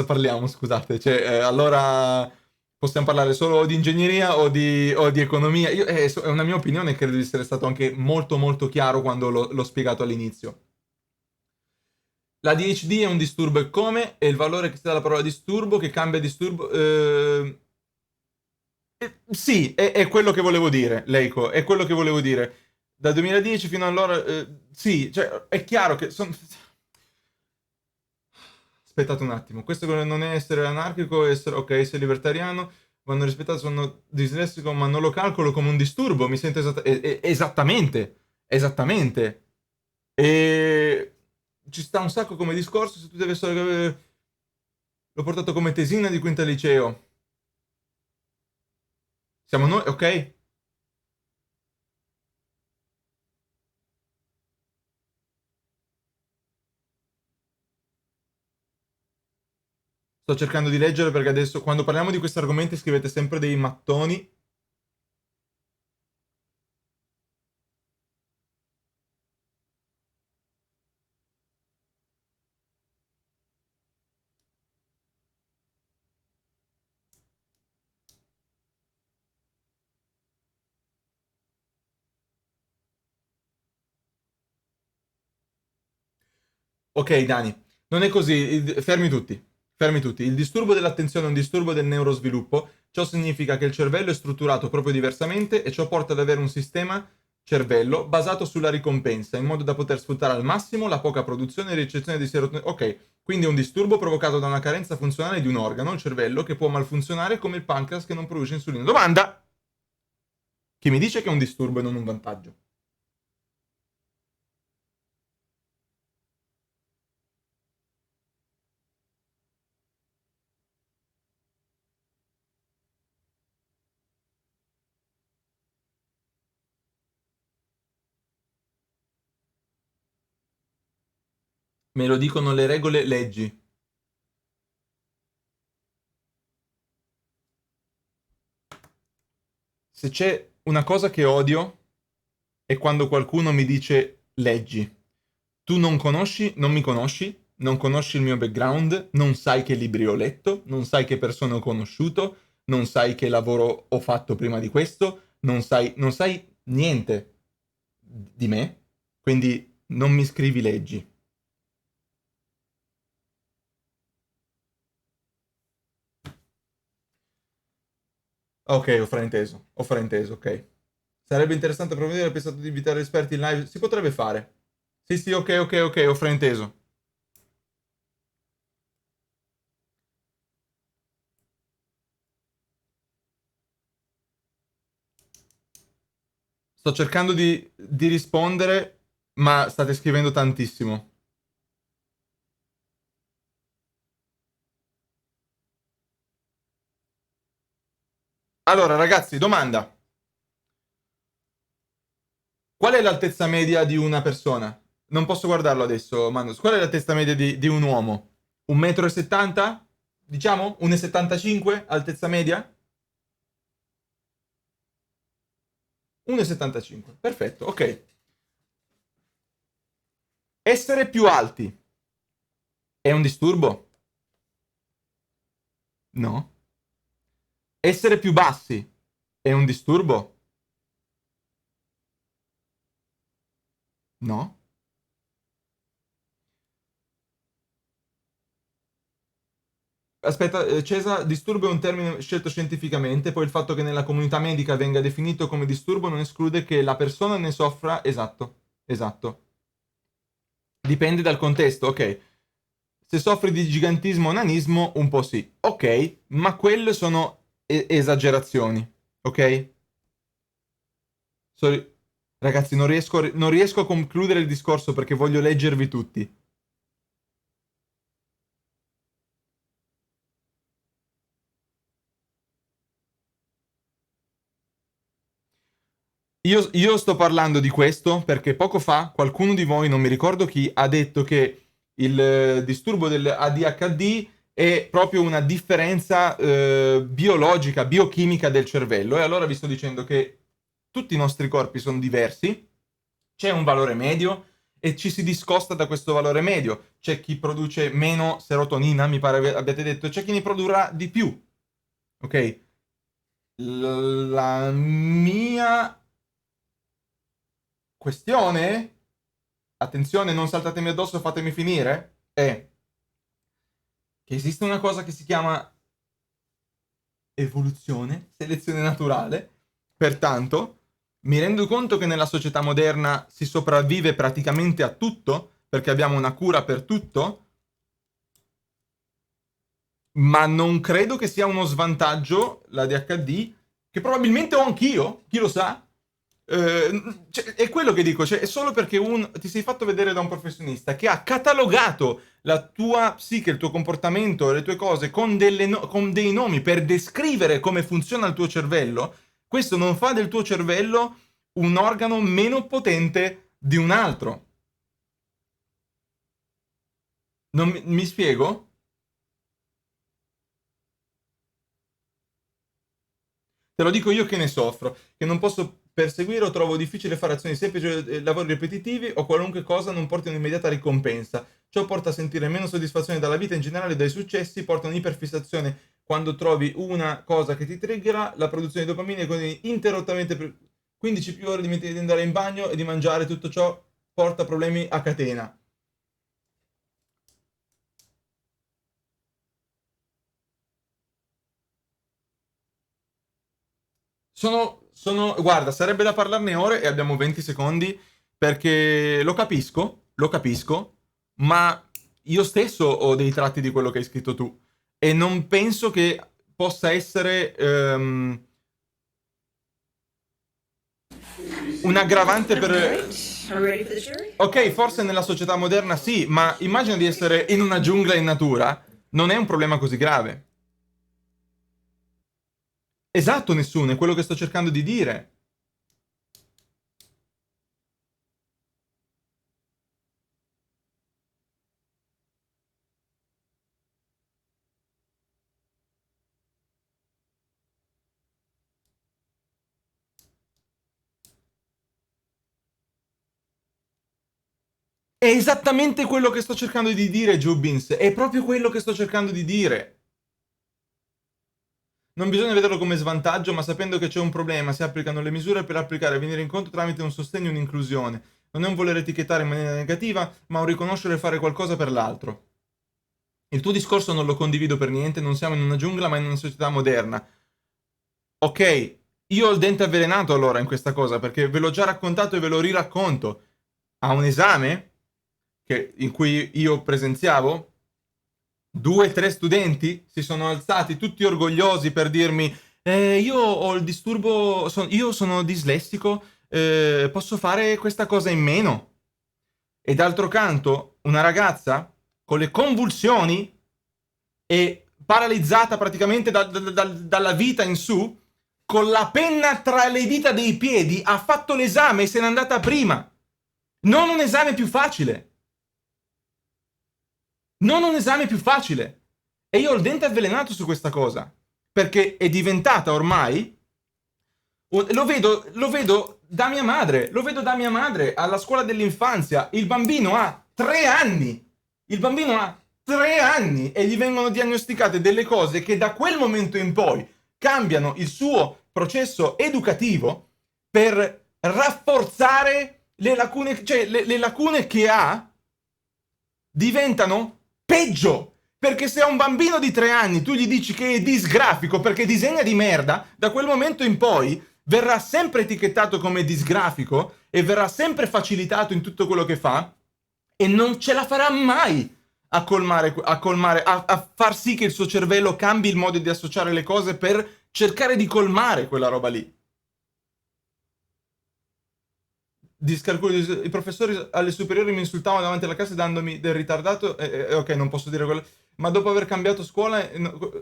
A: parliamo, scusate? Cioè, allora possiamo parlare solo di ingegneria o di economia. È una mia opinione, credo di essere stato anche molto molto chiaro quando l'ho spiegato all'inizio. La DHD è un disturbo e come? È il valore che si dà alla parola disturbo che cambia disturbo. Sì, è quello che volevo dire, Leiko, è quello che volevo dire. Dal 2010 fino allora, sì, cioè, è chiaro che sono. Aspettate un attimo, questo non è essere anarchico, essere, ok, sei libertariano, vanno rispettato, sono dislessico, ma non lo calcolo come un disturbo, mi sento esattamente, esattamente. E ci sta un sacco come discorso, se tu devi essere. L'ho portato come tesina di quinta liceo. Siamo noi, ok? Sto cercando di leggere perché adesso quando parliamo di questi argomenti scrivete sempre dei mattoni. Ok, Dani, non è così, fermi tutti. fermi tutti. Il disturbo dell'attenzione è un disturbo del neurosviluppo. Ciò significa che il cervello è strutturato proprio diversamente e ciò porta ad avere un sistema cervello basato sulla ricompensa, in modo da poter sfruttare al massimo la poca produzione e ricezione di serotonina. Ok, quindi è un disturbo provocato da una carenza funzionale di un organo, il cervello, che può malfunzionare come il pancreas che non produce insulina. Domanda! Chi mi dice che è un disturbo e non un vantaggio? Me lo dicono le regole, leggi. Se c'è una cosa che odio è quando qualcuno mi dice leggi. Tu non conosci, non mi conosci, non conosci il mio background, non sai che libri ho letto, non sai che persone ho conosciuto, non sai che lavoro ho fatto prima di questo, non sai niente di me, quindi non mi scrivi leggi. Ok, ho frainteso, ok. Sarebbe interessante approfondire, ho pensato di invitare esperti in live, si potrebbe fare. Sì, sì, ok, ho frainteso. Sto cercando di rispondere, ma state scrivendo tantissimo. Allora, ragazzi, domanda. Qual è l'altezza media di una persona? Non posso guardarlo adesso, Manus. Qual è l'altezza media di un uomo? 1,70 m? Diciamo? 1,75 m? Altezza media? 1,75 m. Perfetto, ok. Essere più alti è un disturbo? No. Essere più bassi è un disturbo? No. Aspetta, Cesa, disturbo è un termine scelto scientificamente, poi il fatto che nella comunità medica venga definito come disturbo non esclude che la persona ne soffra. Esatto, esatto. Dipende dal contesto, ok. Se soffri di gigantismo o nanismo, un po' sì. Ok, ma quelle sono esagerazioni, ok? Sorry. Ragazzi, non riesco a concludere il discorso perché voglio leggervi tutti. Io sto parlando di questo perché poco fa qualcuno di voi, non mi ricordo chi, ha detto che il disturbo dell'ADHD è proprio una differenza biologica, biochimica del cervello. E allora vi sto dicendo che tutti i nostri corpi sono diversi, c'è un valore medio e ci si discosta da questo valore medio. C'è chi produce meno serotonina, mi pare abbiate detto, c'è chi ne produrrà di più. Ok? La mia questione, attenzione, non saltatemi addosso, fatemi finire, è che esiste una cosa che si chiama evoluzione, selezione naturale, pertanto mi rendo conto che nella società moderna si sopravvive praticamente a tutto, perché abbiamo una cura per tutto, ma non credo che sia uno svantaggio l'ADHD, che probabilmente ho anch'io, chi lo sa. Cioè, è quello che dico, cioè, è solo perché ti sei fatto vedere da un professionista che ha catalogato la tua psiche, il tuo comportamento, le tue cose con dei nomi per descrivere come funziona il tuo cervello. Questo non fa del tuo cervello un organo meno potente di un altro. Non mi spiego? Te lo dico io che ne soffro, che non posso perseguire o trovo difficile fare azioni semplici, lavori ripetitivi o qualunque cosa non porti un'immediata ricompensa. Ciò porta a sentire meno soddisfazione dalla vita in generale e dai successi, porta un'iperfissazione quando trovi una cosa che ti triggera, la produzione di dopamina e quindi interrottamente per 15 più ore dimentichi di andare in bagno e di mangiare, tutto ciò porta problemi a catena. Guarda, sarebbe da parlarne ore e abbiamo 20 secondi perché lo capisco, ma io stesso ho dei tratti di quello che hai scritto tu e non penso che possa essere un aggravante
C: All
A: per...
C: right. Are we ready for the jury?
A: Ok, forse nella società moderna sì, ma immagina di essere in una giungla in natura, non è un problema così grave. Esatto, nessuno, è quello che sto cercando di dire. È esattamente quello che sto cercando di dire, Jubbins. È proprio quello che sto cercando di dire. Non bisogna vederlo come svantaggio, ma sapendo che c'è un problema, si applicano le misure per applicare e venire incontro tramite un sostegno e un'inclusione. Non è un voler etichettare in maniera negativa, ma un riconoscere e fare qualcosa per l'altro. Il tuo discorso non lo condivido per niente, non siamo in una giungla, ma in una società moderna. Ok, io ho il dente avvelenato allora in questa cosa, perché ve l'ho già raccontato e ve lo riracconto. A un esame in cui io presenziavo, 2 o 3 studenti si sono alzati tutti orgogliosi per dirmi io ho il disturbo, io sono dislessico, posso fare questa cosa in meno. E d'altro canto una ragazza con le convulsioni e paralizzata praticamente dalla vita in su, con la penna tra le dita dei piedi, ha fatto l'esame e se n'è andata prima. Non un esame più facile. Non un esame più facile. E io ho il dente avvelenato su questa cosa. Perché è diventata ormai... Lo vedo da mia madre. Lo vedo da mia madre alla scuola dell'infanzia. Il bambino ha 3 anni. Il bambino ha 3 anni e gli vengono diagnosticate delle cose che da quel momento in poi cambiano il suo processo educativo per rafforzare le lacune, cioè le lacune che ha diventano peggio. Perché se a un bambino di 3 anni tu gli dici che è disgrafico perché disegna di merda, da quel momento in poi verrà sempre etichettato come disgrafico e verrà sempre facilitato in tutto quello che fa e non ce la farà mai a far sì che il suo cervello cambi il modo di associare le cose per cercare di colmare quella roba lì. I professori alle superiori mi insultavano davanti alla classe dandomi del ritardato ok, non posso dire quello, ma dopo aver cambiato scuola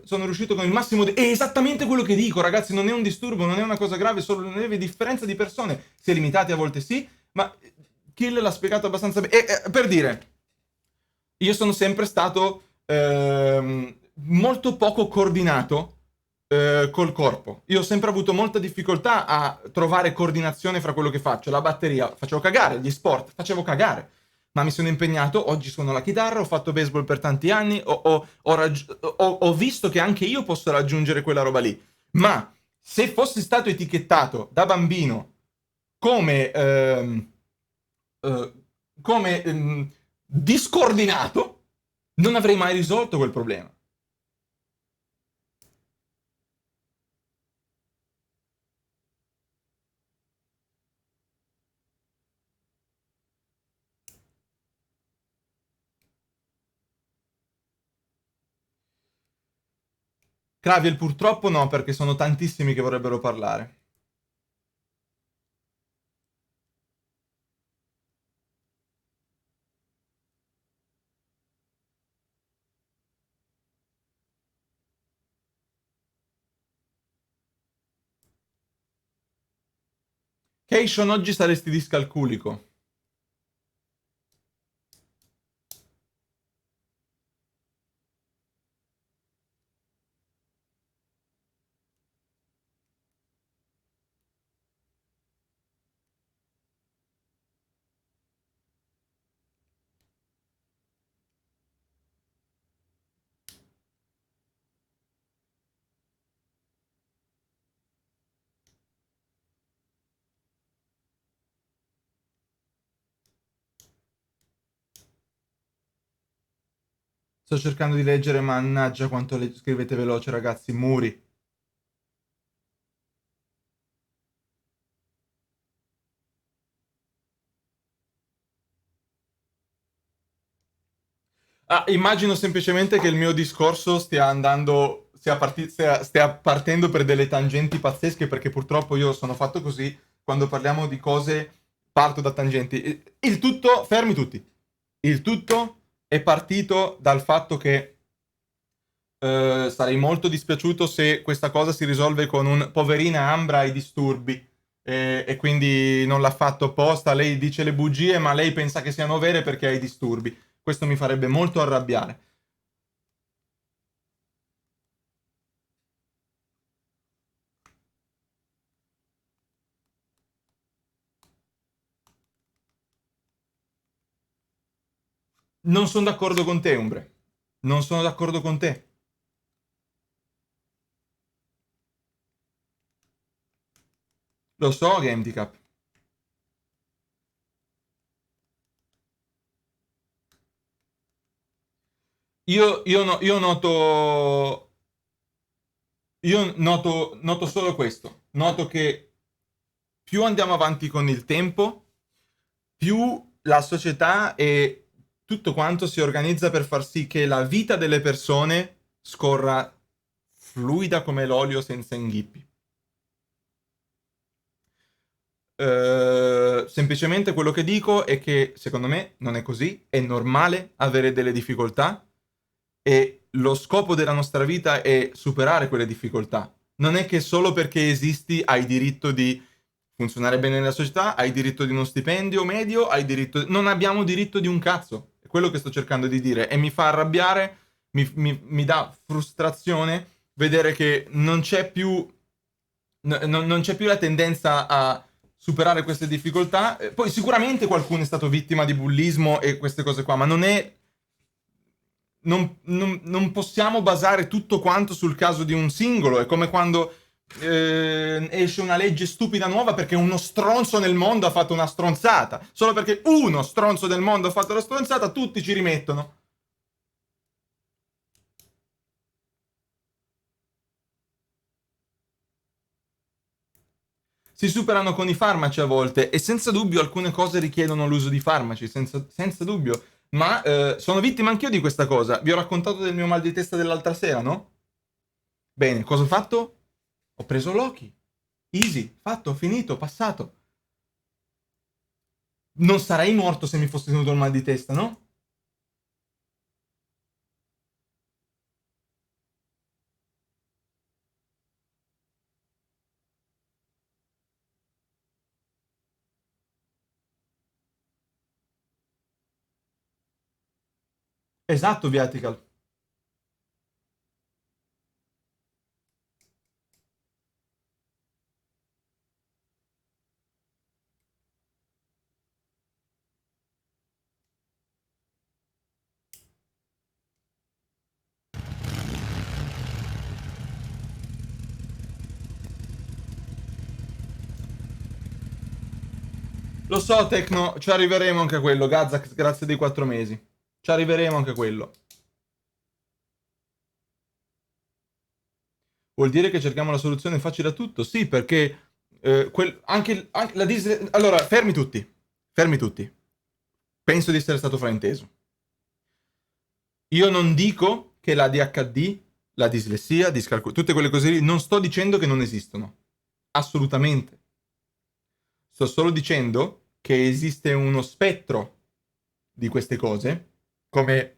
A: sono riuscito con il massimo è esattamente quello che dico, ragazzi, non è un disturbo, non è una cosa grave, solo una lieve differenza di persone, si è limitati a volte sì, ma Kill l'ha spiegato abbastanza bene. Per dire, io sono sempre stato molto poco coordinato col corpo. Io ho sempre avuto molta difficoltà a trovare coordinazione fra quello che faccio. La batteria, facevo cagare, gli sport, facevo cagare. Ma mi sono impegnato, oggi suono la chitarra, ho fatto baseball per tanti anni, ho visto che anche io posso raggiungere quella roba lì. Ma se fossi stato etichettato da bambino come, eh, come discoordinato, non avrei mai risolto quel problema. Claviel purtroppo no, perché sono tantissimi che vorrebbero parlare. Keishon, oggi saresti discalculico. Sto cercando di leggere, mannaggia quanto scrivete veloce, ragazzi. Muri. Immagino semplicemente che il mio discorso stia partendo per delle tangenti pazzesche, perché purtroppo io sono fatto così, quando parliamo di cose parto da tangenti. Il tutto, fermi tutti, il tutto è partito dal fatto che sarei molto dispiaciuto se questa cosa si risolve con un poverina Ambra ai disturbi e quindi non l'ha fatto apposta, lei dice le bugie ma lei pensa che siano vere perché ha i disturbi. Questo mi farebbe molto arrabbiare. Non sono d'accordo con te, Umbre. Non sono d'accordo con te. Lo so, Gamedicap. Io noto... Noto solo questo. Noto che più andiamo avanti con il tempo, più la società e tutto quanto si organizza per far sì che la vita delle persone scorra fluida come l'olio senza inghippi. Semplicemente quello che dico è che secondo me non è così, è normale avere delle difficoltà e lo scopo della nostra vita è superare quelle difficoltà. Non è che solo perché esisti hai diritto di funzionare bene nella società, hai diritto di uno stipendio medio, hai diritto... Non abbiamo diritto di un cazzo. È quello che sto cercando di dire e mi fa arrabbiare, mi dà frustrazione vedere che non c'è più... non c'è più la tendenza a superare queste difficoltà. Poi sicuramente qualcuno è stato vittima di bullismo e queste cose qua, ma non è... Non possiamo basare tutto quanto sul caso di un singolo. È come quando esce una legge stupida nuova perché uno stronzo nel mondo ha fatto una stronzata. Solo perché uno stronzo del mondo ha fatto la stronzata, tutti ci rimettono. Si superano con i farmaci a volte e senza dubbio alcune cose richiedono l'uso di farmaci, senza dubbio. Ma sono vittima anch'io di questa cosa. Vi ho raccontato del mio mal di testa dell'altra sera, no? Bene, cosa ho fatto? Ho preso Loki. Easy, fatto, finito, passato. Non sarei morto se mi fosse venuto il mal di testa, no? Esatto, Viatical. Lo so, Tecno, ci arriveremo anche a quello. Gazzax, grazie dei 4 mesi. Ci arriveremo anche a quello. Vuol dire che cerchiamo la soluzione facile a tutto? Sì, perché anche la Disney... Allora, fermi tutti. Fermi tutti. Penso di essere stato frainteso. Io non dico che la ADHD, la dislessia, tutte quelle cose lì, non sto dicendo che non esistono. Assolutamente. Sto solo dicendo che esiste uno spettro di queste cose, come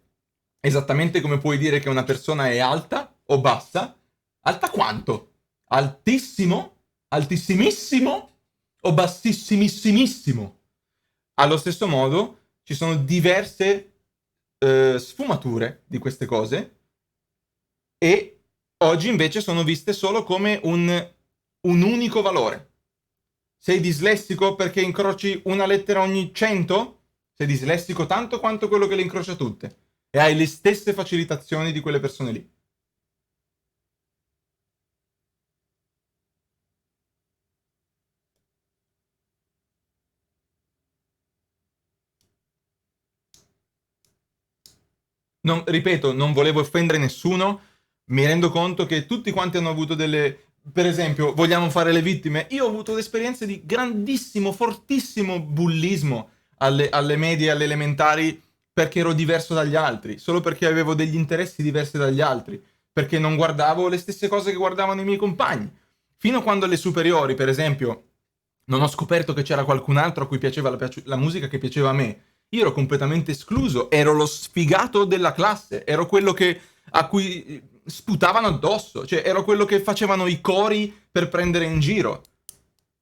A: esattamente come puoi dire che una persona è alta o bassa. Alta quanto? Altissimo? Altissimissimo? O bassissimissimissimo? Allo stesso modo ci sono diverse sfumature di queste cose e oggi invece sono viste solo come un unico valore. Sei dislessico perché incroci una lettera ogni 100? Sei dislessico tanto quanto quello che le incrocia tutte e hai le stesse facilitazioni di quelle persone lì. Ripeto, non volevo offendere nessuno, mi rendo conto che tutti quanti hanno avuto delle... Per esempio, vogliamo fare le vittime? Io ho avuto esperienze di grandissimo, fortissimo bullismo alle medie e alle elementari perché ero diverso dagli altri, solo perché avevo degli interessi diversi dagli altri, perché non guardavo le stesse cose che guardavano i miei compagni. Fino a quando alle superiori, per esempio, non ho scoperto che c'era qualcun altro a cui piaceva la musica che piaceva a me. Io ero completamente escluso, ero lo sfigato della classe, ero quello a cui sputavano addosso, cioè ero quello che facevano i cori per prendere in giro.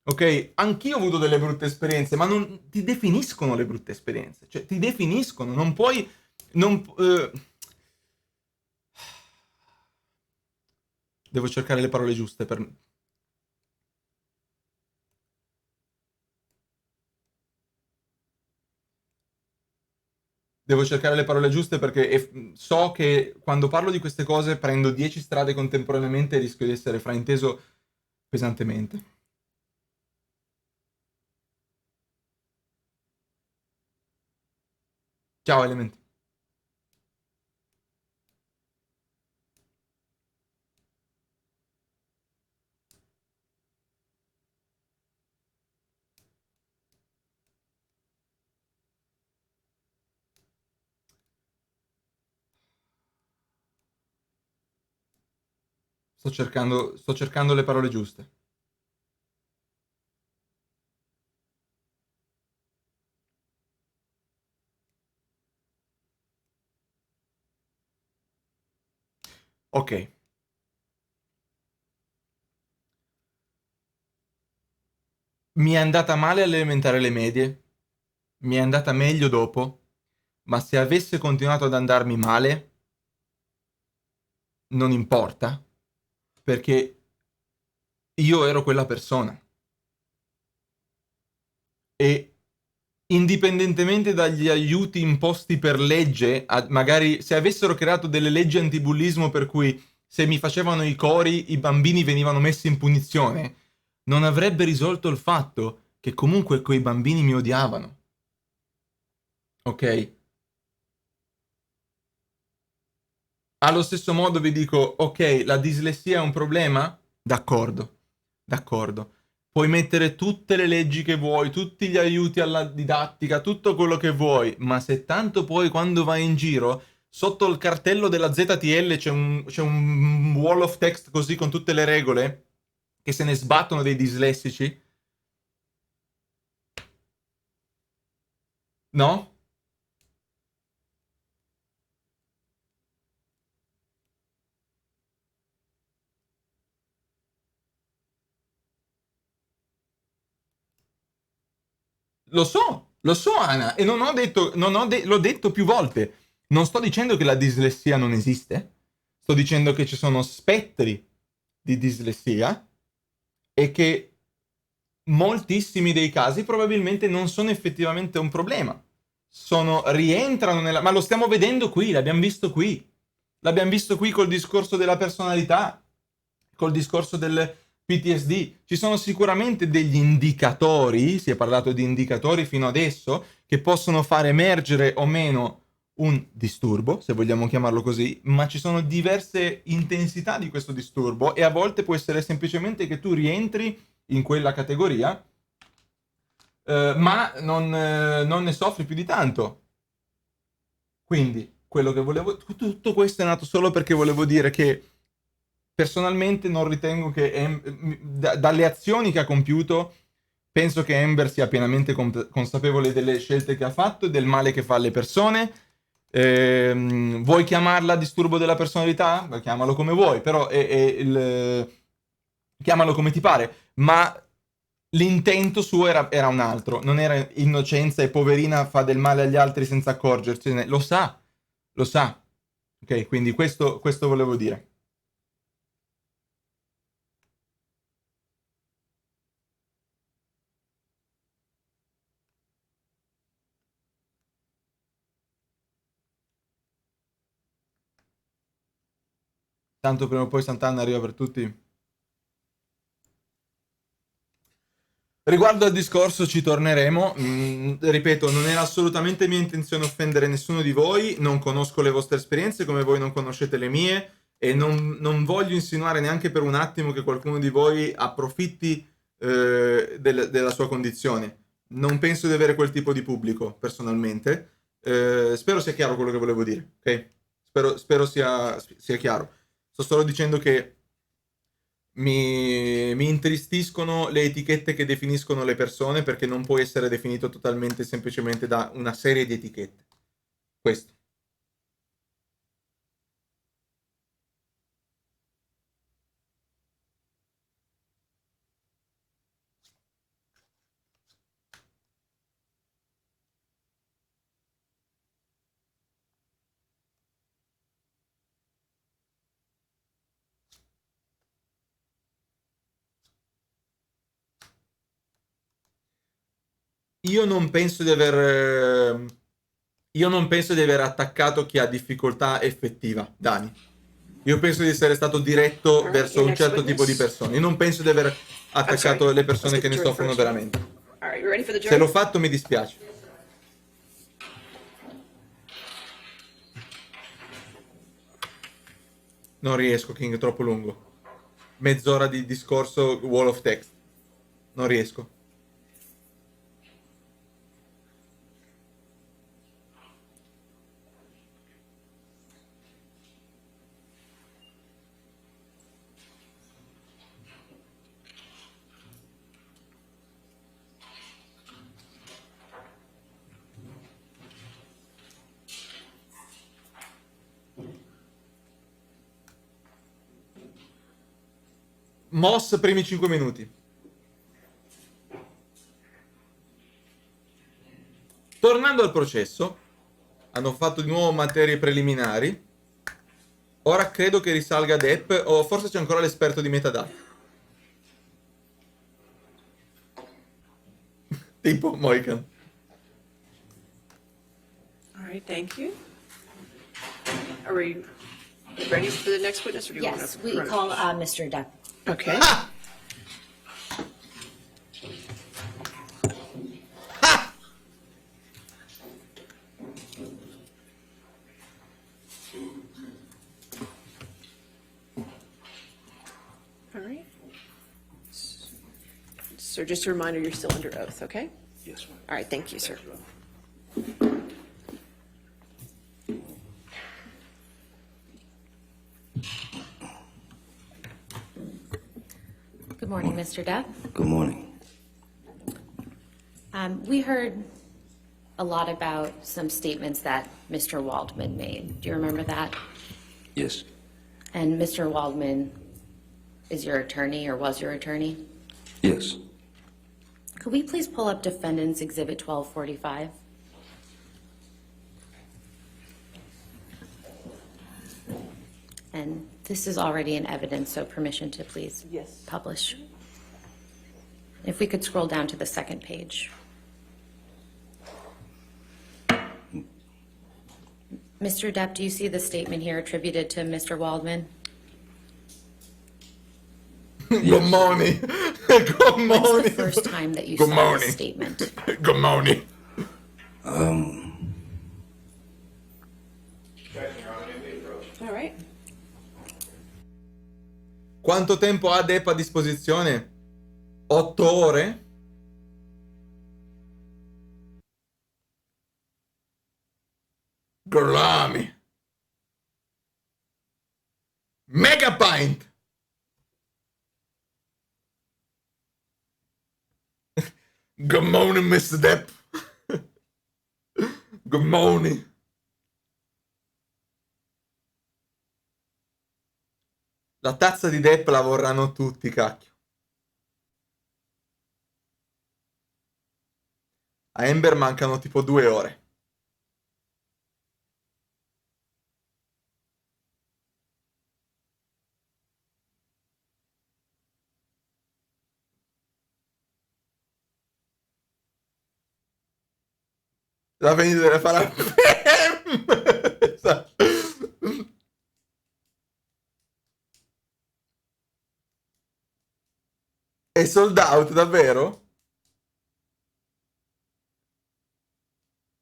A: Ok? Anch'io ho avuto delle brutte esperienze, ma non ti definiscono le brutte esperienze, cioè ti definiscono, non puoi... Non, devo cercare le parole giuste per... Devo cercare le parole giuste perché so che quando parlo di queste cose prendo 10 strade contemporaneamente e rischio di essere frainteso pesantemente. Ciao Element. Sto cercando le parole giuste. Ok. Mi è andata male all'elementare e alle medie, mi è andata meglio dopo, ma se avesse continuato ad andarmi male, non importa, perché io ero quella persona. E indipendentemente dagli aiuti imposti per legge, magari se avessero creato delle leggi antibullismo per cui se mi facevano i cori i bambini venivano messi in punizione, non avrebbe risolto il fatto che comunque quei bambini mi odiavano. Ok? Allo stesso modo vi dico, ok, la dislessia è un problema? D'accordo, d'accordo. Puoi mettere tutte le leggi che vuoi, tutti gli aiuti alla didattica, tutto quello che vuoi, ma se tanto poi quando vai in giro, sotto il cartello della ZTL c'è un wall of text così con tutte le regole, che se ne sbattono dei dislessici, no? Lo so Ana, e non ho detto, l'ho detto più volte. Non sto dicendo che la dislessia non esiste, sto dicendo che ci sono spettri di dislessia e che moltissimi dei casi probabilmente non sono effettivamente un problema. Rientrano nella... Ma lo stiamo vedendo qui, l'abbiamo visto qui. L'abbiamo visto qui col discorso della personalità, col discorso del PTSD. Ci sono sicuramente degli indicatori, si è parlato di indicatori fino adesso, che possono far emergere o meno un disturbo, se vogliamo chiamarlo così, ma ci sono diverse intensità di questo disturbo e a volte può essere semplicemente che tu rientri in quella categoria, ma non ne soffri più di tanto. Quindi, quello che volevo... Tutto questo è nato solo perché volevo dire che personalmente non ritengo che dalle azioni che ha compiuto, penso che Amber sia pienamente consapevole delle scelte che ha fatto e del male che fa alle persone. Vuoi chiamarla disturbo della personalità? Chiamalo come vuoi, però chiamalo come ti pare, ma l'intento suo era un altro, non era innocenza e poverina fa del male agli altri senza accorgersene, lo sa, ok? Quindi questo volevo dire. Tanto prima o poi Sant'Anna arriva per tutti. Riguardo al discorso ci torneremo, ripeto, non era assolutamente mia intenzione offendere nessuno di voi, non conosco le vostre esperienze come voi non conoscete le mie e non voglio insinuare neanche per un attimo che qualcuno di voi approfitti della sua condizione. Non penso di avere quel tipo di pubblico, personalmente, Spero sia chiaro quello che volevo dire, ok? Spero sia chiaro. Sto solo dicendo che mi intristiscono le etichette che definiscono le persone, perché non può essere definito totalmente semplicemente da una serie di etichette. Questo. Io non penso di aver attaccato chi ha difficoltà effettiva, Dani. Io penso di essere stato diretto
C: Alright,
A: verso
C: your
A: un
C: next
A: certo tipo di
C: witness.
A: persone. Io non penso di aver attaccato
C: sorry.
A: le
C: Let's
A: persone
C: get
A: che
C: the
A: ne
C: jury
A: soffrono
C: first.
A: veramente.
C: All right, you ready for the
A: Se
C: jury?
A: l'ho fatto mi dispiace. Non riesco, King, è troppo lungo. Mezz'ora di discorso wall of text. Non riesco. Moss primi 5 minuti. Tornando al processo, hanno fatto di nuovo materie preliminari. Ora credo che risalga Depp, o forse c'è ancora l'esperto di metadata. Tipo Moican.
C: All right, thank you. Are we ready for the next witness, or do you want
E: Yes,
C: to?
E: we call Mr. Depp.
C: Okay.
A: Ah! Ah!
C: All right. So just a reminder, you're still under oath, okay?
H: Yes, ma'am.
C: All right, thank you, sir.
J: Good morning, Mr. Depp.
K: Good morning.
J: We heard a lot about some statements that Mr. Waldman made. Do you remember that?
K: Yes.
J: And Mr. Waldman is your attorney or was your attorney?
K: Yes.
J: Could we please pull up Defendant's Exhibit 1245? And this is already in evidence, so permission to please
C: Yes.
J: publish. If we could scroll down to the second page. Mr. Depp, do you see the statement here attributed to Mr. Waldman?
A: Good morning. Good
J: When's
A: morning.
J: the first time that you
A: Good
J: saw
A: morning.
J: this statement?
A: Good morning.
C: All right.
A: Quanto tempo ha Depp a disposizione? 8 ore? Grami. Megapint. Good morning, Mr. Depp. Good morning. La tazza di Depp la vorranno tutti, cacchio. A Amber mancano tipo 2 ore. La vendita deve fare Esatto. È sold out, davvero?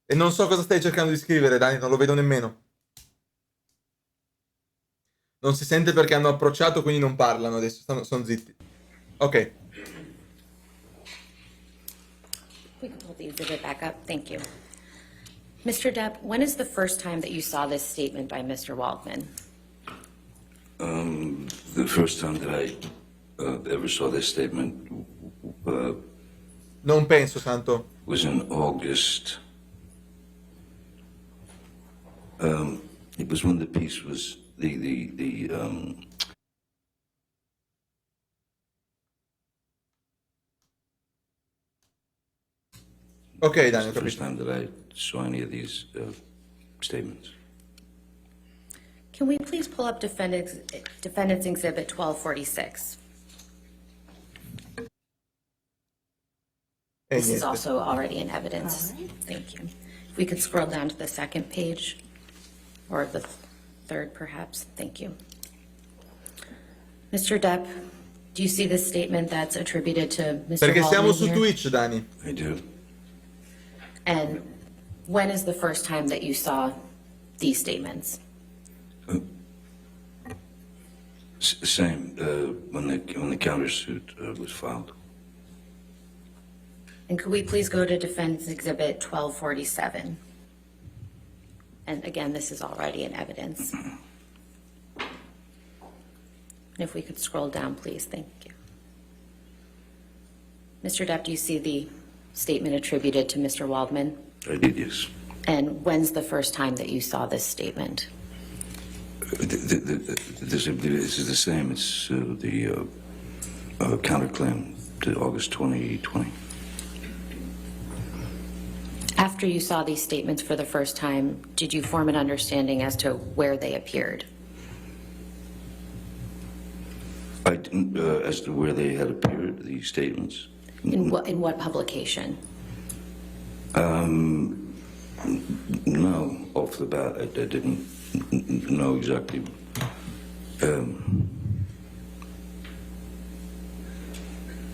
A: E non so cosa stai cercando di scrivere, Dani, non lo vedo nemmeno. Non si sente perché hanno approcciato, quindi non parlano adesso, sono zitti. Ok.
J: We can pull the exhibit back up. Thank you. Mr. Depp, when is the first time that you saw this statement by Mr. Waldman?
K: The first time that I ever saw this statement
A: Non penso, Santo.
K: was in August. It was when the piece was
A: Ok, Dani, ho
K: the first
A: capito.
K: time that I saw any of these statements.
J: Can we please pull up Defendant's Exhibit 1246?
A: E
J: This is
A: niente.
J: also already in evidence. Thank you. If we could scroll down to the second page, or the third perhaps. Thank you. Mr. Depp, do you see this statement that's attributed to Mr.
A: Perché siamo
J: Waldman
A: su
J: here?
A: Twitch, Dani.
K: I do.
J: And when is the first time that you saw these statements?
K: Same, when the countersuit was filed.
J: And could we please go to Defense Exhibit 1247? And again, this is already in evidence. And if we could scroll down, please, thank you. Mr. Depp, do you see the statement attributed to Mr. Waldman?
K: I did, yes.
J: And when's the first time that you saw this statement?
K: This is the same. It's the counterclaim to August 2020.
J: After you saw these statements for the first time, did you form an understanding as to where they appeared?
K: I didn't, as to where they had appeared, these statements.
J: In what publication?
K: No, off the bat, I didn't know exactly.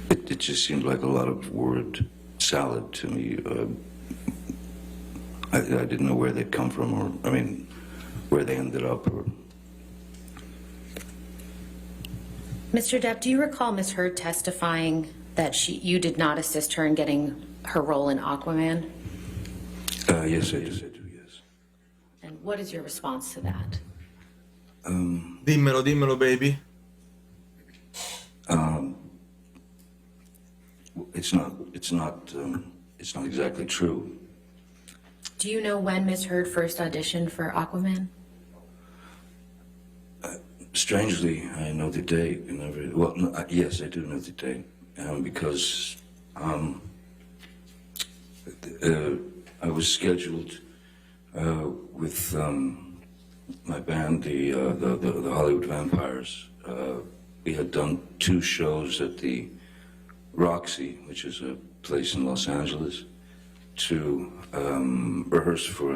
K: It just seemed like a lot of word salad to me. I didn't know where they'd come from, or, I mean, where they ended up. Or...
J: Mr. Depp, do you recall Ms. Heard testifying that you did not assist her in getting her role in Aquaman?
K: Yes, I do, yes.
J: And what is your response to that?
A: Dimmelo, baby.
K: It's not exactly true.
J: Do you know when Ms. Heard first auditioned for Aquaman?
K: Strangely, I know the date. Well, no, yes, I do know the date, because I was scheduled with my band, the Hollywood Vampires. We had done 2 shows at the Roxy, which is a place in Los Angeles, to rehearse for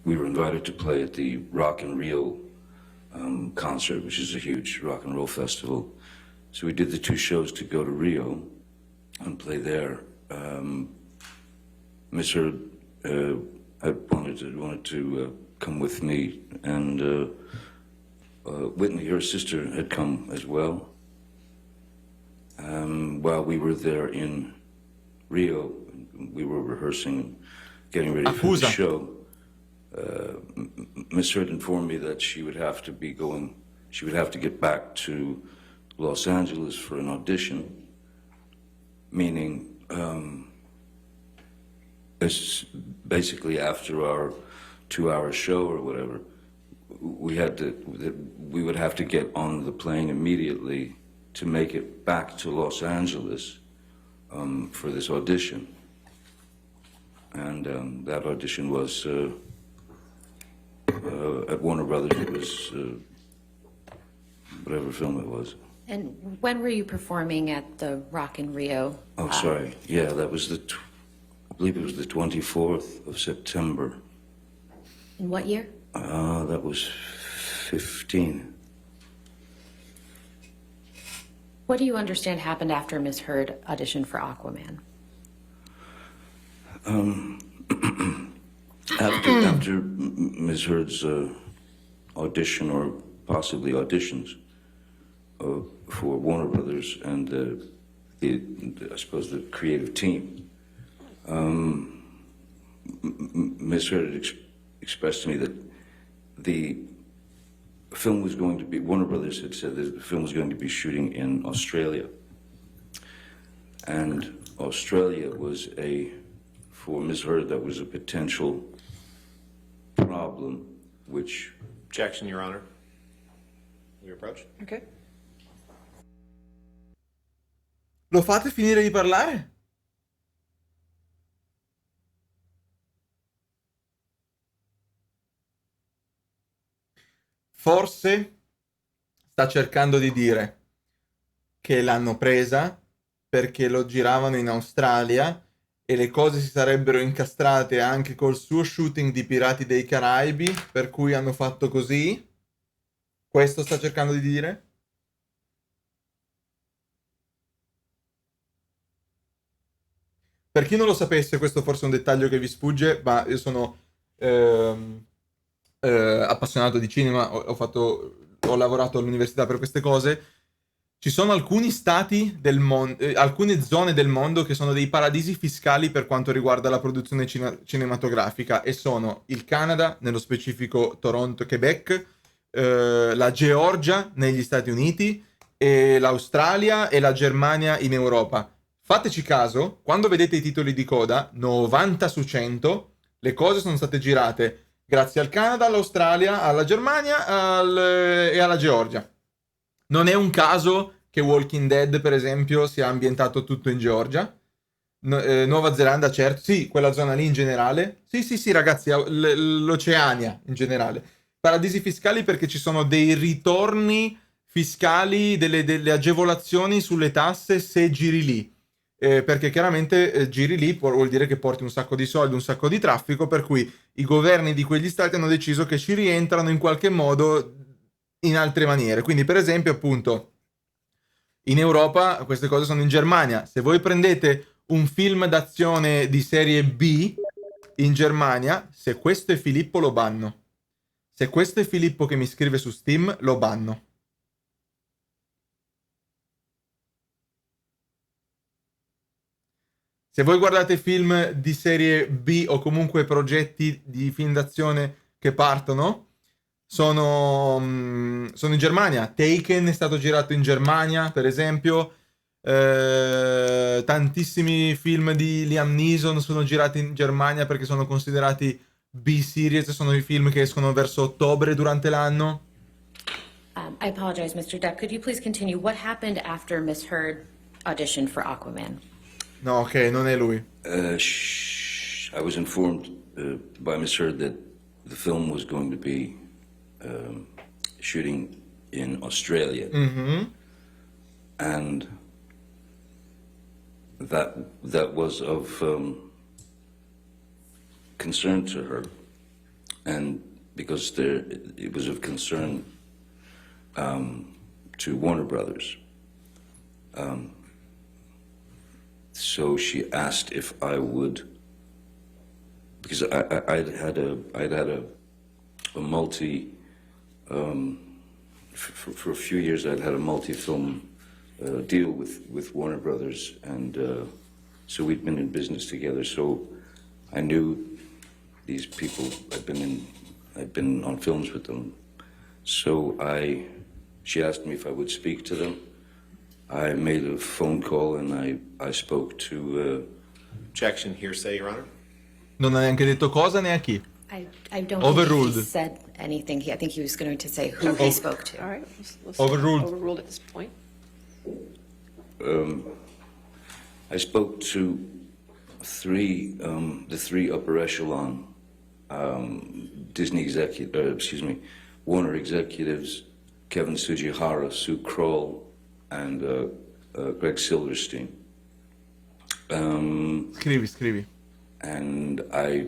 K: we were invited to play at the Rock in Rio concert, which is a huge rock and roll festival. So we did the 2 shows to go to Rio and play there. Miss Heard wanted to come with me, and Whitney, her sister, had come as well. While we were there in Rio, we were rehearsing, getting ready for the show. Miss Heard informed me that she would have to get back to Los Angeles for an audition, meaning it's basically after our 2-hour show or whatever, we would have to get on the plane immediately to make it back to Los Angeles for this audition. And that audition was at Warner Brothers. It was whatever film it was.
J: And when were you performing at the Rock in Rio?
K: Oh, sorry. Yeah, that was I believe it was the 24th of September.
J: In what year?
K: That was 15.
J: What do you understand happened after Ms. Heard auditioned for Aquaman?
K: After Ms. Heard's audition, or possibly auditions, for Warner Brothers and I suppose the creative team, Ms. Heard expressed to me that the film was going to be, Warner Brothers had said that the film was going to be shooting in Australia. And Australia was for Ms. Heard, that was a potential problem, which...
F: Objection, Your Honor. Your approach?
C: Okay.
A: Lo fate finire di parlare? Forse sta cercando di dire che l'hanno presa perché lo giravano in Australia e le cose si sarebbero incastrate anche col suo shooting di Pirati dei Caraibi, per cui hanno fatto così. Questo sta cercando di dire? Per chi non lo sapesse, questo forse è un dettaglio che vi sfugge, ma io sono appassionato di cinema, ho lavorato all'università per queste cose. Ci sono alcuni stati del mondo, alcune zone del mondo che sono dei paradisi fiscali per quanto riguarda la produzione cinematografica, e sono il Canada, nello specifico Toronto, Quebec, la Georgia negli Stati Uniti, e l'Australia e la Germania in Europa. Fateci caso, quando vedete i titoli di coda, 90 su 100, le cose sono state girate grazie al Canada, all'Australia, alla Germania e alla Georgia. Non è un caso che Walking Dead, per esempio, sia ambientato tutto in Georgia. Nuova Zelanda, certo. Sì, quella zona lì in generale. Sì, ragazzi, l'Oceania in generale. Paradisi fiscali perché ci sono dei ritorni fiscali, delle agevolazioni sulle tasse se giri lì. Perché chiaramente giri lì vuol dire che porti un sacco di soldi, un sacco di traffico, per cui i governi di quegli stati hanno deciso che ci rientrano in qualche modo in altre maniere. Quindi, per esempio, appunto, in Europa queste cose sono in Germania. Se voi prendete un film d'azione di serie B in Germania, se questo è Filippo lo banno. Se questo è Filippo che mi scrive su Steam, lo banno. Se voi guardate film di serie B o comunque progetti di film d'azione che partono, sono in Germania. Taken è stato girato in Germania, per esempio. Tantissimi film di Liam Neeson sono girati in Germania perché sono considerati B-series, sono i film che escono verso ottobre durante l'anno.
J: I apologize, Mr. Depp. Could you please continue? What happened after Miss Heard auditioned for Aquaman?
K: No, ok, non è lui. I was informed by Ms. Heard that the film was going to be shooting in Australia.
A: Mm-hmm.
K: And that was of concern to her, and because it was of concern to Warner Brothers. So she asked if I would, because I'd had a multi, for a few years I'd had a multi-film deal with Warner Brothers, and so we'd been in business together. So I knew these people. I'd been on films with them. So she asked me if I would speak to them. I made a phone call and I spoke to...
F: Objection, hearsay, Your Honor.
A: Non ha neanche detto cosa né a chi.
J: I don't
A: Overruled.
J: think he said anything. I think he was going to say who he spoke to.
C: All right. Let's
A: Overruled.
C: Overruled at this point.
K: I spoke to the three upper echelon Warner executives, Kevin Tsujihara, Sue Kroll, and Greg Silverstein.
A: Scrivi.
K: And I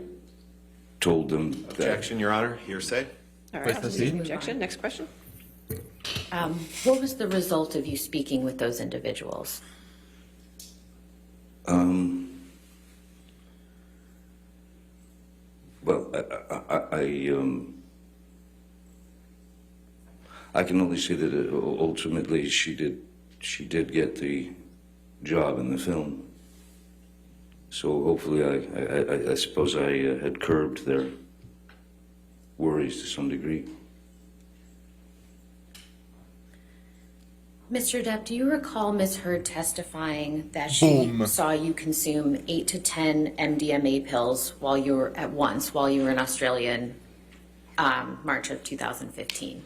K: told them
F: Objection, Your Honor. Hearsay.
C: All right.
A: Questa sì.
C: Objection. Next question.
J: What was the result of you speaking with those individuals?
K: Well, I can only say that ultimately she did get the job in the film. So hopefully I suppose I had curbed their worries to some degree.
J: Mr. Depp, do you recall Ms. Heard testifying that she
A: Boom.
J: saw you consume 8 to 10 MDMA pills while you were in Australia in March of 2015?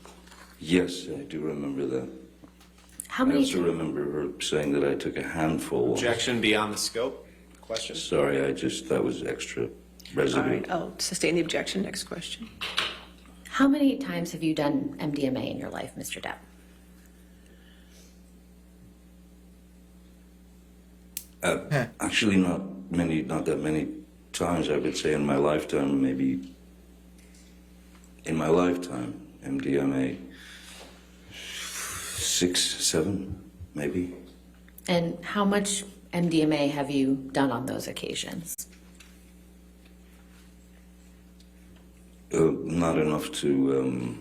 K: Yes, I do remember that.
J: How
K: I
J: many
K: also remember her saying that I took a handful once.
F: Objection beyond the scope. Question.
K: Sorry, that was extra
C: All
K: residue.
C: right, I'll sustain the objection. Next question.
J: How many times have you done MDMA in your life, Mr. Depp?
K: Actually, not that many times. I would say in my lifetime, MDMA 6, 7, maybe.
J: And how much MDMA have you done on those occasions?
K: Not enough to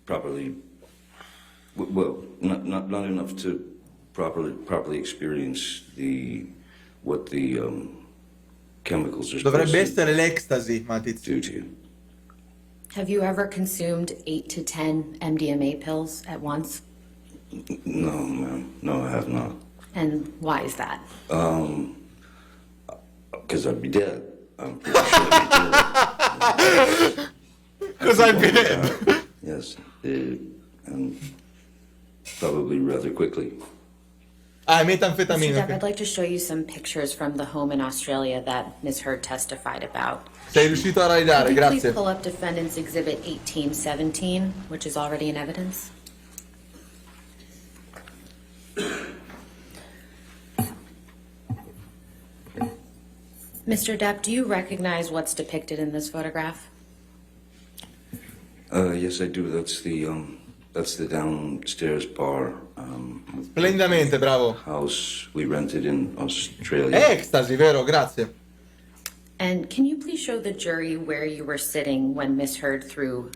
K: properly. Well, not enough to properly experience what the chemicals are supposed
A: Dovrebbe
K: to
A: essere l'ecstasy, Matiz.
K: do to you.
J: Have you ever consumed 8 to 10 MDMA pills at once?
K: No, ma'am. No, I have not.
J: And why is that?
K: Because I'd be dead. I'm pretty sure I'd be dead.
A: Because I've been.
K: Yes, and probably rather quickly.
A: Ah,
J: Mr.
A: metanfetamine.
J: Depp,
A: ok.
J: I'd like to show you some pictures from the home in Australia that Ms. Heard testified about.
A: Sei riuscito a raidare,
J: Could you please
A: grazie.
J: pull up Defendant's Exhibit 1817, which is already in evidence? Mr. Depp, do you recognize what's depicted in this photograph?
K: Yes, I do. That's the downstairs bar.
A: Splendidamente, bravo.
K: House we rented in Australia.
A: Ecstasy, vero? Grazie.
J: And can you please show the jury where you were sitting when Ms. Heard threw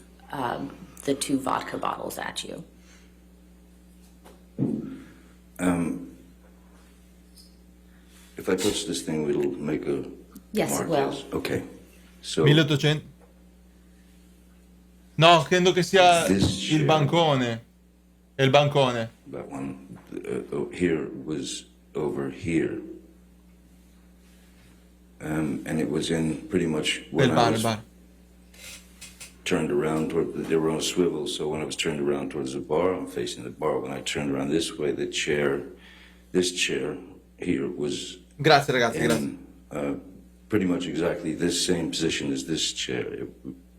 J: the 2 vodka bottles at you?
K: If I touch this thing, it'll make a
J: Yes,
K: mark.
J: it will.
K: Yes. Okay. So
A: 1800. No, credo che sia
K: This
A: il
K: chair.
A: bancone. È il bancone.
K: that one here was over here. And it was in pretty much
A: È
K: when
A: il
K: I
A: bar, il
K: was
A: bar.
K: turned around toward, they were on a swivel, so when I was turned around towards the bar, I'm facing the bar. When I turned around this way, this chair here was
A: Grazie ragazzi, grazie.
K: in pretty much exactly this same position as this chair.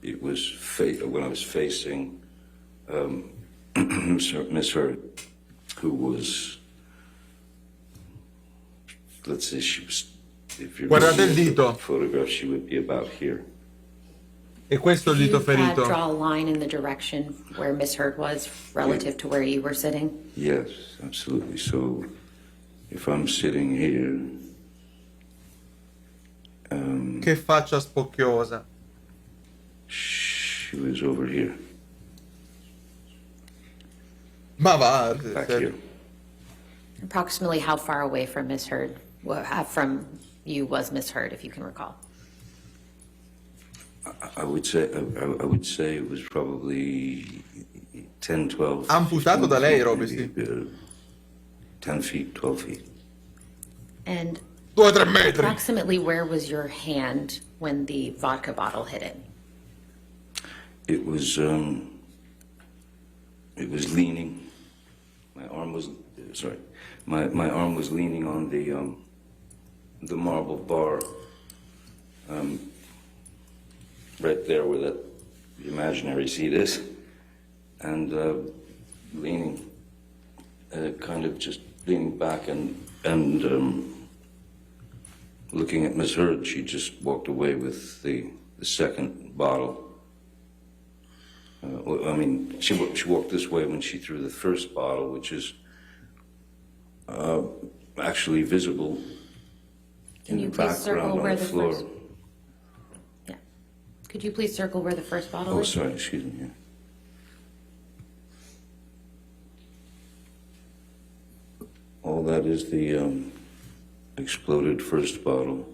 K: It was when I was facing Miss Heard, who was, let's say she was, if you're
A: Guardate il
K: looking at
A: dito.
K: the photograph, she would be about here.
A: E questo è il
J: Can
A: dito
J: you
A: ferito.
J: draw a line in the direction where Ms. Heard was relative to where you were sitting?
K: Yes, absolutely. So if I'm sitting here,
A: Che faccia spocchiosa.
K: she was over here,
A: Ma va.
K: back here.
J: Approximately how far away from Ms. Heard, from you was Ms. Heard, if you can recall?
K: I would say it was probably 10, 12.
A: Amputato
K: 15
A: da lei,
K: feet,
A: Roby,
K: maybe,
A: sì.
K: 10 feet, 12 feet.
J: And
A: 2 o 3 metri.
J: approximately where was your hand when the vodka bottle hit it?
K: It was leaning. My arm was leaning on the marble bar, right there where that imaginary seat is, and leaning, kind of just leaning back and looking at Miss Heard. She just walked away with the second bottle. I mean, she walked this way when she threw the first bottle, which is actually visible
J: Can
K: in
J: you
K: the
J: please
K: background
J: circle
K: on
J: where
K: the
J: the
K: floor.
J: first? Yeah. Could you please circle where the first bottle
K: Oh,
J: is?
K: sorry, excuse me. Yeah. all that is the exploded first bottle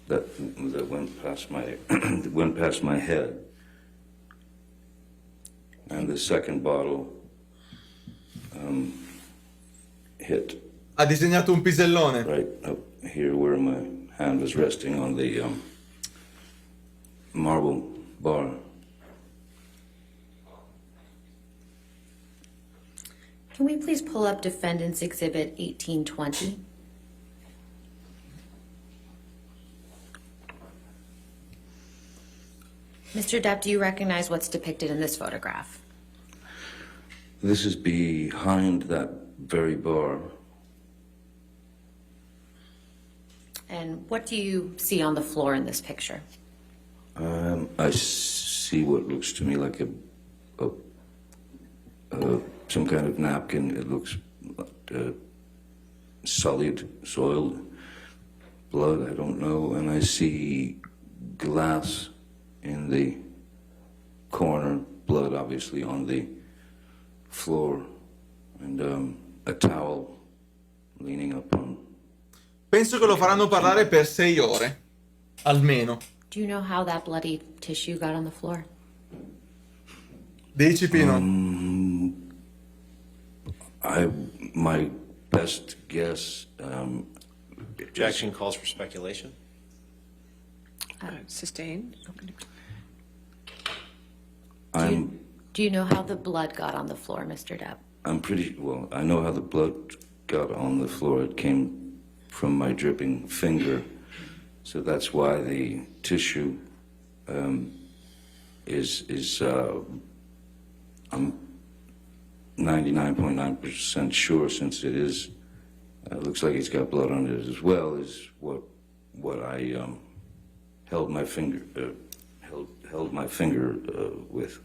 K: that went past my went past my head, and the second bottle hit
A: Ha disegnato un pisellone.
K: right up here where my hand was resting on the marble bar.
J: Can we please pull up Defendant's Exhibit 1820? Mr. Depp, do you recognize what's depicted in this photograph?
K: This is behind that very bar.
J: And what do you see on the floor in this picture?
K: I see what looks to me like some kind of napkin. It looks sullied, soiled, blood, I don't know. And I see glass in the corner, blood obviously on the floor, and a towel leaning up on.
A: Penso che lo faranno parlare per 6 ore, almeno.
J: Do you know how that bloody tissue got on the floor?
A: Dici, Pino?
K: My best guess.
F: Objection calls for speculation.
C: Sustained.
J: Do you know how the blood got on the floor, Mr. Depp?
K: I'm pretty well. I know how the blood got on the floor. It came from my dripping finger, so that's why the tissue is. I'm 99.9% sure, since it is. Looks like it's got blood on it as well. Is what I held my finger with.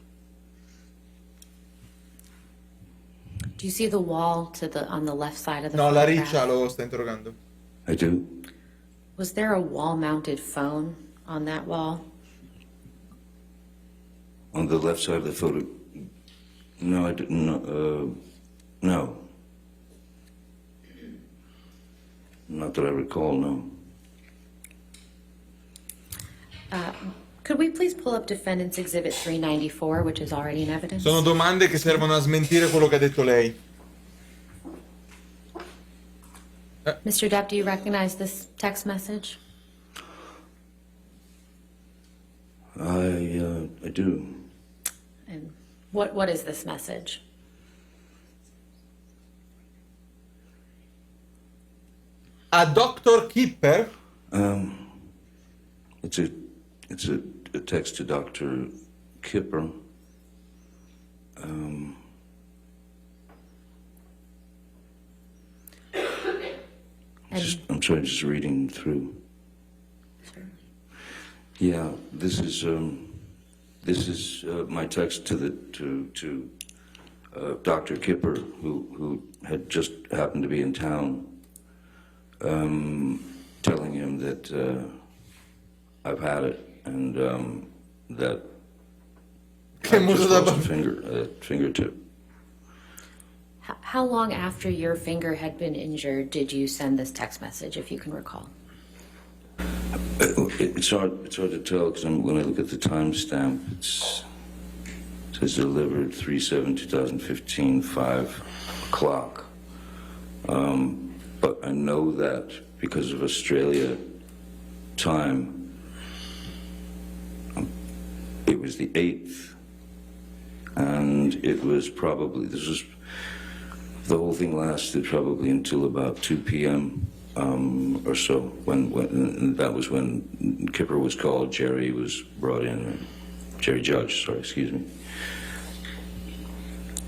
J: Do you see the wall on the left side of the
A: No, la
J: photograph?
A: riccia lo sta interrogando.
K: I do.
J: Was there a wall-mounted phone on that wall?
K: On the left side of the photo. No, I didn't. No. Not that I recall, no.
J: Could we please pull up Defendant's Exhibit 394, which is already in evidence?
A: Sono domande che servono a smentire quello che ha detto lei.
J: Mr. Depp, do you recognize this text message?
K: I do.
J: And what is this message?
A: A Dr. Kipper?
K: It's a text to Dr. Kipper. I'm sorry, just reading through.
J: Sure.
K: Yeah, this is my text to Dr. Kipper, who had just happened to be in town, telling him that I've had it, and that I just lost a fingertip.
J: How long after your finger had been injured did you send this text message, if you can recall?
K: It's hard to tell, because when I look at the timestamp, it says delivered 3/7/2015, 5 o'clock. But I know that because of Australia time, it was the 8th, and it was probably, the whole thing lasted probably until about 2 p.m. Or so, when that was when Kipper was called, Jerry was brought in, Jerry Judge, sorry, excuse me.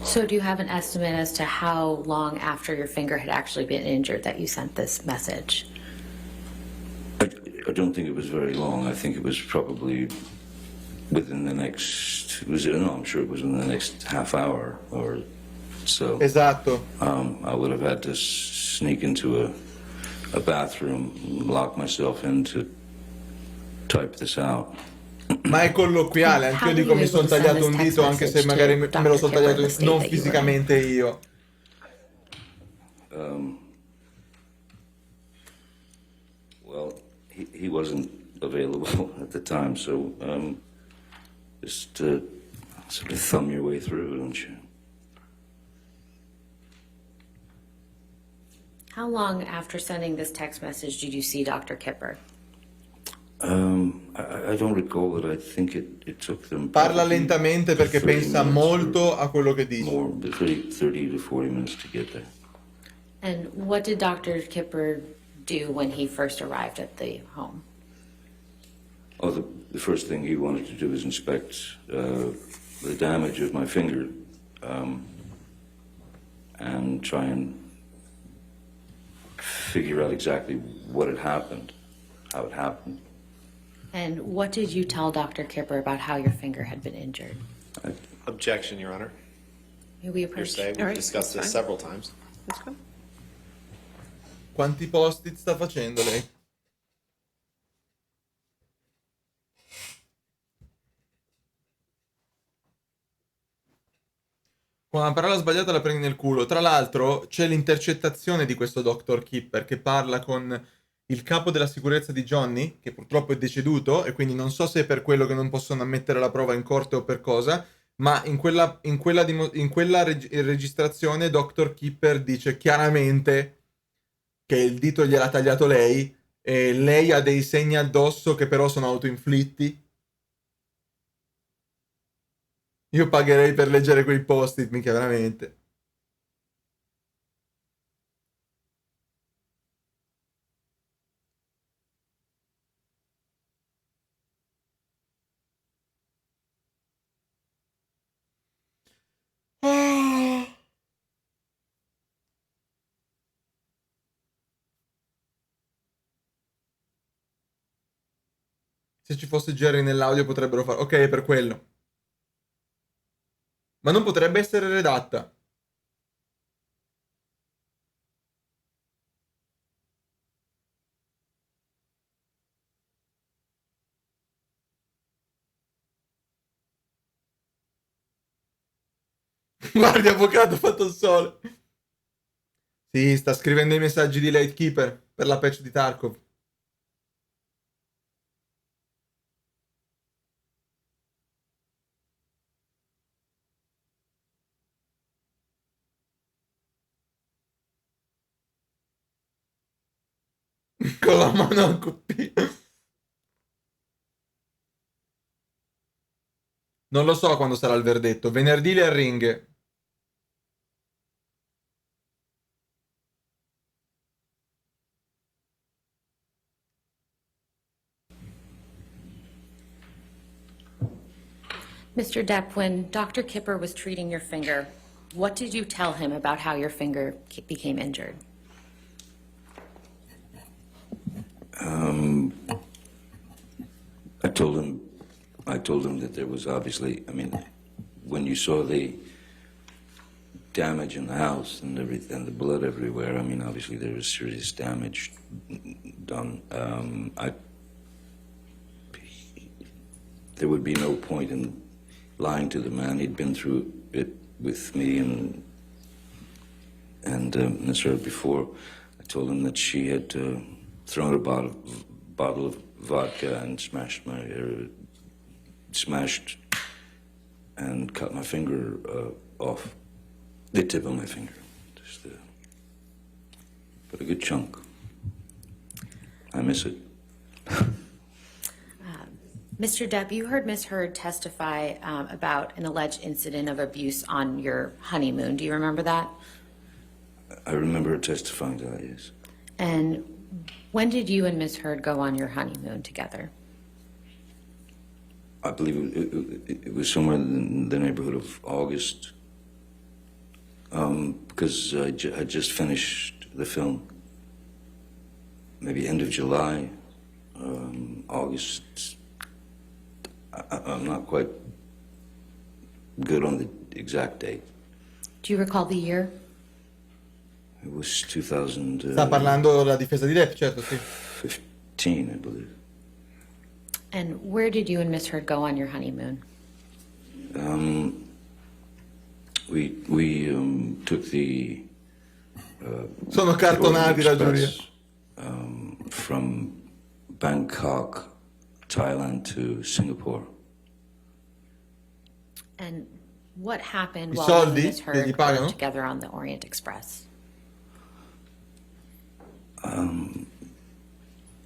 J: So do you have an estimate as to how long after your finger had actually been injured that you sent this message?
K: I don't think it was very long. I think it was probably within the next, I'm sure it was in the next half hour or so.
A: Esatto.
K: I would have had to sneak into a bathroom, lock myself in to type this out.
A: Ma è colloquiale, anche io dico mi sono tagliato un dito, anche se magari me lo sono tagliato non fisicamente io.
K: Well, he wasn't available at the time, so just sort of thumb your way through, don't you?
J: How long after sending this text message did you see Dr. Kipper?
K: I don't recall, but I think it took them...
A: Parla lentamente perché pensa molto a quello che dice.
K: More, 30 to 40 minutes to get there.
J: And what did Dr. Kipper do when he first arrived at the home?
K: Oh, the first thing he wanted to do was inspect the damage of my finger and try and figure out exactly what had happened, how it happened.
J: And what did you tell Dr. Kipper about how your finger had been injured?
F: Objection, Your Honor.
J: May we approach?
F: Hearsay. We've discussed this several times.
C: Let's go.
A: Quanti post-it sta facendo lei? Con una parola sbagliata la prendi nel culo. Tra l'altro c'è l'intercettazione di questo Dr. Kipper che parla con il capo della sicurezza di Johnny, che purtroppo è deceduto, e quindi non so se è per quello che non possono ammettere la prova in corte o per cosa, ma in quella registrazione Dr. Kipper dice chiaramente che il dito gliel'ha tagliato lei e lei ha dei segni addosso che però sono autoinflitti. Io pagherei per leggere quei post-it, mica veramente. Se ci fosse Jerry nell'audio potrebbero fare... Ok, è per quello. Ma non potrebbe essere redatta. Guardi, avvocato, ha fatto il sole. Sì, sta scrivendo i messaggi di Lightkeeper per la patch di Tarkov. Con la mano a coppia. Non lo so quando sarà il verdetto. Venerdì le arringhe.
J: Mr. Depp, when Dr. Kipper was treating your finger, what did you tell him about how your finger became injured?
K: I told him that there was obviously, I mean, when you saw the damage in the house and everything, and the blood everywhere, I mean, obviously there was serious damage done. There would be no point in lying to the man. He'd been through it with me and Ms. Heard before. I told him that she had thrown a bottle of vodka and smashed and cut my finger off, the tip of my finger, just but a good chunk. I miss it.
J: Mr. Depp, you heard Ms. Heard testify about an alleged incident of abuse on your honeymoon. Do you remember that?
K: I remember her testifying to that, yes.
J: And when did you and Ms. Heard go on your honeymoon together?
K: I believe it was somewhere in the neighborhood of August, because I just finished the film. Maybe end of July, August. I'm not quite good on the exact date.
J: Do you recall the year?
K: It was 2000.
A: Sta parlando della difesa di Depp, certo, sì.
K: 15, I believe.
J: And where did you and Ms. Heard go on your honeymoon?
K: We took the
A: Sono
K: the Orient
A: cartonati la giuria.
K: Express, from Bangkok, Thailand to Singapore.
J: And what happened
A: I
J: while you and
A: soldi
J: Ms.
A: che
J: Heard
A: gli
J: were
A: pagano?
J: together on the Orient Express?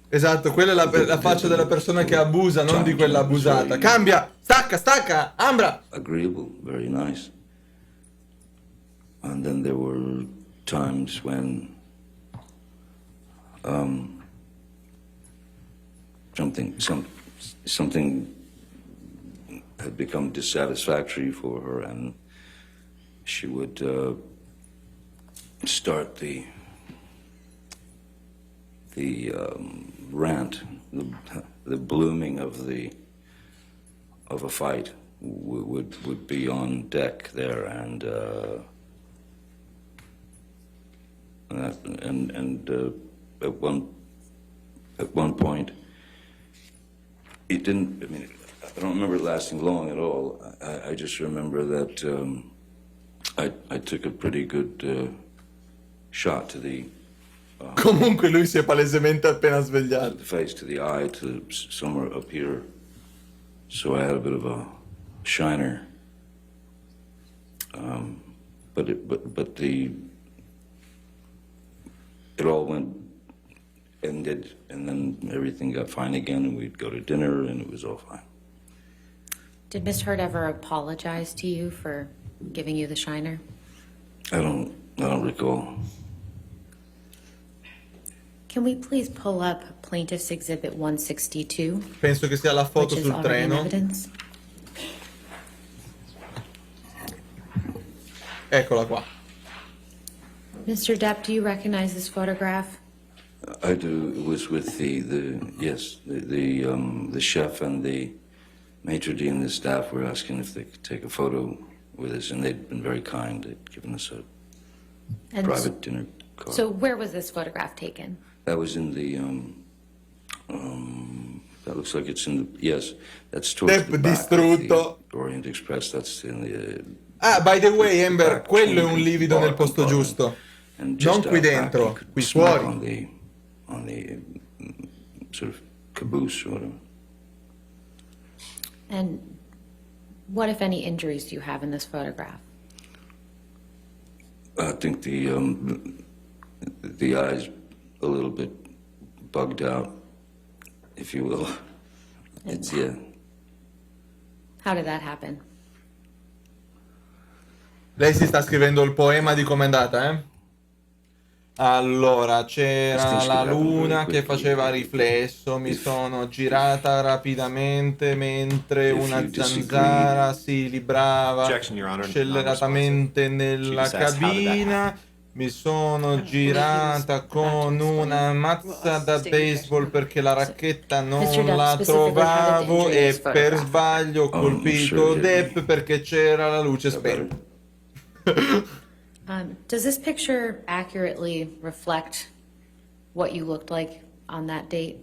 A: Esatto, quella è la faccia della persona che abusa, non di quella abusata. Cambia! Stacca, stacca! Ambra!
K: Agreeable, very nice. And then there were times when something had become dissatisfactory for her, and she would start the rant, the blooming of a fight would be on deck there, and at one point, it didn't. I mean, I don't remember it lasting long at all. I just remember that I took a pretty good shot to the.
A: Comunque lui si è palesemente appena
K: To
A: svegliato.
K: the face, to the eye, to somewhere up here. So I had a bit of a shiner. But it all ended, and then everything got fine again, and we'd go to dinner, and it was all fine.
J: Did Ms. Heard ever apologize to you for giving you the shiner?
K: I don't recall.
J: Can we please pull up Plaintiff's Exhibit 162,
A: Penso che sia la
J: which
A: foto
J: is
A: sul
J: already in
A: treno.
J: evidence?
A: Eccola qua.
J: Mr. Depp, do you recognize this photograph?
K: I do. It was with the chef and the maitre d' and the staff were asking if they could take a photo with us, and they'd been very kind. They'd given us a
J: And
K: private dinner card.
J: So where was this photograph taken?
K: That was in the that looks like it's in the, yes, that's towards
A: Depp
K: the back of the
A: distrutto.
K: Orient Express. That's in the
A: Ah, by the way, Amber,
K: back
A: quello è un
K: chamber
A: livido
K: bar
A: nel posto
K: compartment.
A: giusto.
K: And just
A: Non qui
K: out back,
A: dentro,
K: you could
A: qui
K: smoke
A: fuori.
K: on the sort of caboose or whatever.
J: And what, if any, injuries do you have in this photograph?
K: I think the eye's a little bit bugged out, if you will. It's, yeah.
J: How did that happen?
A: Lei si sta scrivendo il poema di com'è andata, eh? Allora, c'era la luna che faceva riflesso, mi sono girata rapidamente mentre una zanzara si librava acceleratamente nella cabina. Mi sono girata con una mazza da baseball perché la racchetta non la trovavo e per sbaglio ho colpito Depp perché c'era la luce spenta.
J: Does this picture accurately reflect what you looked like on that date?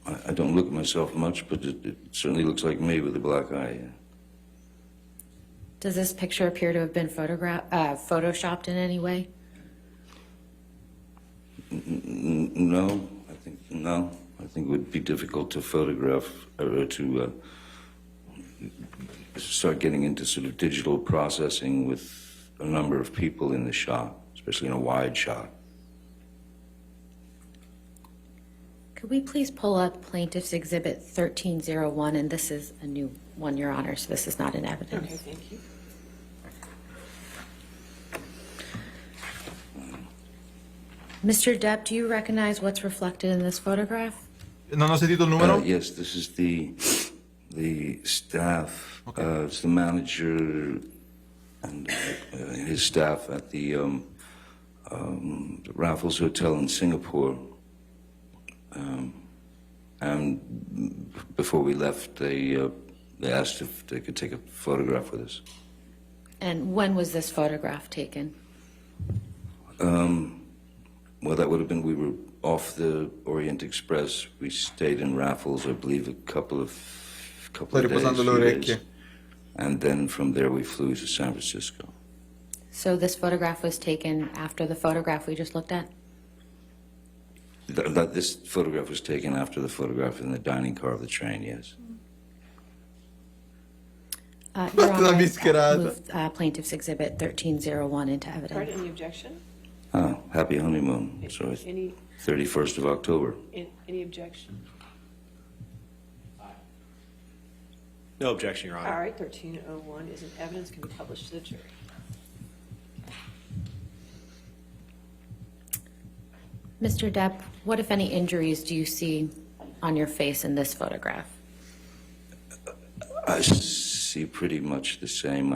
K: I don't look at myself much, but it certainly looks like me with a black eye. Yeah.
J: Does this picture appear to have been photoshopped in any way?
K: No, I think it would be difficult to photograph or to start getting into sort of digital processing with a number of people in the shot, especially in a wide shot.
J: Could we please pull up Plaintiff's Exhibit 1301, and this is a new one, Your Honor, so this is not in evidence.
C: Okay, thank you.
J: Mr. Depp, do you recognize what's reflected in this photograph?
A: Non ho sentito il numero?
K: Yes, this is the staff. Okay. It's the manager and his staff at the Raffles Hotel in Singapore. And before we left, they asked if they could take a photograph with us.
J: And when was this photograph taken?
K: Well, that would have been, we were off the Orient Express. We stayed in Raffles, I believe, a couple of days.
A: Riposando le orecchie.
K: And then from there we flew to San Francisco.
J: So this photograph was taken after the photograph we just looked at?
K: This photograph was taken after the photograph in the dining car of the train, yes.
J: Your
A: La
J: Honor,
A: mascherata.
J: move Plaintiff's Exhibit 1301 into
C: All right,
J: evidence.
C: any objection?
K: Oh, happy honeymoon. So it's
C: Any,
K: 31st of October.
C: any objection?
F: No objection, Your
C: All
F: Honor.
C: right, 1301 is in evidence, can be published to the jury.
J: Mr. Depp, what, if any, injuries do you see on your face in this photograph?
K: I see pretty much the same.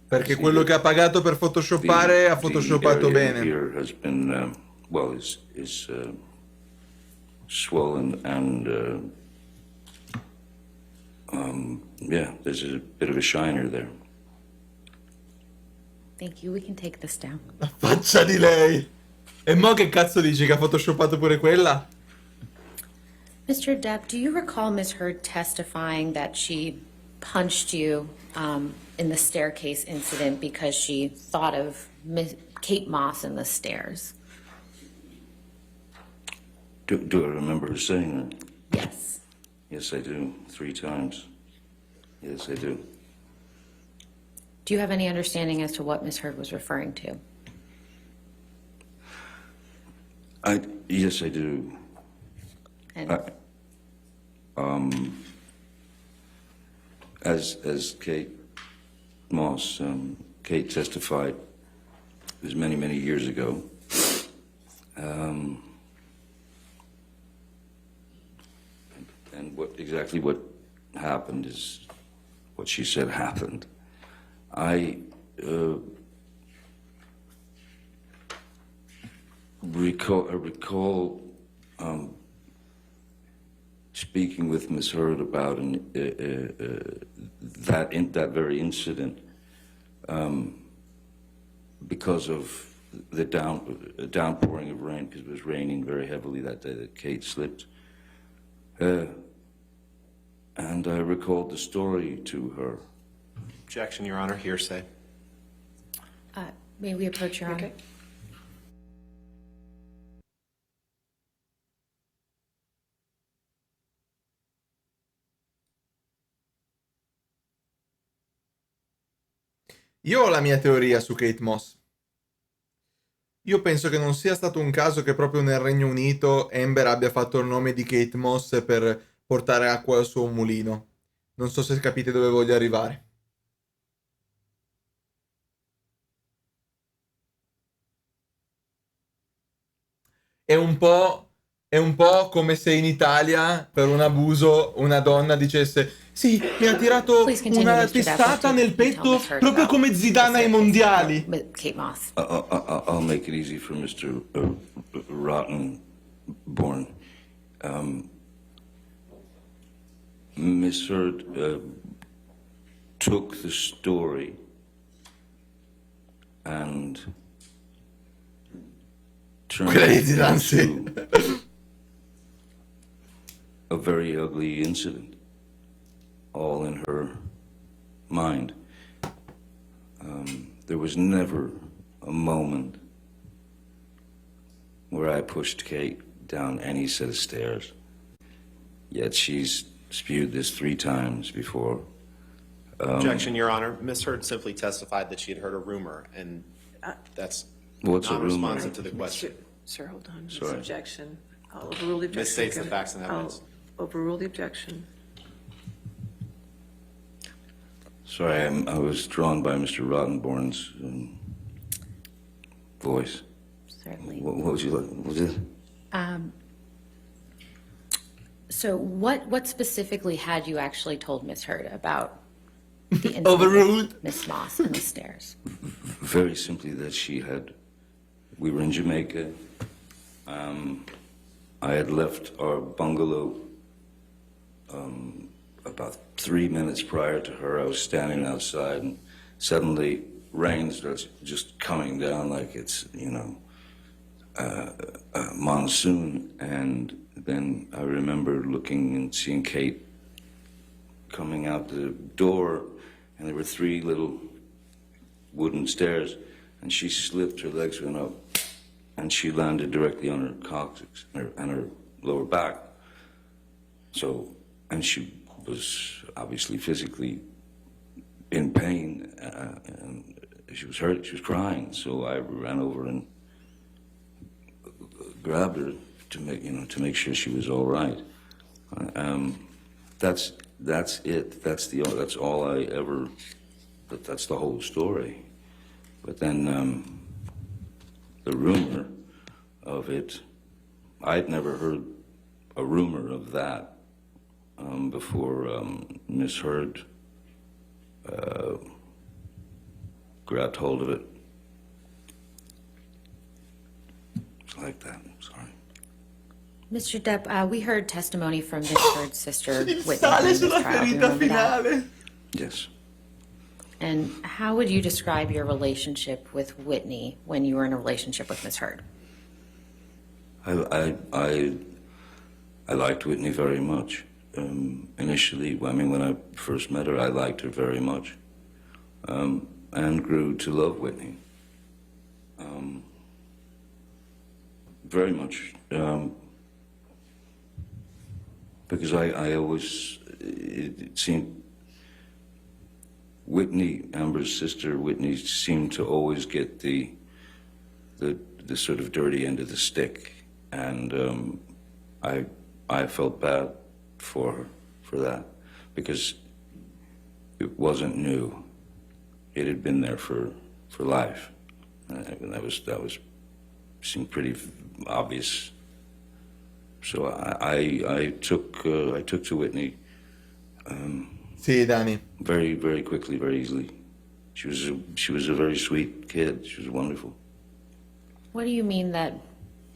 A: Perché quello che ha pagato per photoshoppare ha photoshoppato
K: the area
A: bene.
K: here has been, is swollen and, yeah, there's a bit of a shiner there.
J: Thank you, we can take this down.
A: La faccia di lei! E mo che cazzo dici che ha photoshoppato pure quella?
J: Mr. Depp, do you recall Ms. Heard testifying that she punched you in the staircase incident because she thought of Kate Moss in the stairs?
K: Do I remember her saying that?
J: Yes.
K: Yes, I do. 3 times. Yes, I do.
J: Do you have any understanding as to what Ms. Heard was referring to?
K: Yes, I do.
J: And
K: As Kate Moss, Kate testified, it was many, many years ago. And exactly what happened is what she said happened. I recall speaking with Ms. Heard about that very incident because of the downpouring of rain, because it was raining very heavily that day that Kate slipped. And I recalled the story to her.
F: Objection, Your Honor. Hearsay.
J: may we approach Your Honor?
C: Okay.
A: Io ho la mia teoria su Kate Moss. Io penso che non sia stato un caso che proprio nel Regno Unito Amber abbia fatto il nome di Kate Moss per portare acqua al suo mulino. Non so se capite dove voglio arrivare. È un po' come se in Italia per un abuso una donna dicesse sì, mi ha tirato una testata nel petto proprio come Zidane ai mondiali.
J: Kate Moss.
K: I'll make it easy for Mr. Rottenborn. Miss Heard took the story and turned it into a very ugly incident, all in her mind. There was never a moment where I pushed Kate down any set of stairs, yet she's spewed this 3 times before.
F: Objection, Your Honor. Ms. Heard simply testified that she had heard a rumor, and that's
K: What's a rumor?
F: non-responsive to the question.
C: Sir, hold on. This
K: Sorry.
C: objection. I'll overrule the objection.
F: Misstates the facts and evidence.
C: I'll overrule the objection.
K: Sorry, I was drawn by Mr. Rottenborn's voice.
J: Certainly.
K: What was you like? Was it?
J: So what specifically had you actually told Ms. Heard about the incident
A: Overruled.
J: with Miss Moss and the stairs?
K: Very simply that we were in Jamaica. I had left our bungalow about 3 minutes prior to her. I was standing outside and suddenly rain starts just coming down like it's, a monsoon. And then I remember looking and seeing Kate coming out the door, and there were 3 little wooden stairs, and she slipped, her legs went up, and she landed directly on her coccyx and her lower back. So, and she was obviously physically in pain, and she was hurt, she was crying, so I ran over and grabbed her to make sure she was all right. That's it. That's all I ever. That's the whole story. But then the rumor of it, I'd never heard a rumor of that before Miss Heard grabbed hold of it. It's like that. Sorry.
J: Mr. Depp, we heard testimony from Miss Heard's sister, Whitney, during this
A: Sulla
J: trial. Do you
A: ferita
J: remember that?
A: finale.
K: Yes.
J: And how would you describe your relationship with Whitney when you were in a relationship with Miss Heard?
K: I liked Whitney very much. Initially, I mean, when I first met her, I liked her very much, and grew to love Whitney very much, because I always, it seemed, Whitney, Amber's sister, Whitney, seemed to always get the sort of dirty end of the stick, and I felt bad for her for that, because it wasn't new. It had been there for life, and that was seemed pretty obvious. So I took to Whitney.
A: Sì, Dani.
K: Very, very quickly, very easily. She was a very sweet kid. She was wonderful.
J: What do you mean that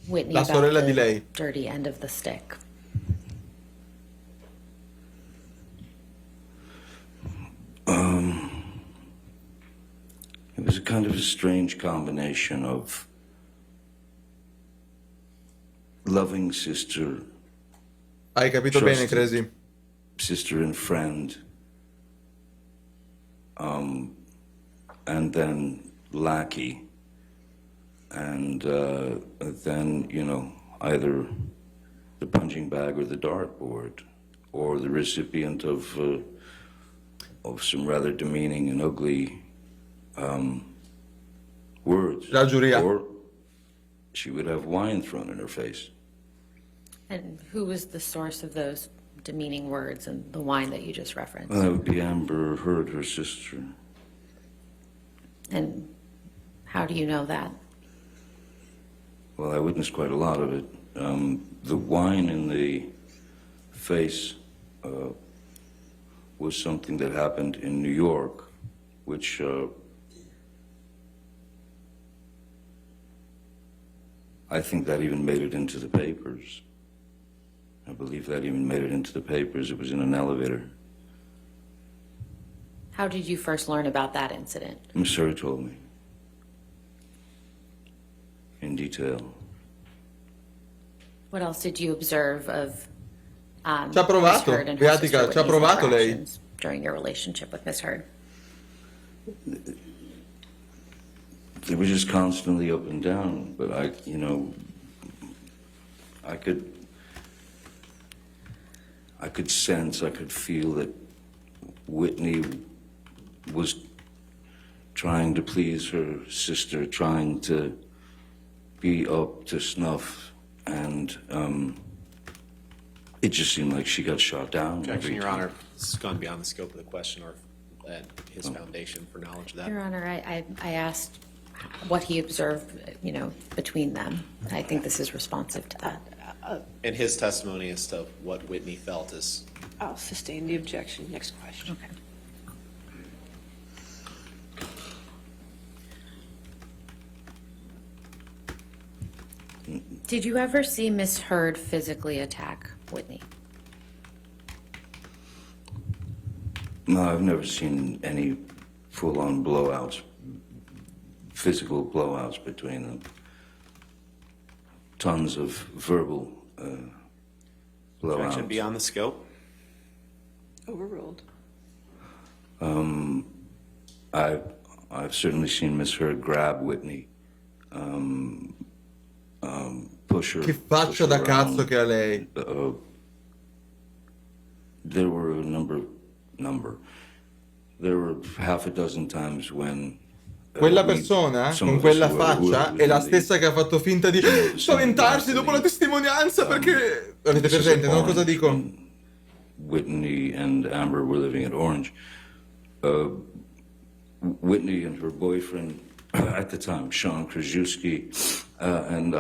J: Whitney
A: La
J: about
A: sorella
J: the
A: di lei.
J: dirty end of the stick?
K: It was a kind of a strange combination of loving sister,
A: Hai capito bene,
K: trusted
A: Crazy?
K: sister and friend, and then lackey, and then, either the punching bag or the dartboard, or the recipient of some rather demeaning and ugly words.
A: La giuria.
K: Or she would have wine thrown in her face.
J: And who was the source of those demeaning words and the wine that you just referenced?
K: Well, that would be Amber Heard, her sister.
J: And how do you know that?
K: Well, I witnessed quite a lot of it. The wine in the face was something that happened in New York, which I think that even made it into the papers. I believe that even made it into the papers. It was in an elevator.
J: How did you first learn about that incident?
K: Miss Heard told me in detail.
J: What else did you observe of
A: Ci ha provato,
J: Miss Heard and her
A: Beatica,
J: sister
A: ci ha
J: Whitney's
A: provato lei.
J: interactions during your relationship with Miss Heard?
K: They were just constantly up and down, but I could sense, I could feel that Whitney was trying to please her sister, trying to be up to snuff, and it just seemed like she got shot down.
F: Objection, Your Honor. This has gone beyond the scope of the question or his foundation for knowledge of that.
J: Your Honor, I asked what he observed, between them. I think this is responsive to that.
F: And his testimony as to what Whitney felt is.
C: I'll sustain the objection. Next question.
J: Okay. Did you ever see Miss Heard physically attack Whitney?
K: No, I've never seen any full-on blowouts, physical blowouts between them. Tons of verbal
F: Objection
K: blowouts.
F: beyond the scope.
C: Overruled.
K: I've certainly seen Miss Heard grab Whitney, push her.
A: Che faccia da cazzo che ha lei.
K: There were a number. There were half a dozen times when
A: Quella persona con quella faccia è la stessa che ha fatto finta di spaventarsi dopo la testimonianza perché... Avete presente, no? Cosa dico?
K: Whitney and Amber were living at Orange. Whitney and her boyfriend at the time, Sean Krajewski, and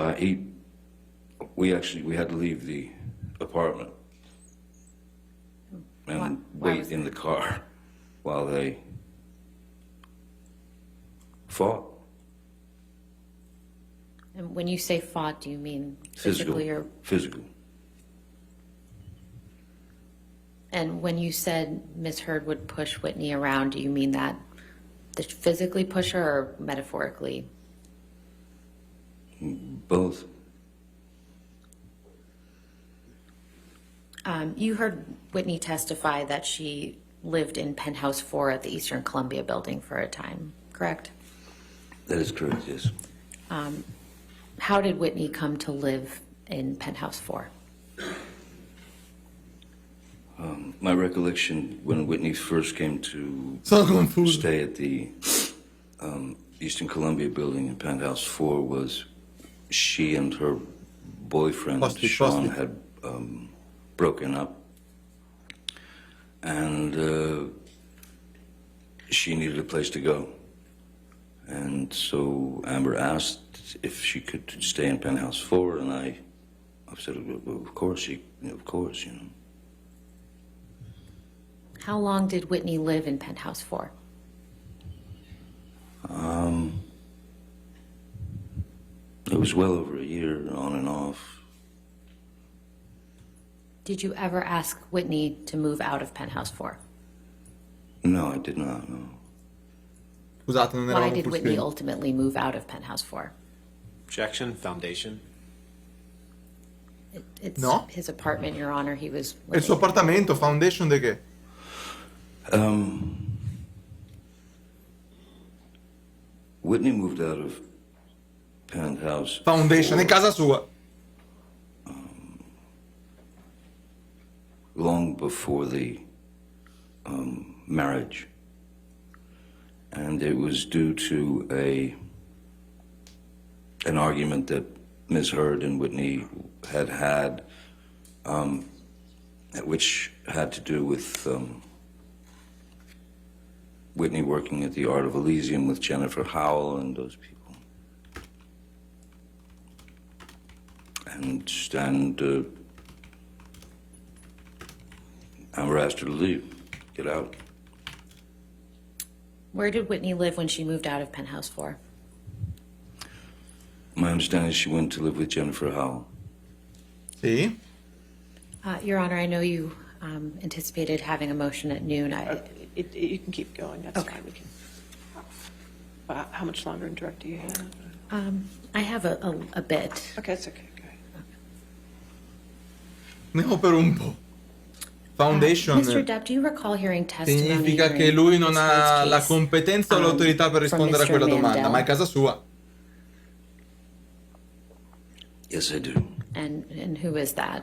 K: we had to leave the apartment and wait in the car while they fought.
J: And when you say fought, do you mean physically or?
K: Physical.
J: And when you said Ms. Heard would push Whitney around, do you mean that the physically push her or metaphorically?
K: Both.
J: You heard Whitney testify that she lived in Penthouse 4 at the Eastern Columbia building for a time, correct?
K: That is correct, yes.
J: How did Whitney come to live in Penthouse 4?
K: My recollection when Whitney first came to stay at the Eastern Columbia building in Penthouse 4 was she and her boyfriend, Sean, had broken up. And she needed a place to go. And so Amber asked if she could stay in Penthouse 4, and I said, well, of course, you know.
J: How long did Whitney live in Penthouse 4?
K: It was well over a year, on and off.
J: Did you ever ask Whitney to move out of Penthouse 4?
K: No, I did not, no.
A: Scusate, non
J: Why
A: eravamo
J: did
A: full
J: Whitney
A: screen.
J: ultimately move out of Penthouse 4?
F: Objection, foundation.
J: It's
A: No.
J: his apartment, Your Honor. He was
A: È il suo appartamento, foundation di che?
K: Whitney moved out of Penthouse
A: Foundation,
K: 4
A: è casa sua.
K: long before the marriage. And it was due to an argument that Ms. Heard and Whitney had, which had to do with Whitney working at the Art of Elysium with Jennifer Howell and those people. And Amber asked her to leave, get out.
J: Where did Whitney live when she moved out of Penthouse 4?
K: My understanding is she went to live with Jennifer Howell.
A: Sì?
J: Your Honor, I know you anticipated having a motion at noon.
C: You can keep going, that's
J: Okay.
C: fine. We can. How much longer in direct do you have?
J: I have a bit.
C: Okay, that's okay, go ahead.
A: Andiamo per un po'. Foundation
J: Mr. Depp, do you recall hearing testimony
A: significa
J: during
A: che lui non
J: Ms.
A: ha
J: Heard's
A: la
J: case,
A: competenza o l'autorità per
J: from
A: rispondere a
J: Mr.
A: quella domanda,
J: Mandel?
A: ma è casa sua.
K: Yes, I do.
J: And who is that?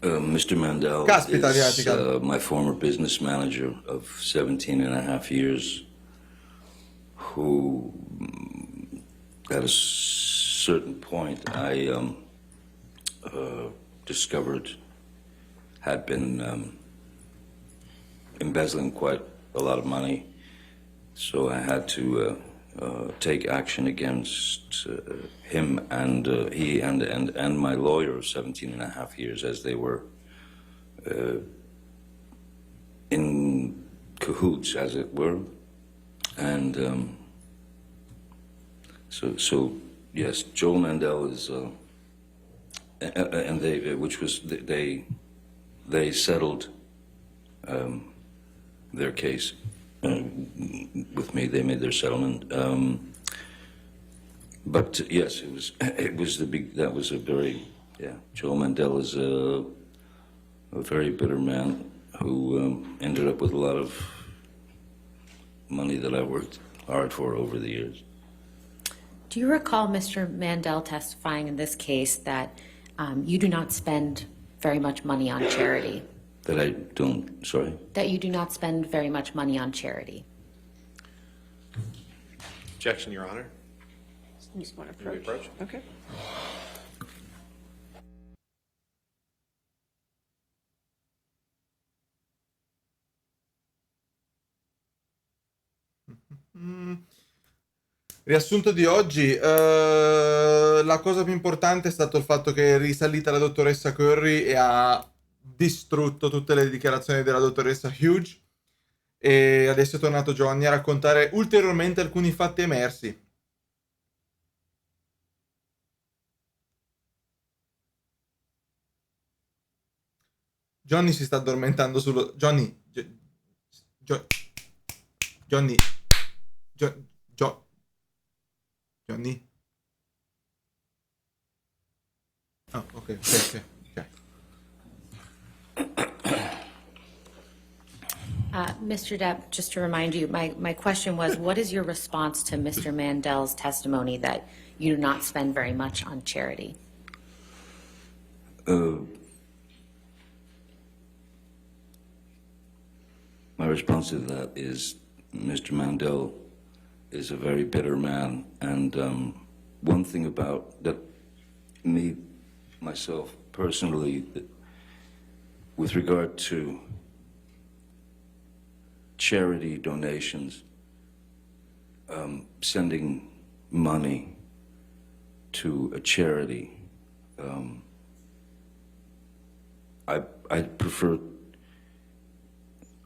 K: Mr. Mandel
A: Caspita,
K: is
A: Viatica.
K: my former business manager of 17 and a half years, who, at a certain point, I discovered had been embezzling quite a lot of money. So I had to take action against him and he and my lawyer of 17 and a half years, as they were in cahoots, as it were. And so yes, Joel Mandel is and they settled their case with me. They made their settlement. But yes, it was that was a very, Joel Mandel is a very bitter man who ended up with a lot of money that I worked hard for over the years.
J: Do you recall Mr. Mandel testifying in this case that you do not spend very much money on charity?
K: That I don't, sorry?
J: That you do not spend very much money on charity?
F: Objection, Your Honor.
C: You just want to
F: May we
C: approach? Okay.
A: Riassunto di oggi, la cosa più importante è stato il fatto che è risalita la dottoressa Curry e ha distrutto tutte le dichiarazioni della dottoressa Hughes, e adesso è tornato Johnny a raccontare ulteriormente alcuni fatti emersi. Johnny si sta addormentando sullo... Johnny... Johnny... Johnny? Oh, ok.
J: Mr. Depp, just to remind you, my question was, what is your response to Mr. Mandel's testimony that you do not spend very much on charity?
K: My response to that is Mr. Mandel is a very bitter man, and one thing about that, myself personally, with regard to charity donations, sending money to a charity, I prefer,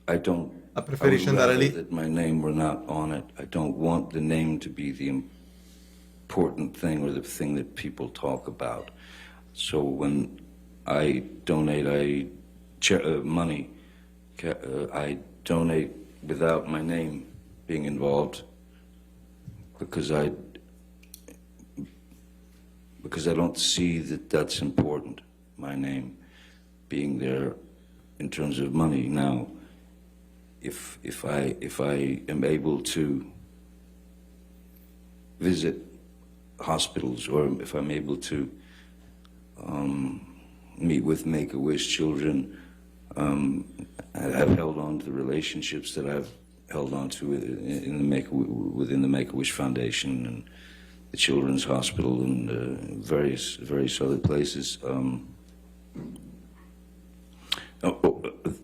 K: I don't,
A: Preferisce andare lì?
K: that my name were not on it. I don't want the name to be the important thing or the thing that people talk about. So when I donate money, I donate without my name being involved because I don't see that that's important, my name being there in terms of money. Now, if I am able to visit hospitals, or if I'm able to meet with Make-A-Wish children, I've held on to the relationships that I've held on to within the Make-A-Wish Foundation and the Children's Hospital and various other places.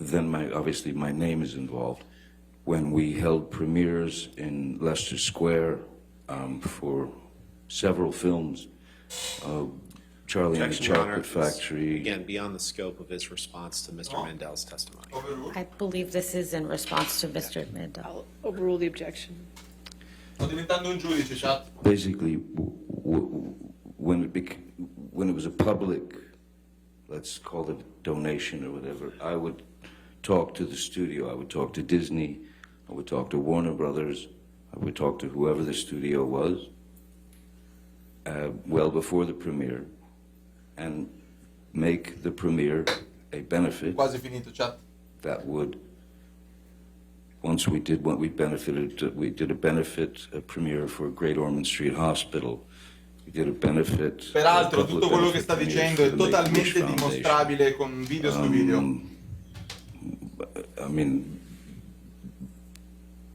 K: Then obviously my name is involved. When we held premieres in Leicester Square for several films, Charlie and the Chocolate Factory.
F: Again, beyond the scope of his response to Mr. Mandel's testimony.
J: I believe this is in response to Mr. Mandel.
C: I'll overrule the objection.
A: Sto diventando un giudice, chat.
K: Basically, when it was a public, let's call it donation or whatever, I would talk to the studio, I would talk to Disney, I would talk to Warner Brothers, I would talk to whoever the studio was, well before the premiere, and make the premiere a benefit.
A: Quasi finito, chat.
K: That would, once we did what we benefited, we did a benefit premiere for Great Ormond Street Hospital. We did a benefit.
A: Peraltro tutto quello che sta dicendo è totalmente dimostrabile con video su video.
K: I mean,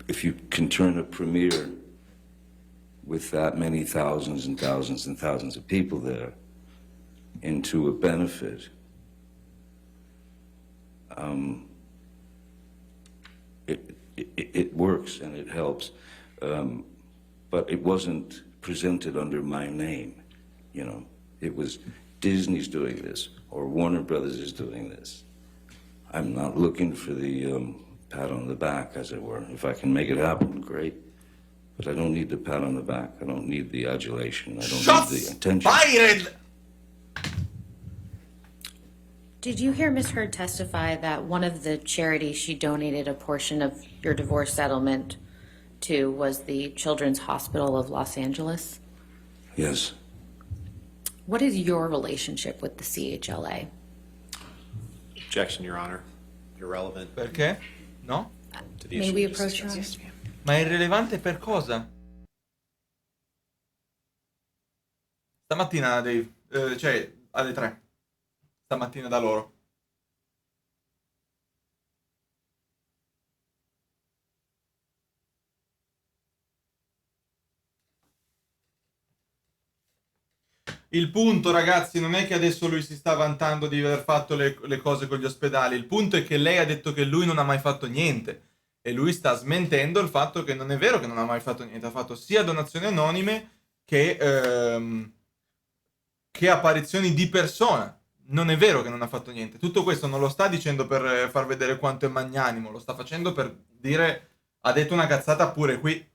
K: if you can turn a premiere with that many thousands and thousands and thousands of people there into a benefit, it works and it helps, but it wasn't presented under my name, you know. It was Disney's doing this or Warner Brothers is doing this. I'm not looking for the pat on the back, as it were. If I can make it happen, great. But I don't need the pat on the back. I don't need the adulation. I don't need the attention.
A: Fired!
J: Did you hear Ms. Heard testify that one of the charities she donated a portion of your divorce settlement to was the Children's Hospital of Los Angeles?
K: Yes.
J: What is your relationship with the CHLA?
F: Objection, Your Honor. Irrelevant
A: Perché? No?
F: to the
J: May
F: issue
J: we
F: just
J: approach, Your
F: discussed.
J: Honor?
A: Ma è irrilevante per cosa? Stamattina, Dave. Cioè, alle 3. Stamattina da loro. Il punto, ragazzi, non è che adesso lui si sta vantando di aver fatto le cose con gli ospedali. Il punto è che lei ha detto che lui non ha mai fatto niente. E lui sta smentendo il fatto che non è vero che non ha mai fatto niente. Ha fatto sia donazioni anonime che apparizioni di persona. Non è vero che non ha fatto niente. Tutto questo non lo sta dicendo per far vedere quanto è magnanimo. Lo sta facendo per dire... Ha detto una cazzata pure qui.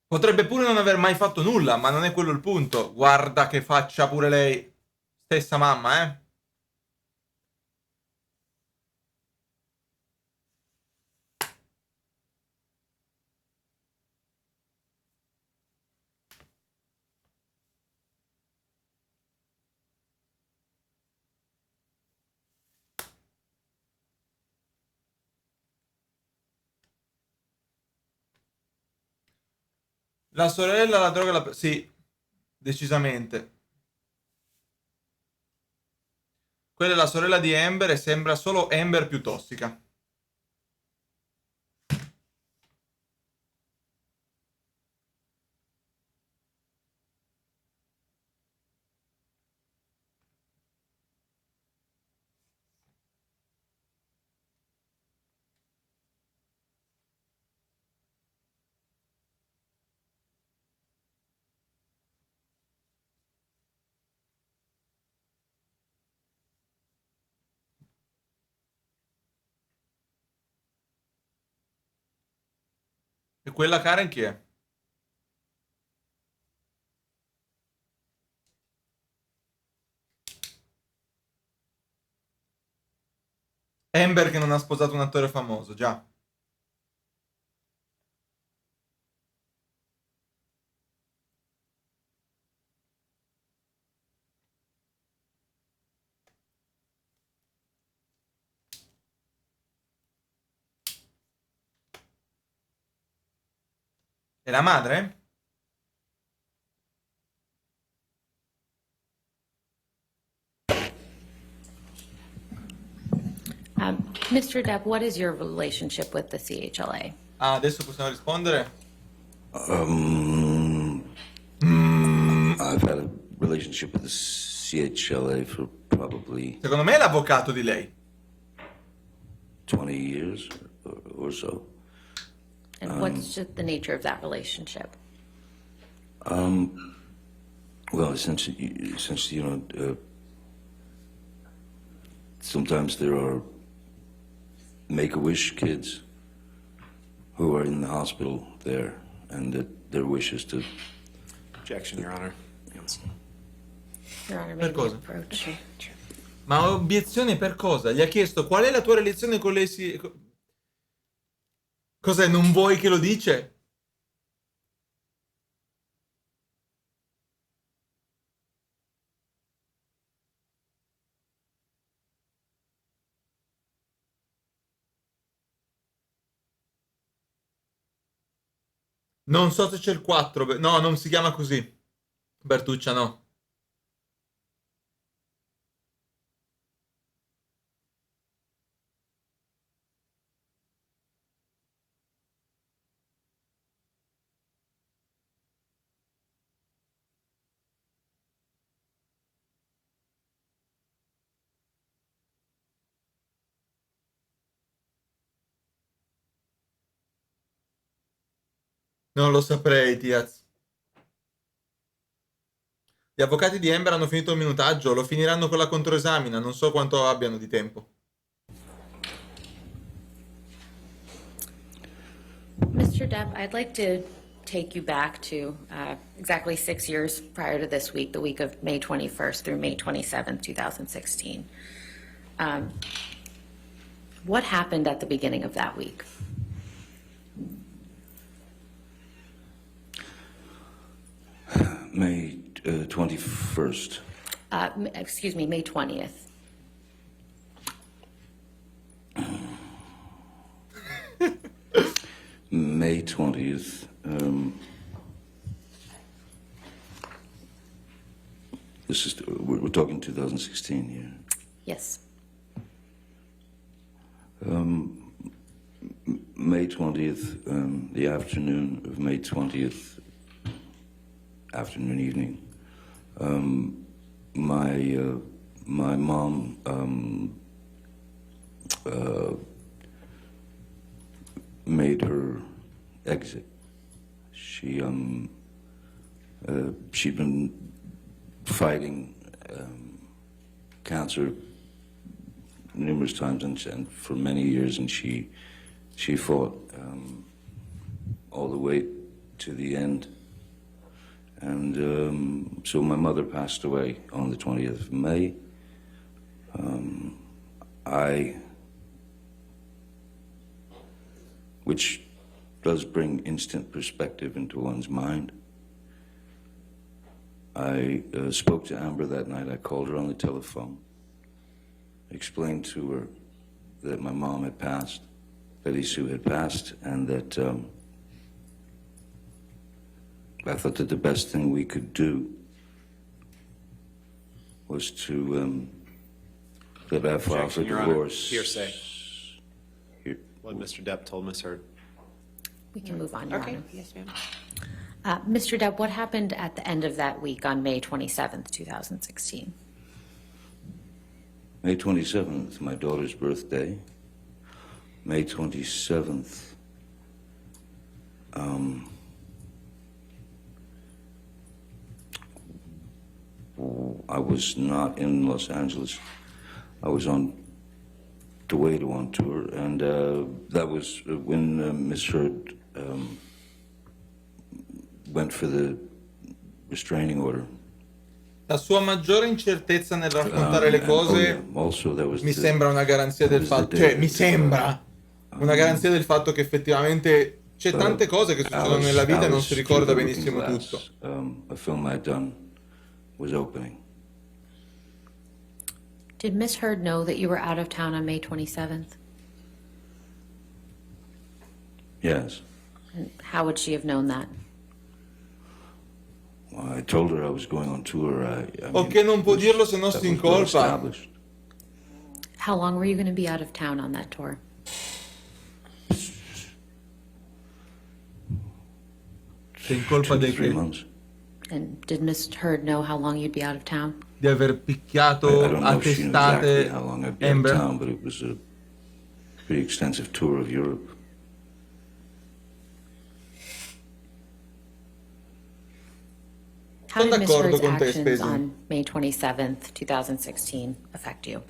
A: Potrebbe pure non aver mai fatto nulla, ma non è quello il punto. Guarda che faccia pure lei. Stessa mamma, eh. La sorella, la droga, la... Sì, decisamente. Quella è la sorella di Amber e sembra solo Amber più tossica. E quella Karen chi è? Amber che non ha sposato un attore famoso, già. E la madre?
J: Mr. Depp, what is your relationship with the CHLA?
A: Ah, adesso possiamo rispondere?
K: I've had a relationship with the CHLA for probably
A: Secondo me è l'avvocato di lei.
K: 20 years or so.
J: And what's just the nature of that relationship?
K: Well, essentially, sometimes there are Make-A-Wish kids who are in the hospital there, and that their wish is to...
F: Objection, Your Honor.
J: Your Honor,
A: Per
J: may we
A: cosa?
J: approach?
A: Ma obiezione per cosa? Gli ha chiesto qual è la tua relazione con lei? Cos'è? Non vuoi che lo dice? Non so se c'è il 4. No, non si chiama così. Bertuccia, no. Non lo saprei, Tiaz. Gli avvocati di Amber hanno finito il minutaggio, lo finiranno con la controesamina, non so quanto abbiano di tempo.
J: Mr. Depp, I'd like to take you back to exactly 6 years prior to this week, the week of May 21st through May 27th, 2016. What happened at the beginning of that week?
K: May 21st.
J: Excuse me, May 20th.
K: 20th. We're talking 2016 here.
J: Yes.
K: May 20th, the afternoon of May 20th, afternoon, evening, my mom made her exit. She'd been fighting cancer numerous times and for many years, and she fought all the way to the end. And so my mother passed away on the 20th of May. Which does bring instant perspective into one's mind. I spoke to Amber that night. I called her on the telephone, explained to her that my mom had passed, Betty Sue had passed, and that I thought that the best thing we could do was to that I file for
F: Your Honor,
K: divorce.
F: hearsay. What Mr. Depp told Ms. Heard.
J: We can move on, Your
C: Okay,
J: Honor.
C: yes, ma'am.
J: Mr. Depp, what happened at the end of that week on May 27th, 2016?
K: May 27th, my daughter's birthday. May 27th, I was not in Los Angeles. I was on the way to on tour, and that was when Miss Heard went for the restraining order.
A: La sua maggiore incertezza nel raccontare le cose mi sembra una garanzia del fatto, cioè mi sembra una garanzia del fatto che effettivamente c'è tante cose che succedono nella vita e non si ricorda benissimo tutto.
K: A film I'd done was opening.
J: Did Miss Heard know that you were out of town on May 27th?
K: Yes.
J: And how would she have known that?
K: Well, I told her I was going on tour.
A: O che non può dirlo se non si incolpa.
J: How long were you going to be out of town on that tour?
A: Si incolpa di che?
J: And did Miss Heard know how long you'd be out of town?
A: Di aver picchiato a testate
K: how long I'd be
A: Amber.
K: in town, but it was a pretty extensive tour of Europe.
J: How
A: Sono
J: did Miss
A: d'accordo
J: Heard's
A: con te,
J: actions
A: Spesi.
J: on May 27th, 2016 affect you?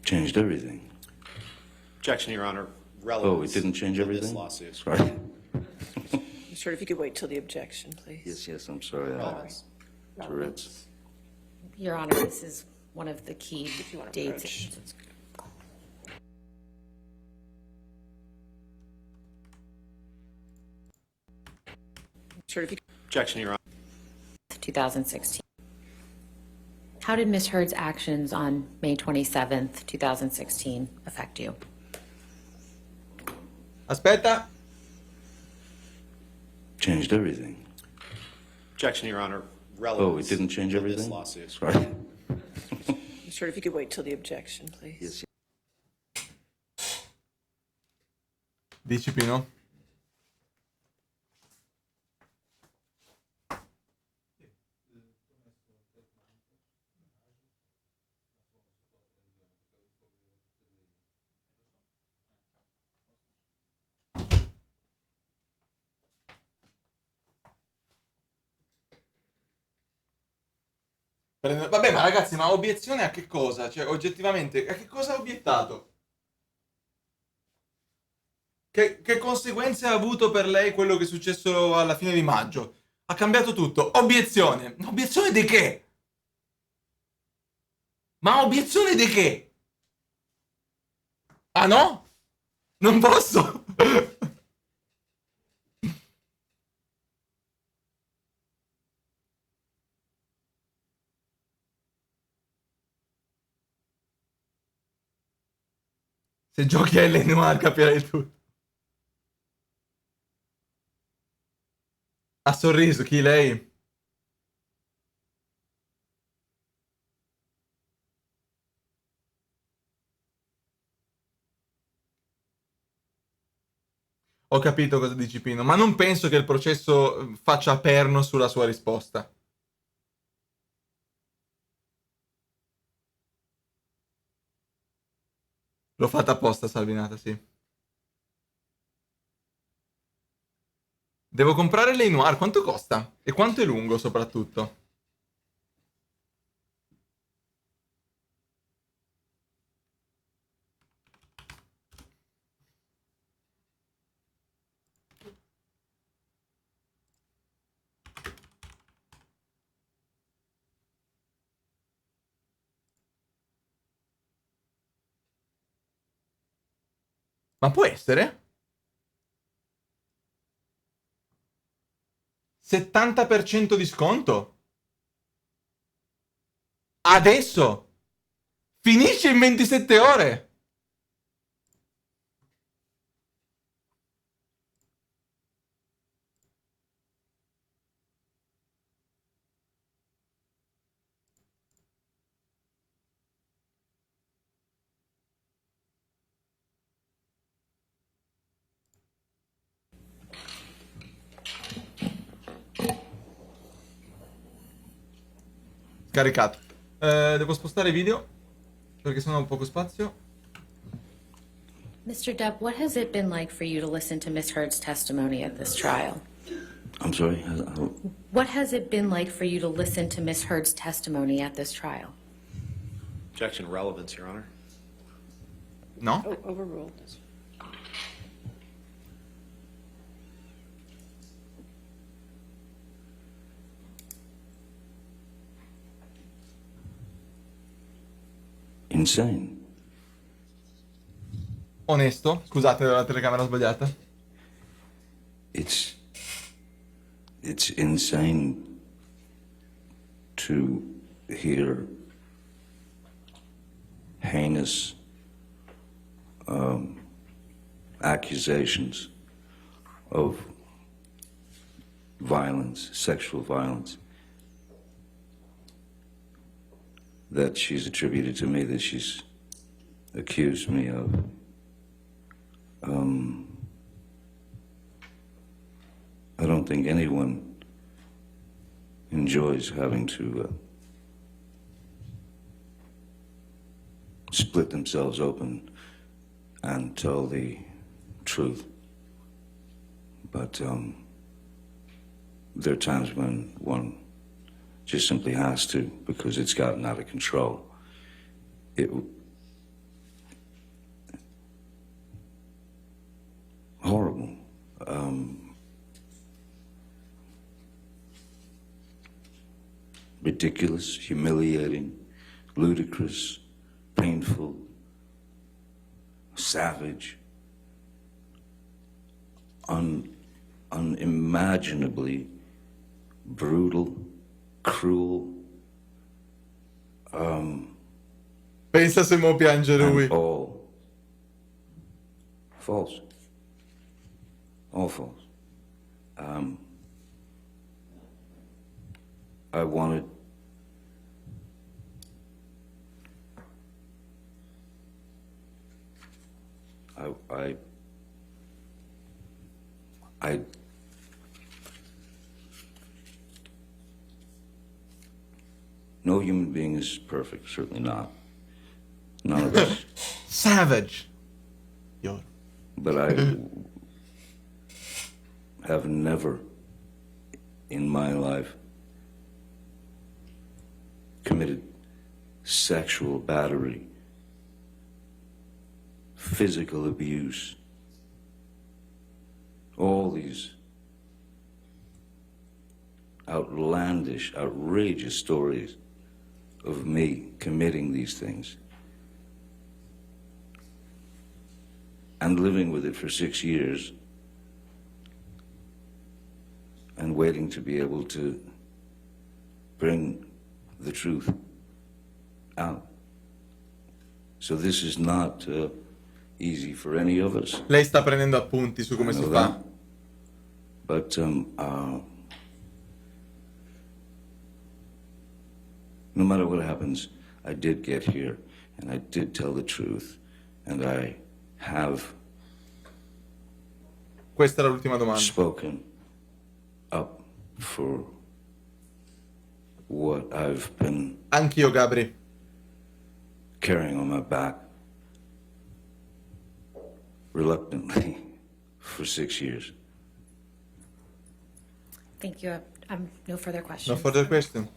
K: Changed everything.
F: Objection, Your Honor.
K: Oh,
F: Relevance
K: it didn't change
F: to
K: everything?
F: This lawsuit.
K: Sorry.
C: Sure, if you could wait till the objection, please.
K: Yes, I'm sorry.
F: Relevance.
K: Tourette's.
J: Your Honor, this is one of the key
C: you wanna
J: dates.
C: approach. Sure, if you
F: Objection, Your Honor.
J: 2016. How did Miss Heard's actions on May 27th, 2016 affect you?
A: Aspetta.
K: Changed everything.
F: Objection, Your Honor.
K: Oh,
F: Relevance
K: it didn't change
F: to
K: everything?
F: This lawsuit.
K: Sorry.
C: sure, if you could wait till the objection, please.
A: Dici Pino? Vabbè, ma ragazzi, ma obiezione a che cosa? Cioè, oggettivamente, a che cosa ha obiettato? Che conseguenze ha avuto per lei quello che è successo alla fine di maggio? Ha cambiato tutto. Obiezione. Obiezione di che? Ma obiezione di che? Ah no? Non posso? Se giochi a alle noir capirai tutto. Ha sorriso, chi lei? Ho capito cosa dici Pino, ma non penso che il processo faccia perno sulla sua risposta. L'ho fatta apposta, Salvinata, sì. Devo comprare l'Ei Noir, quanto costa? E quanto è lungo, soprattutto? Ma può essere? 70% di sconto? Adesso? Finisce in 27 ore? Scaricato. Devo spostare i video perché sennò ho poco spazio.
J: Mr. Depp, what has it been like for you to listen to Miss Heard's testimony at this trial?
K: I'm sorry?
J: What has it been like for you to listen to Miss Heard's testimony at this trial?
F: Objection, relevance, Your Honor.
A: No?
C: Oh, overruled.
K: Insane.
A: Onesto? Scusate, la telecamera sbagliata.
K: It's insane to hear heinous accusations of violence, sexual violence, that she's attributed to me, that she's accused me of. I don't think anyone enjoys having to split themselves open and tell the truth. But there are times when one just simply has to, because it's gotten out of control. Horrible. Ridiculous, humiliating, ludicrous, painful, savage, unimaginably brutal, cruel.
A: Pensa se mo piange lui.
K: All false. All false. I wanted I no human being is perfect, certainly not. None of us.
A: Savage. Yo.
K: But I have never in my life committed sexual battery, physical abuse, all these outlandish, outrageous stories of me committing these things and living with it for 6 years and waiting to be able to bring the truth out. So this is not easy for any of us.
A: Lei sta prendendo appunti su come
K: I
A: si
K: know
A: fa.
K: that. But no matter what happens, I did get here, and I did tell the truth, and I have
A: Questa era l'ultima domanda.
K: spoken up for what I've been
A: Anch'io, Gabri.
K: carrying on my back reluctantly for 6 years.
J: Thank you. No further
A: No
J: questions.
A: further question.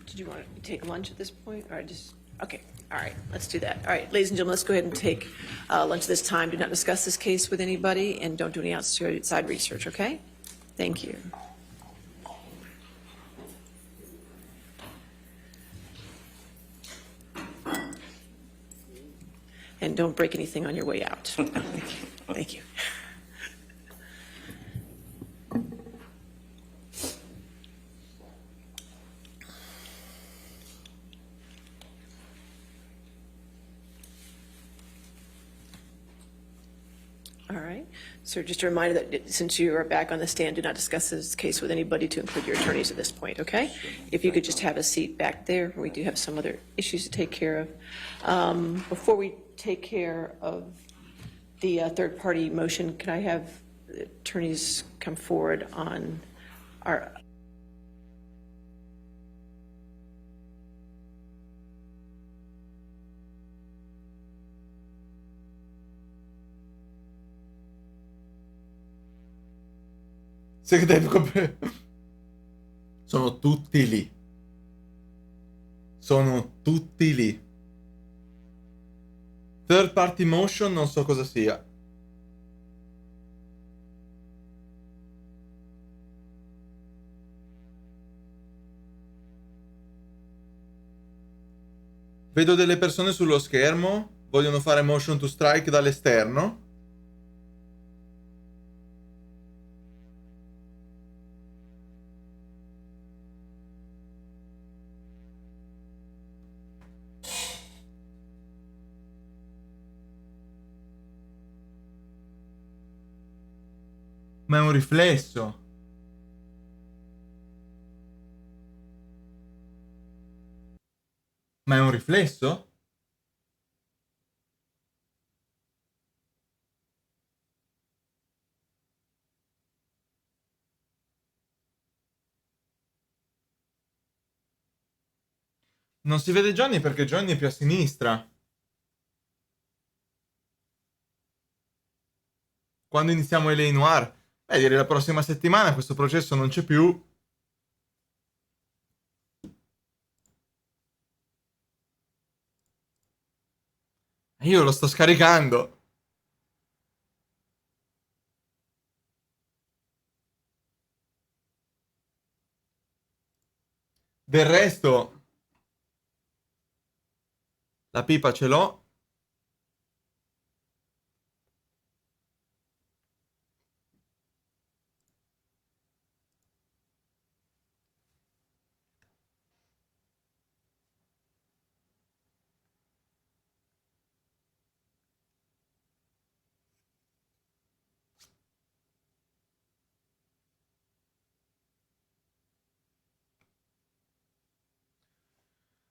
C: Did you want to take lunch at this point, or just, okay, all right, let's do that. All right, ladies and gentlemen, let's go ahead and take lunch at this time. Do not discuss this case with anybody, and don't do any outside research, okay? Thank you. And don't break anything on your way out. Thank you. All right. So just a reminder that since you are back on the stand, do not discuss this case with anybody, to include your attorneys at this point, okay? If you could just have a seat back there, we do have some other issues to take care of. Before we take care of the third-party motion, could I have attorneys come forward on our...
A: Sono tutti lì. Sono tutti lì. Third party motion non so cosa sia. Vedo delle persone sullo schermo, vogliono fare motion to strike dall'esterno. Ma è un riflesso. Ma è un riflesso? Non si vede Johnny perché Johnny è più a sinistra. Quando iniziamo L.A. Noir? Direi la prossima settimana, questo processo non c'è più. Io lo sto scaricando. Del resto, la pipa ce l'ho.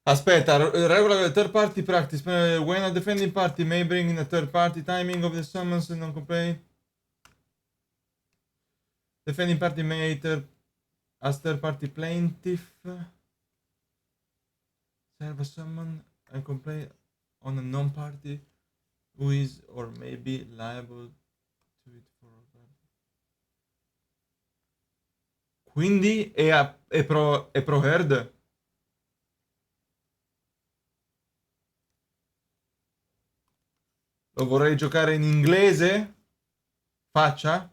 A: Aspetta, regola del third party practice. When a defending party may bring in a third party, timing of the summons and non-complaint. Defending party may as third party plaintiff serve a summon and complaint on a non-party who is or may be liable to it for... Quindi è pro Heard? Lo vorrei giocare in inglese? Faccia?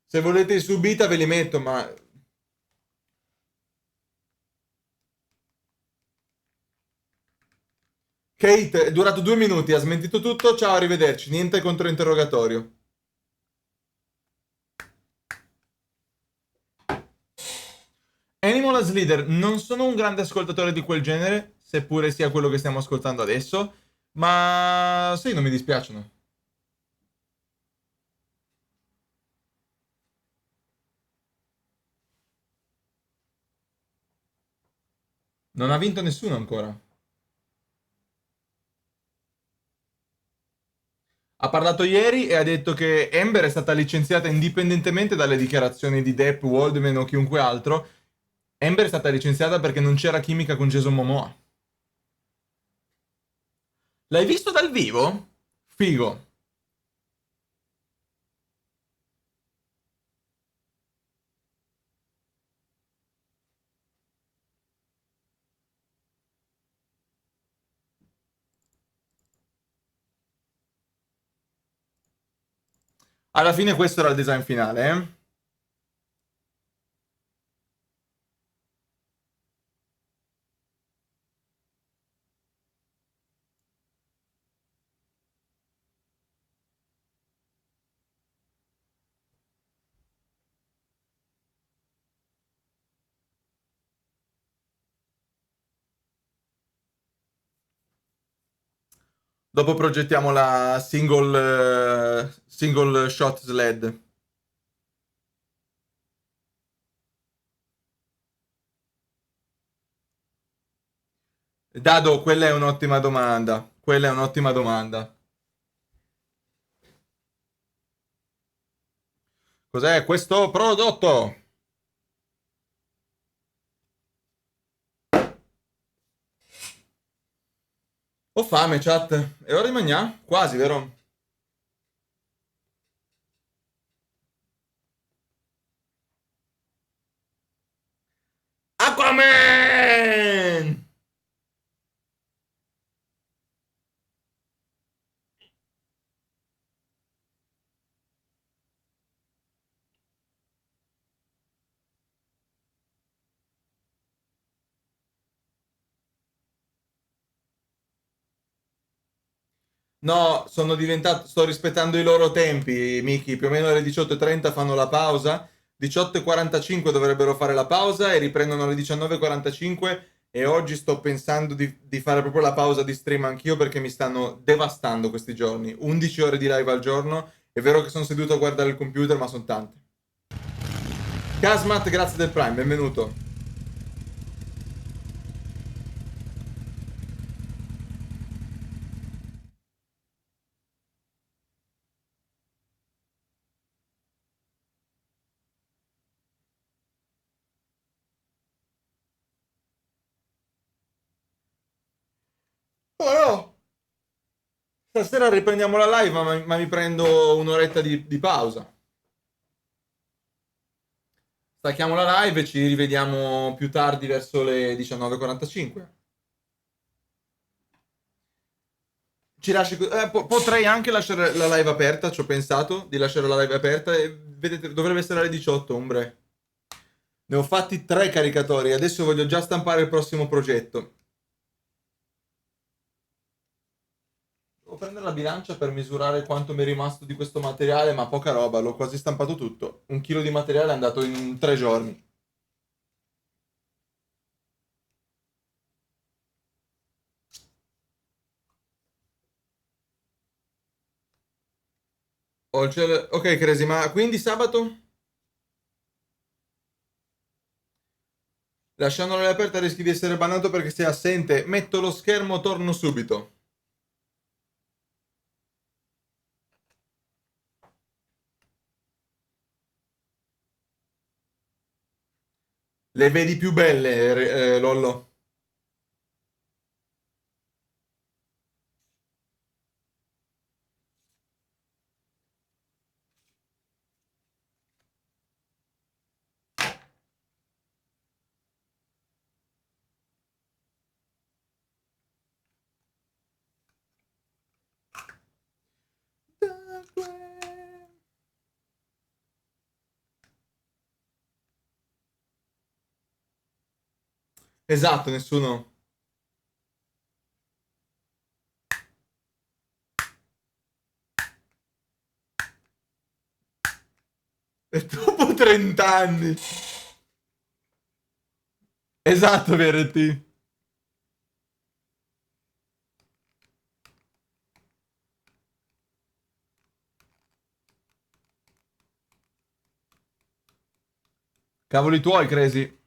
A: Se volete subita ve li metto, ma Kate, è durato 2 minuti, ha smentito tutto, ciao, arrivederci, niente controinterrogatorio. Animal as Leader, non sono un grande ascoltatore di quel genere, seppure sia quello che stiamo ascoltando adesso, ma sì, non mi dispiacciono. Non ha vinto nessuno ancora. Ha parlato ieri e ha detto che Amber è stata licenziata indipendentemente dalle dichiarazioni di Depp, Waldman o chiunque altro. Amber è stata licenziata perché non c'era chimica con Jason Momoa. L'hai visto dal vivo? Figo. Alla fine questo era il design finale, eh? Dopo progettiamo la single shot sled. Dado, quella è un'ottima domanda. Quella è un'ottima domanda. Cos'è questo prodotto? Ho fame, chat. È ora di mangiare? Quasi, vero? Aquaman! No, sono diventato, sto rispettando i loro tempi, Miki. Più o meno alle 18:30 fanno la pausa. 18:45 dovrebbero fare la pausa e riprendono alle 19:45. E oggi sto pensando di fare proprio la pausa di stream anch'io perché mi stanno devastando questi giorni. 11 ore di live al giorno. È vero che sono seduto a guardare il computer, ma sono tante. Casmat, grazie del Prime, benvenuto. Oh no! Stasera riprendiamo la live, ma mi prendo un'oretta di pausa. Stacchiamo la live e ci rivediamo più tardi verso le 19:45. Potrei anche lasciare la live aperta, ci ho pensato di lasciare la live aperta e vedete, dovrebbe essere alle 18, ombre. Ne ho fatti 3 caricatori, adesso voglio già stampare il prossimo progetto. Devo prendere la bilancia per misurare quanto mi è rimasto di questo materiale, ma poca roba, l'ho quasi stampato tutto. 1 chilo di materiale è andato in 3 giorni. Ok, Crazy, ma quindi sabato? Lasciandola aperta rischi di essere bannato perché sei assente. Metto lo schermo, torno subito. Le vedi più belle, Lollo? Esatto, nessuno. E dopo 30 anni. Esatto, VRT. Cavoli tuoi, Crazy.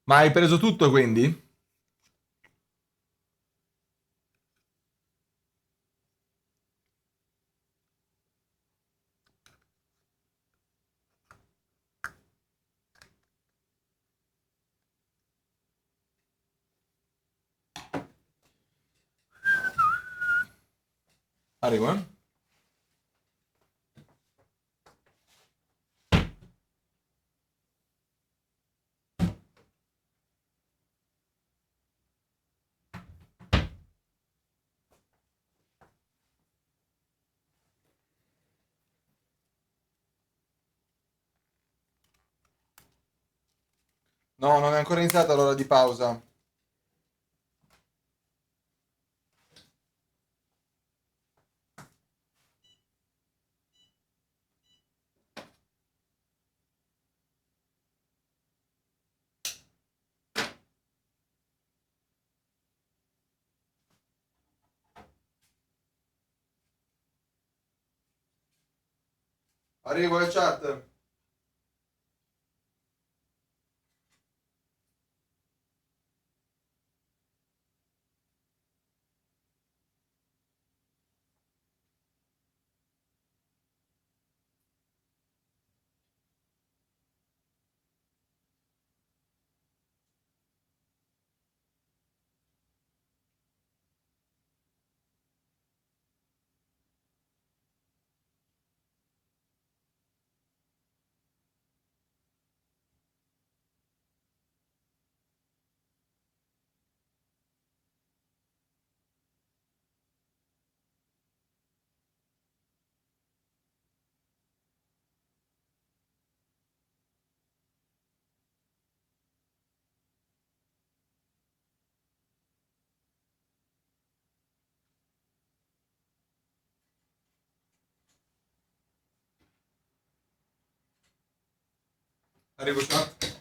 A: Ma hai preso tutto, quindi? Arrivo, eh? No, non è ancora iniziata l'ora di pausa. Arrivo, chat. Arrivo, chat.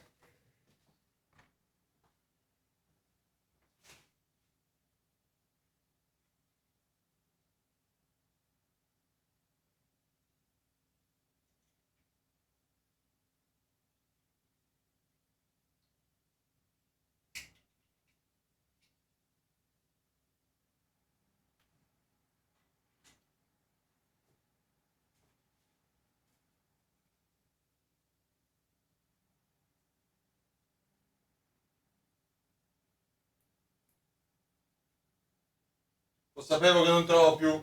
A: Lo sapevo che non trovo più.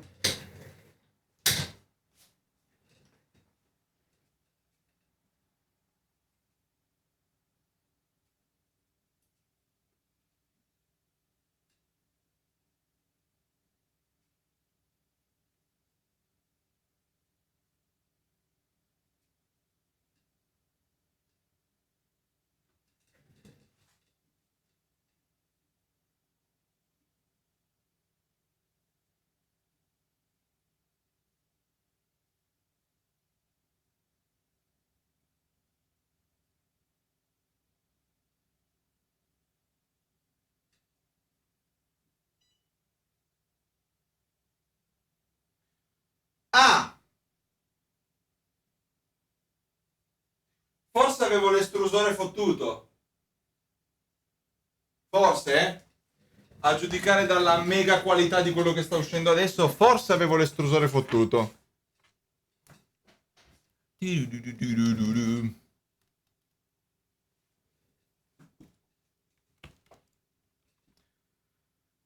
A: Ah! Forse avevo l'estrusore fottuto. Forse, eh? A giudicare dalla mega qualità di quello che sta uscendo adesso, forse avevo l'estrusore fottuto.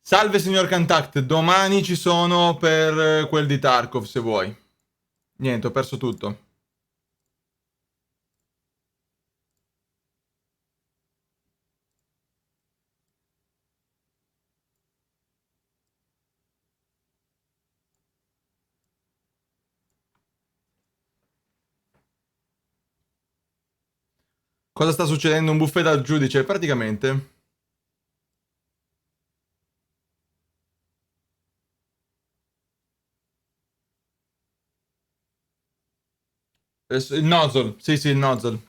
A: Salve signor Contact, domani ci sono per quel di Tarkov se vuoi. Niente, ho perso tutto. Cosa sta succedendo? Un buffet dal giudice, praticamente. Il nozzle, sì, il nozzle.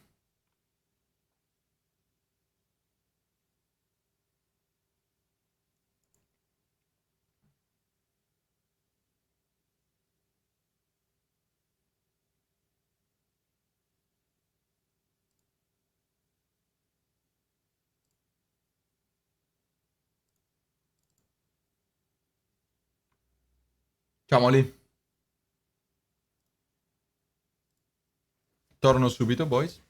A: Siamo lì. Torno subito, boys.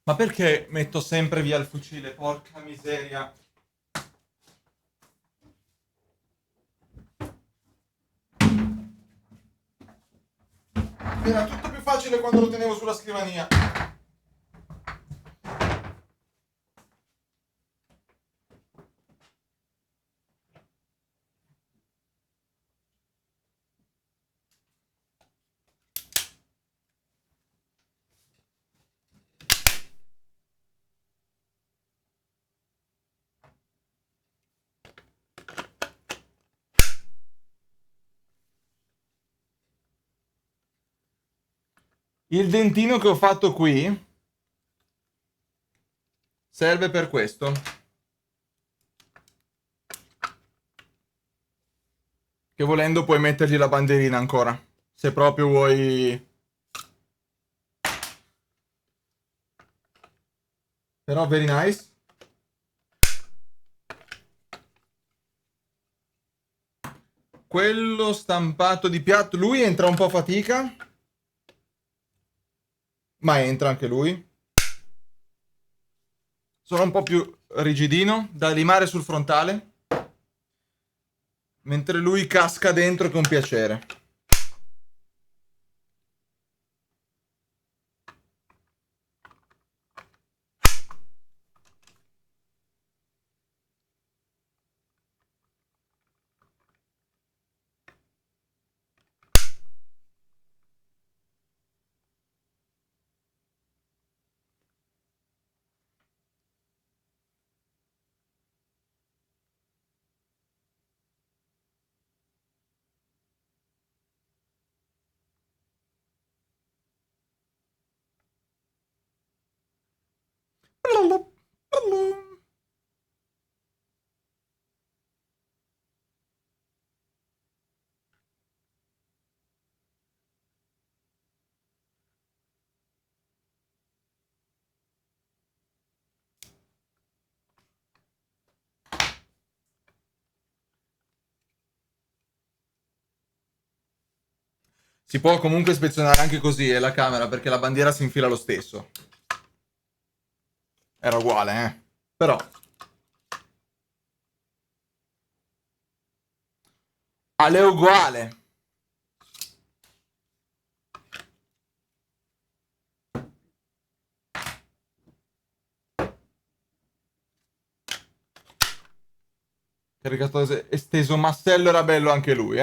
A: Ma perché metto sempre via il fucile? Porca miseria. Era tutto più facile quando lo tenevo sulla scrivania. Il dentino che ho fatto qui serve per questo. Che volendo puoi mettergli la bandierina ancora. Se proprio vuoi. Però very nice. Quello stampato di piatto. Lui entra un po' a fatica. Ma entra anche lui. Sono un po' più rigidino da limare sul frontale. Mentre lui casca dentro con piacere. Si può comunque ispezionare anche così la camera perché la bandiera si infila lo stesso. Era uguale, Però. Alle è uguale. Caricato esteso massello era bello anche lui,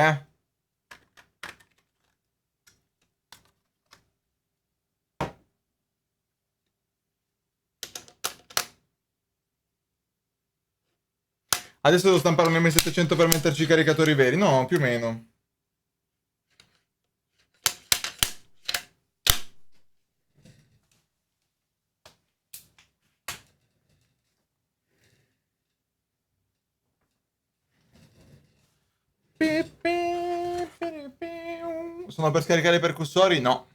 A: Adesso devo stampare un M700 per metterci i caricatori veri. No, più o meno. Sono per scaricare i percussori? No.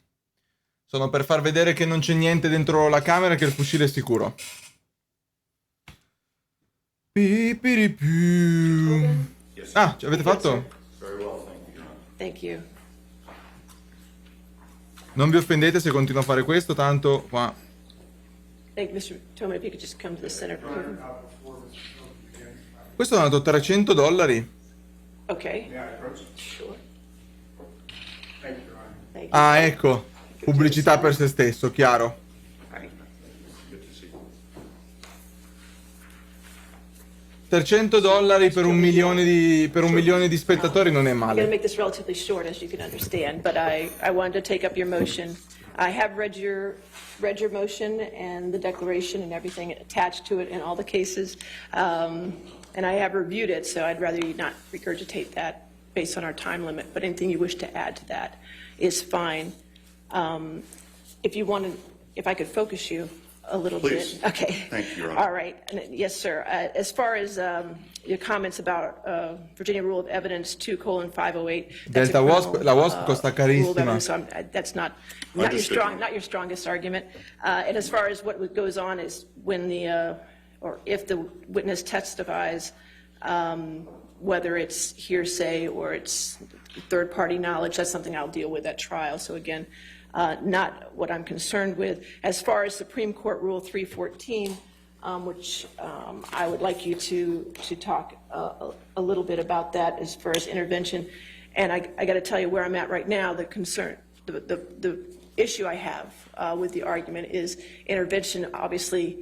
A: Sono per far vedere che non c'è niente dentro la camera e che il fucile è sicuro. Ah, ci avete fatto?
C: Thank you.
A: Non vi offendete se continuo a fare questo, tanto qua.
C: Thank you, Mr. Tillman, if you could just come to the center.
A: Questo è dato $300.
C: Okay. Sure. Thank you.
A: Ah, ecco. Pubblicità per se stesso, chiaro.
C: All right.
A: $300 per un milione di spettatori non è
C: I'm going to
A: male.
C: make this relatively short, as you can understand, but I wanted to take up your motion. I have read your motion and the declaration and everything attached to it in all the cases, and I have reviewed it, so I'd rather you not regurgitate that based on our time limit, but anything you wish to add to that is fine. If you want to, if I could focus you a little
D: Please.
C: bit. Okay.
D: Thank you, Your Honor.
C: All right. Yes, sir. As far as your comments about Virginia Rule of Evidence 2:508, that's a
A: Delta Wasp,
C: criminal,
A: la Wasp costa
C: rule of
A: carissima.
C: evidence, so that's not your
D: Understood.
C: not your strongest argument. And as far as what goes on is when or if the witness testifies, whether it's hearsay or it's third-party knowledge, that's something I'll deal with at trial. So again, not what I'm concerned with. As far as Supreme Court Rule 314, which I would like you to talk a little bit about that as far as intervention. And I got to tell you where I'm at right now. The concern, the issue I have with the argument is intervention obviously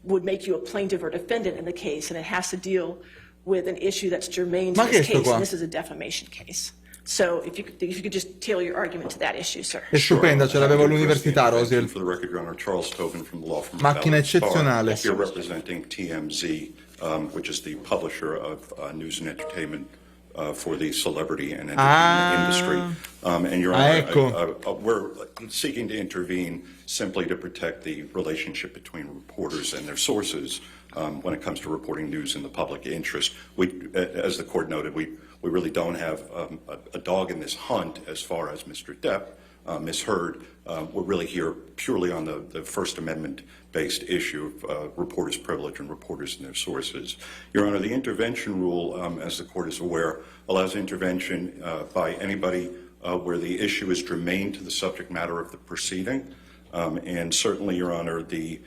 C: would make you a plaintiff or defendant in the case, and it has to deal with an issue that's germane to this case, and this is a defamation case. So if you could just tailor your argument to that issue, sir.
A: È stupenda, ce l'avevo all'università, Rosiel.
L: For the record, Your Honor, Charles Tobin from the law firm.
A: Macchina eccezionale.
L: Here representing TMZ, which is the publisher of news and entertainment for the celebrity and entertainment industry. And Your Honor, we're seeking to intervene simply to protect the relationship between reporters and their sources when it comes to reporting news in the public interest. As the court noted, we really don't have a dog in this hunt as far as Mr. Depp, Ms. Heard. We're really here purely on the First Amendment-based issue of reporters' privilege and reporters and their sources. Your Honor, the intervention rule, as the court is aware, allows intervention by anybody where the issue is germane to the subject matter of the proceeding. And certainly, Your Honor, the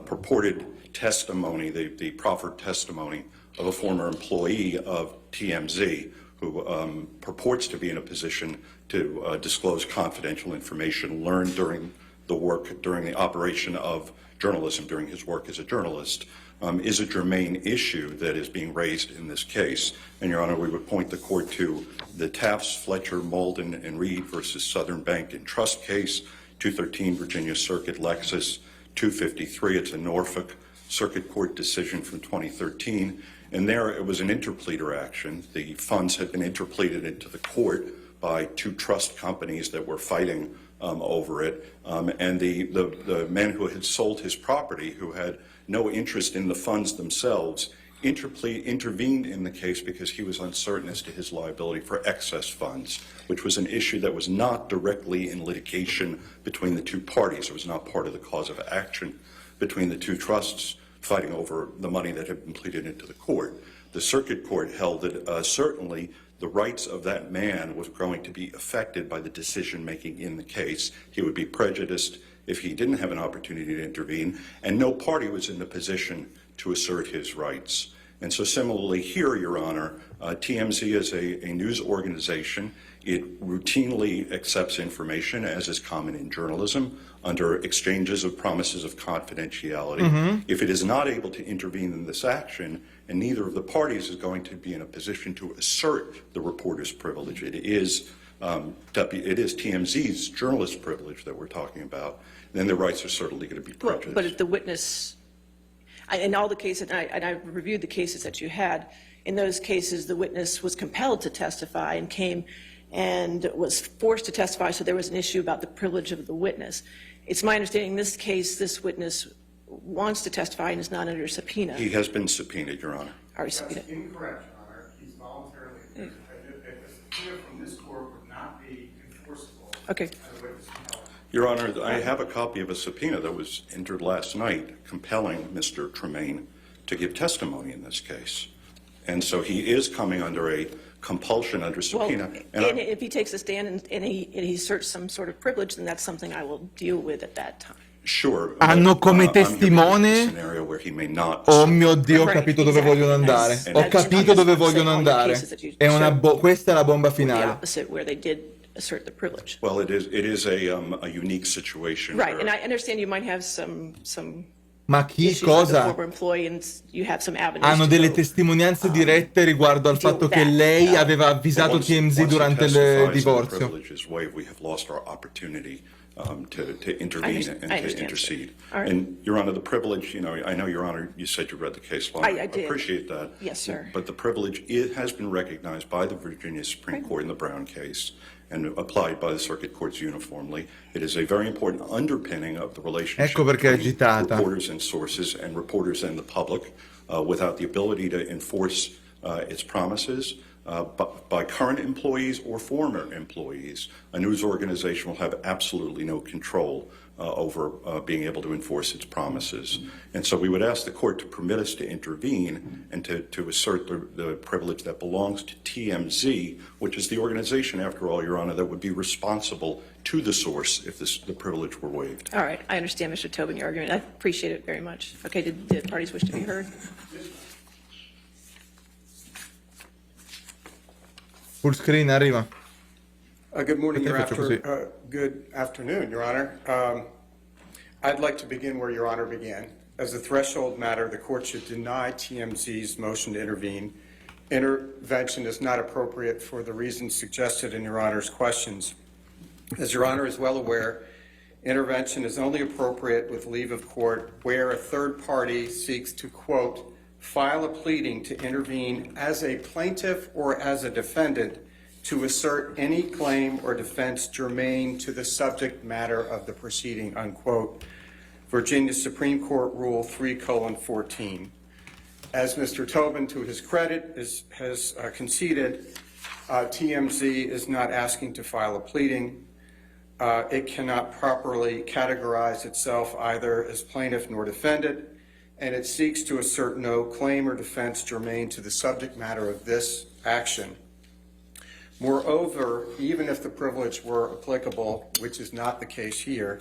L: purported testimony, the proffered testimony of a former employee of TMZ who purports to be in a position to disclose confidential information learned during the operation of journalism, during his work as a journalist, is a germane issue that is being raised in this case. And Your Honor, we would point the court to the Taft's, Fletcher, Malden, and Reed versus Southern Bank and Trust case, 213 Virginia Circuit, Lexus, 253. It's a Norfolk Circuit Court decision from 2013. And there it was an interpleader action. The funds had been interpleaded into the court by two trust companies that were fighting over it. And the man who had sold his property, who had no interest in the funds themselves, intervened in the case because he was uncertain as to his liability for excess funds, which was an issue that was not directly in litigation between the two parties. It was not part of the cause of action between the two trusts fighting over the money that had been pleaded into the court. The circuit court held that certainly the rights of that man was going to be affected by the decision-making in the case. He would be prejudiced if he didn't have an opportunity to intervene, and no party was in the position to assert his rights. And so similarly here, Your Honor, TMZ is a news organization. It routinely accepts information, as is common in journalism, under exchanges of promises of confidentiality. If it is not able to intervene in this action, and neither of the parties is going to be in a position to assert the reporter's privilege, it is TMZ's journalist privilege that we're talking about, then the rights are certainly going to be prejudiced.
C: But if the witness, in all the cases, and I reviewed the cases that you had, in those cases the witness was compelled to testify and came and was forced to testify, so there was an issue about the privilege of the witness. It's my understanding in this case this witness wants to testify and is not under subpoena.
L: He has been subpoenaed, Your Honor.
D: That's incorrect, Your Honor. He's voluntarily, a subpoena from this court would not be enforceable.
C: Okay.
L: Your Honor, I have a copy of a subpoena that was entered last night compelling Mr. Tremaine to give testimony in this case. And so he is coming under a compulsion under subpoena.
C: Well, and if he takes a stand and he asserts some sort of privilege, then that's something I will deal with at that time.
L: Sure.
A: Hanno come testimone. Oh mio Dio, ho capito dove vogliono andare. Ho capito dove vogliono andare. Questa è la bomba finale.
C: Opposite where they did assert the privilege.
L: Well, it is a unique situation.
C: Right, and I understand you might have some
A: Ma chi cosa? Hanno delle testimonianze dirette riguardo al fatto che lei aveva avvisato TMZ durante il divorzio.
L: to intervene and
C: I
L: to
C: understand,
L: intercede.
C: All right.
L: And, Your Honor, the privilege, I know, Your Honor, you said you read the case law.
C: I did.
L: Appreciate that.
C: Yes, sir.
L: But the privilege, it has been recognized by the Virginia Supreme Court in the Brown case and applied by the circuit courts uniformly. It is a very important underpinning of the relationship
A: Ecco perché è
L: between
A: agitata.
L: reporters and sources and reporters and the public without the ability to enforce its promises. By current employees or former employees, a news organization will have absolutely no control over being able to enforce its promises. And so we would ask the court to permit us to intervene and to assert the privilege that belongs to TMZ, which is the organization, after all, Your Honor, that would be responsible to the source if the privilege were waived.
C: All right, I understand, Mr. Tobin, your argument. I appreciate it very much. Okay, did the parties wish to be heard?
A: Full screen, arriva.
D: Good morning,
A: Perché
D: good afternoon, Your Honor. I'd like to begin where Your Honor began. As a threshold matter, the court should deny TMZ's motion to intervene. Intervention is not appropriate for the reasons suggested in Your Honor's questions. As Your Honor is well aware, intervention is only appropriate with leave of court where a third party seeks to, quote, file a pleading to intervene as a plaintiff or as a defendant to assert any claim or defense germane to the subject matter of the proceeding, unquote. Virginia Supreme Court Rule 3:14. As Mr. Tobin, to his credit, has conceded, TMZ is not asking to file a pleading. It cannot properly categorize itself either as plaintiff nor defendant, and it seeks to assert no claim or defense germane to the subject matter of this action. Moreover, even if the privilege were applicable, which is not the case here,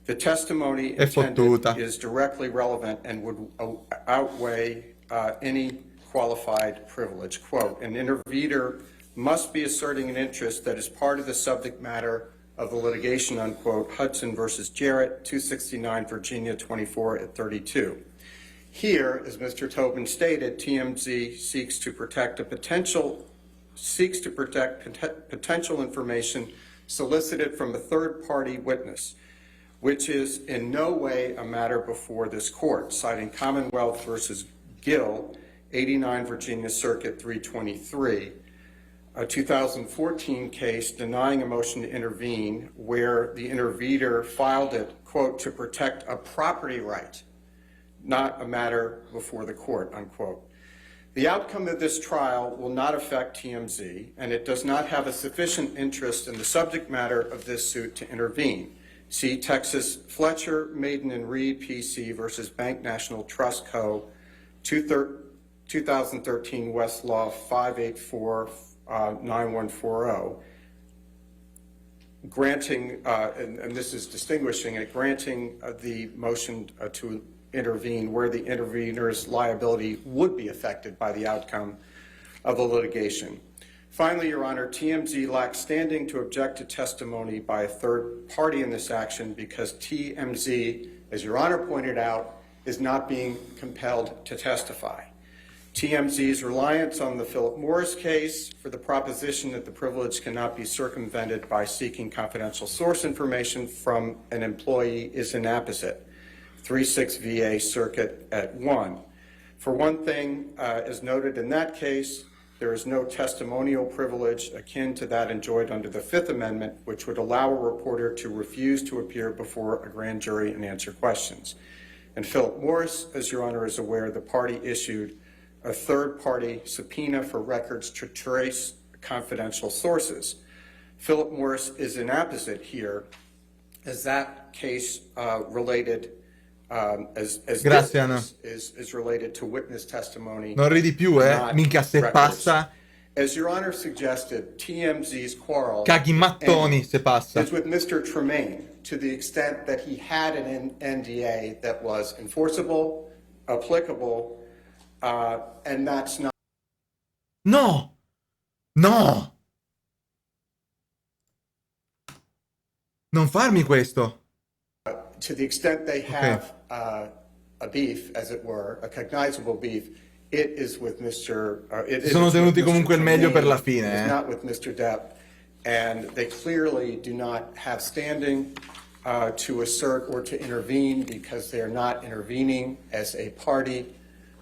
D: the testimony intended is directly relevant and would outweigh any qualified privilege. Quote, an intervener must be asserting an interest that is part of the subject matter of the litigation, unquote, Hudson versus Jarrett, 269 Virginia 24/32. Here, as Mr. Tobin stated, TMZ seeks to protect potential information solicited from a third-party witness, which is in no way a matter before this court, citing Commonwealth versus Gill, 89 Virginia Circuit 323, a 2014 case denying a motion to intervene where the intervener filed it, quote, to protect a property right, not a matter before the court, unquote. The outcome of this trial will not affect TMZ, and it does not have a sufficient interest in the subject matter of this suit to intervene. See Texas Fletcher, Maiden and Reed, PC versus Bank National Trust Co., 2013 Westlaw 5849140, granting, and this is distinguishing it, granting the motion to intervene where the intervener's liability would be affected by the outcome of the litigation. Finally, Your Honor, TMZ lacks standing to object to testimony by a third party in this action because TMZ, as Your Honor pointed out, is not being compelled to testify. TMZ's reliance on the Philip Morris case for the proposition that the privilege cannot be circumvented by seeking confidential source information from an employee is inapposite. 36 VA Circuit at 1. For one thing, as noted in that case, there is no testimonial privilege akin to that enjoyed under the Fifth Amendment, which would allow a reporter to refuse to appear before a grand jury and answer questions. And Philip Morris, as Your Honor is aware, the party issued a third-party subpoena for records to trace confidential sources. Philip Morris is inapposite here, as that case related
A: Grazie, Anna.
D: is related to witness testimony.
A: Non ridi più, minchia se
D: records.
A: passa.
D: As Your Honor suggested, TMZ's quarrel
A: Caghi mattoni se passa.
D: is with Mr. Tremaine to the extent that he had an NDA that was enforceable, applicable, and that's not.
A: No! No! Non farmi questo.
D: To the extent they have a beef, as it were, a cognizable beef, it is with Mr.
A: Sono tenuti comunque il meglio per la fine.
D: It's not with Mr. Depp, and they clearly do not have standing to assert or to intervene because they are not intervening as a party,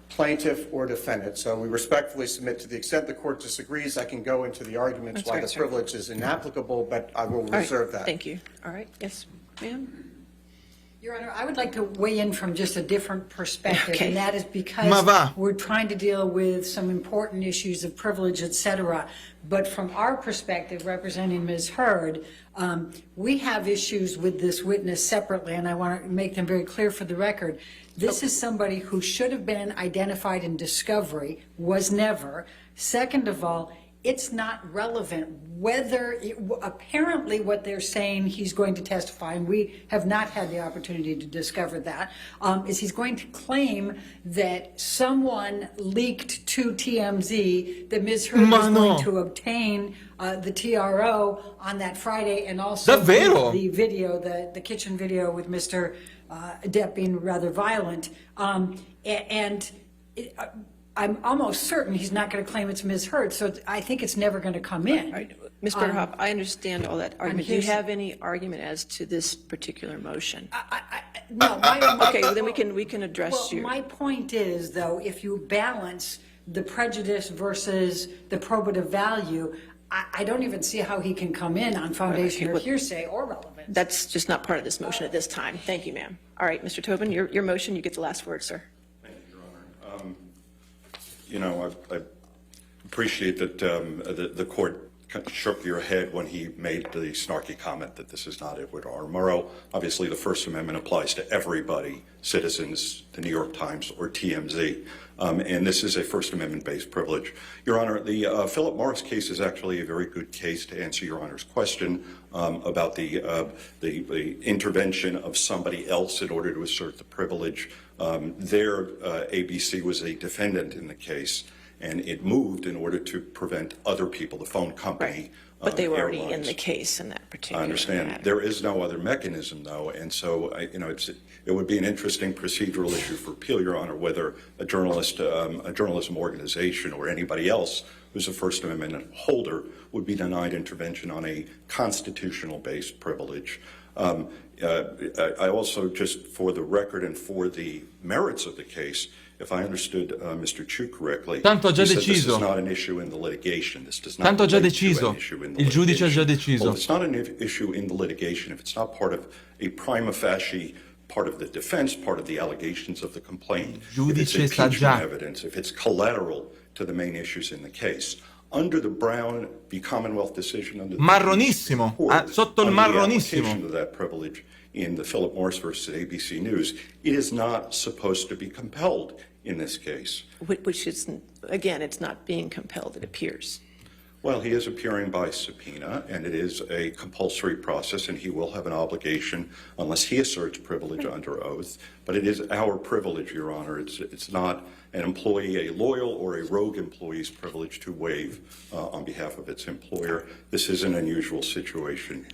D: plaintiff, or defendant. So we respectfully submit, to the extent the court disagrees, I can go into the arguments
C: That's
D: why
C: right,
D: the
C: sir.
D: privilege is inapplicable, but I will
C: All right,
D: reserve that.
C: Thank you. All right, yes, ma'am?
G: Your Honor, I would like to weigh in from just a different perspective,
C: Okay.
G: and that is
A: Ma
G: because
A: va.
G: we're trying to deal with some important issues of privilege, et cetera. But from our perspective, representing Ms. Hurd, we have issues with this witness separately, and I want to make them very clear for the record. This is somebody who should have been identified in discovery, was never. Second of all, it's not relevant whether, apparently what they're saying he's going to testify, and we have not had the opportunity to discover that, is he's going to claim that someone leaked to TMZ that Ms. Hurd was going to obtain the TRO on that Friday, and also
A: Davvero?
G: the video, the kitchen video with Mr. Depp being rather violent. I'm almost certain he's not going to claim it's Ms. Hurd, so I think it's never going to come in.
C: All right, Ms. Berhoff, I understand all that argument. Do you
G: hearsay.
C: have any argument as to this particular motion?
G: No,
C: Okay, well, then we can address
G: Well,
C: your.
G: my point is, though, if you balance the prejudice versus the probative value, I don't even see how he can come in on foundation or hearsay or relevance.
C: That's just not part of this motion at this time. Thank you, ma'am. All right, Mr. Tobin, your motion, you get the last word, sir.
L: Thank you, Your Honor. You know, I appreciate that the court shook your head when he made the snarky comment that this is not Edward R. Murrow. Obviously, the First Amendment applies to everybody, citizens, the New York Times, or TMZ. And this is a First Amendment-based privilege. Your Honor, the Philip Morris case is actually a very good case to answer Your Honor's question about the intervention of somebody else in order to assert the privilege. Their ABC was a defendant in the case, and it moved in order to prevent other people, the phone company.
C: Right. But they were already in
L: airlines.
C: the case in that particular
L: I understand.
C: matter.
L: There is no other mechanism, though, and so it would be an interesting procedural issue for appeal, Your Honor, whether a journalism organization or anybody else who's a First Amendment holder would be denied intervention on a constitutional-based privilege. I also, just for the record and for the merits of the case, if I understood Mr. Chu correctly,
A: Tanto ha già
L: he said this
A: deciso.
L: is not an issue in the litigation. This does not
A: Tanto ha già
L: relate to
A: deciso.
L: an issue in the
A: Il giudice ha già
L: litigation.
A: deciso.
L: Well, if it's not an issue in the litigation, if it's not part of a prima facie part of the defense, part of the allegations of the complaint, if it's
A: Giudice sa
L: impeachment
A: già.
L: evidence, if it's collateral to the main issues in the case, under the Brown v. Commonwealth decision, under the
A: Marronissimo.
L: Court,
A: Sotto il
L: under the
A: marronissimo.
L: application of that privilege in the Philip Morris versus ABC News, it is not supposed to be compelled in this case.
C: Which is, again, it's not being compelled, it appears.
L: Well, he is appearing by subpoena, and it is a compulsory process, and he will have an obligation unless he asserts privilege under oath. But it is our privilege, Your Honor. It's not an employee, a loyal or a rogue employee's privilege to waive on behalf of its employer. This is an unusual situation.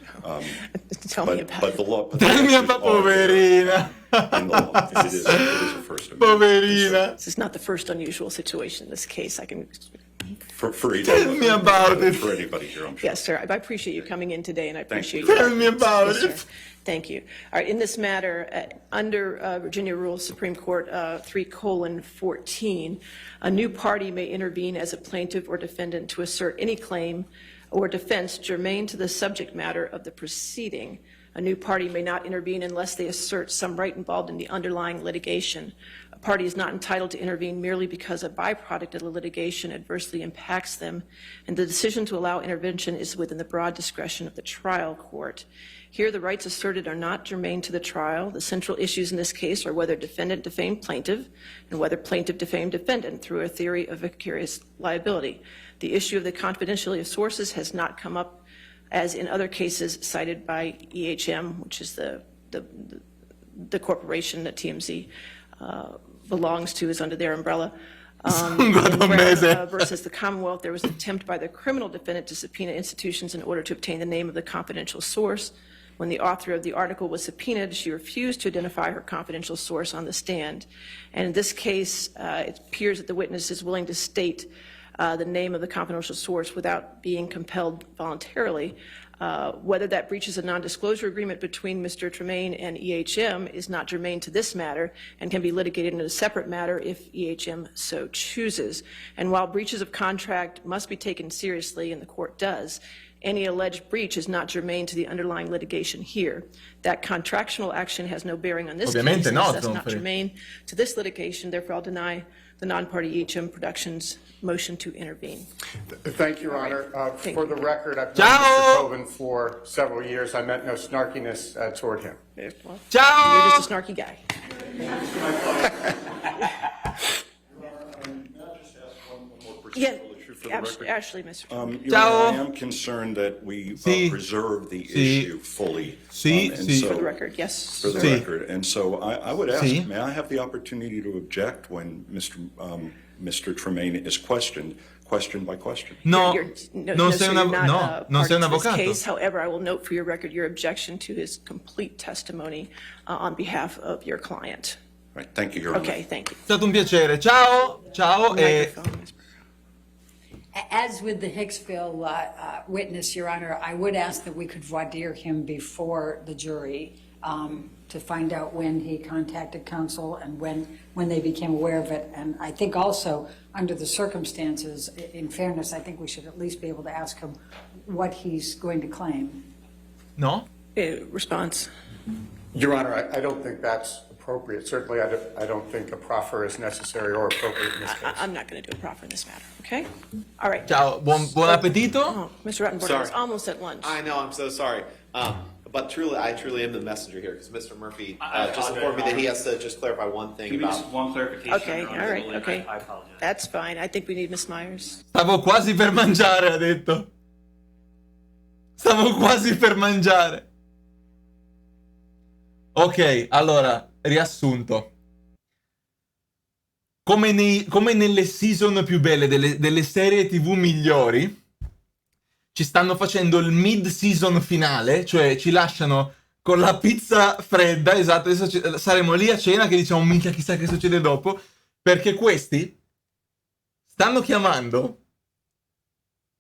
C: Tell me about
L: but the law.
A: Tell me about poverina.
L: In the law, it is a First Amendment.
A: Poverina.
C: This is not the first unusual situation in this case. I can,
L: For
A: Tell me about it.
L: For anybody here, I'm sure.
C: yes, sir, I appreciate you coming in today, and I
L: Thank
C: appreciate
L: you.
C: you.
A: Tell me about
C: Yes, sir.
A: it.
C: Thank you. All right, in this matter, under Virginia Rule Supreme Court 3:14, a new party may intervene as a plaintiff or defendant to assert any claim or defense germane to the subject matter of the proceeding. A new party may not intervene unless they assert some right involved in the underlying litigation. A party is not entitled to intervene merely because a byproduct of the litigation adversely impacts them, and the decision to allow intervention is within the broad discretion of the trial court. Here, the rights asserted are not germane to the trial. The central issues in this case are whether defendant defamed plaintiff and whether plaintiff defamed defendant through a theory of vicarious liability. The issue of the confidentiality of sources has not come up as in other cases cited by EHM, which is the corporation that TMZ belongs to, is under their umbrella. In Brown versus the Commonwealth, there was an attempt by the criminal defendant to subpoena institutions in order to obtain the name of the confidential source. When the author of the article was subpoenaed, she refused to identify her confidential source on the stand. And in this case, it appears that the witness is willing to state the name of the confidential source without being compelled voluntarily. Whether that breaches a non-disclosure agreement between Mr. Tremaine and EHM is not germane to this matter and can be litigated in a separate matter if EHM so chooses. And while breaches of contract must be taken seriously, and the court does, any alleged breach is not germane to the underlying litigation here. That contractual action has no bearing on this case,
A: Ovviamente no,
C: that's not
A: Zonfrey.
C: germane to this litigation. Therefore, I'll deny the non-party EHM Productions motion to intervene.
D: Thank you, Your Honor.
C: Thank
D: For
C: you.
D: the record, I've known
A: Ciao.
D: Mr. Tobin for several years. I meant no snarkiness toward him.
C: Well,
A: Ciao!
C: you're just a snarky guy. Yeah, Ashley, Mr.
L: Your Honor, I am concerned that we
A: Sì.
L: preserve the
A: Sì.
L: issue fully.
A: Sì,
L: and
A: sì.
L: so-
C: For the record, yes.
L: For the
A: Sì.
L: record. And so I would ask,
A: Sì.
L: may I have the opportunity to object when Mr. Tremaine is questioned by question?
A: No, non
C: So
A: sei
C: you're
A: un
C: not,
A: no, non sei un
C: party to this
A: avvocato.
C: case. However, I will note for your record your objection to his complete testimony on behalf of your client.
L: Right, thank you, Your Honor.
C: Okay, thank you.
A: È stato un piacere. Ciao, ciao e
C: Microphone, Ms.
G: As with the Hicksville witness, Your Honor, I would ask that we could voir dire him before the jury to find out when he contacted counsel and when they became aware of it. And I think also, under the circumstances, in fairness, I think we should at least be able to ask him what he's going to claim.
A: no?
C: Response.
D: Your Honor, I don't think that's appropriate. Certainly, I don't think a proffer is necessary or appropriate in this case.
C: I'm not going to do a proffer in this matter, okay? All right.
A: Ciao, buon appetito.
C: Oh, Mr. Rattenborn, I was
F: Sorry.
C: almost at lunch.
F: I know, I'm so sorry. But I truly am the messenger here, because Mr. Murphy just informed me that he has to just clarify one thing about.
B: One clarification.
C: Okay, all right, okay.
B: I apologize.
C: That's fine. I think we need Ms. Myers.
A: Stavo quasi per mangiare, ha detto. Stavo quasi per mangiare. Ok, allora, riassunto. Come nelle season più belle delle serie TV migliori, ci stanno facendo il mid-season finale, cioè ci lasciano con la pizza fredda, esatto, adesso saremo lì a cena che diciamo, minchia, chissà che succede dopo, perché questi stanno chiamando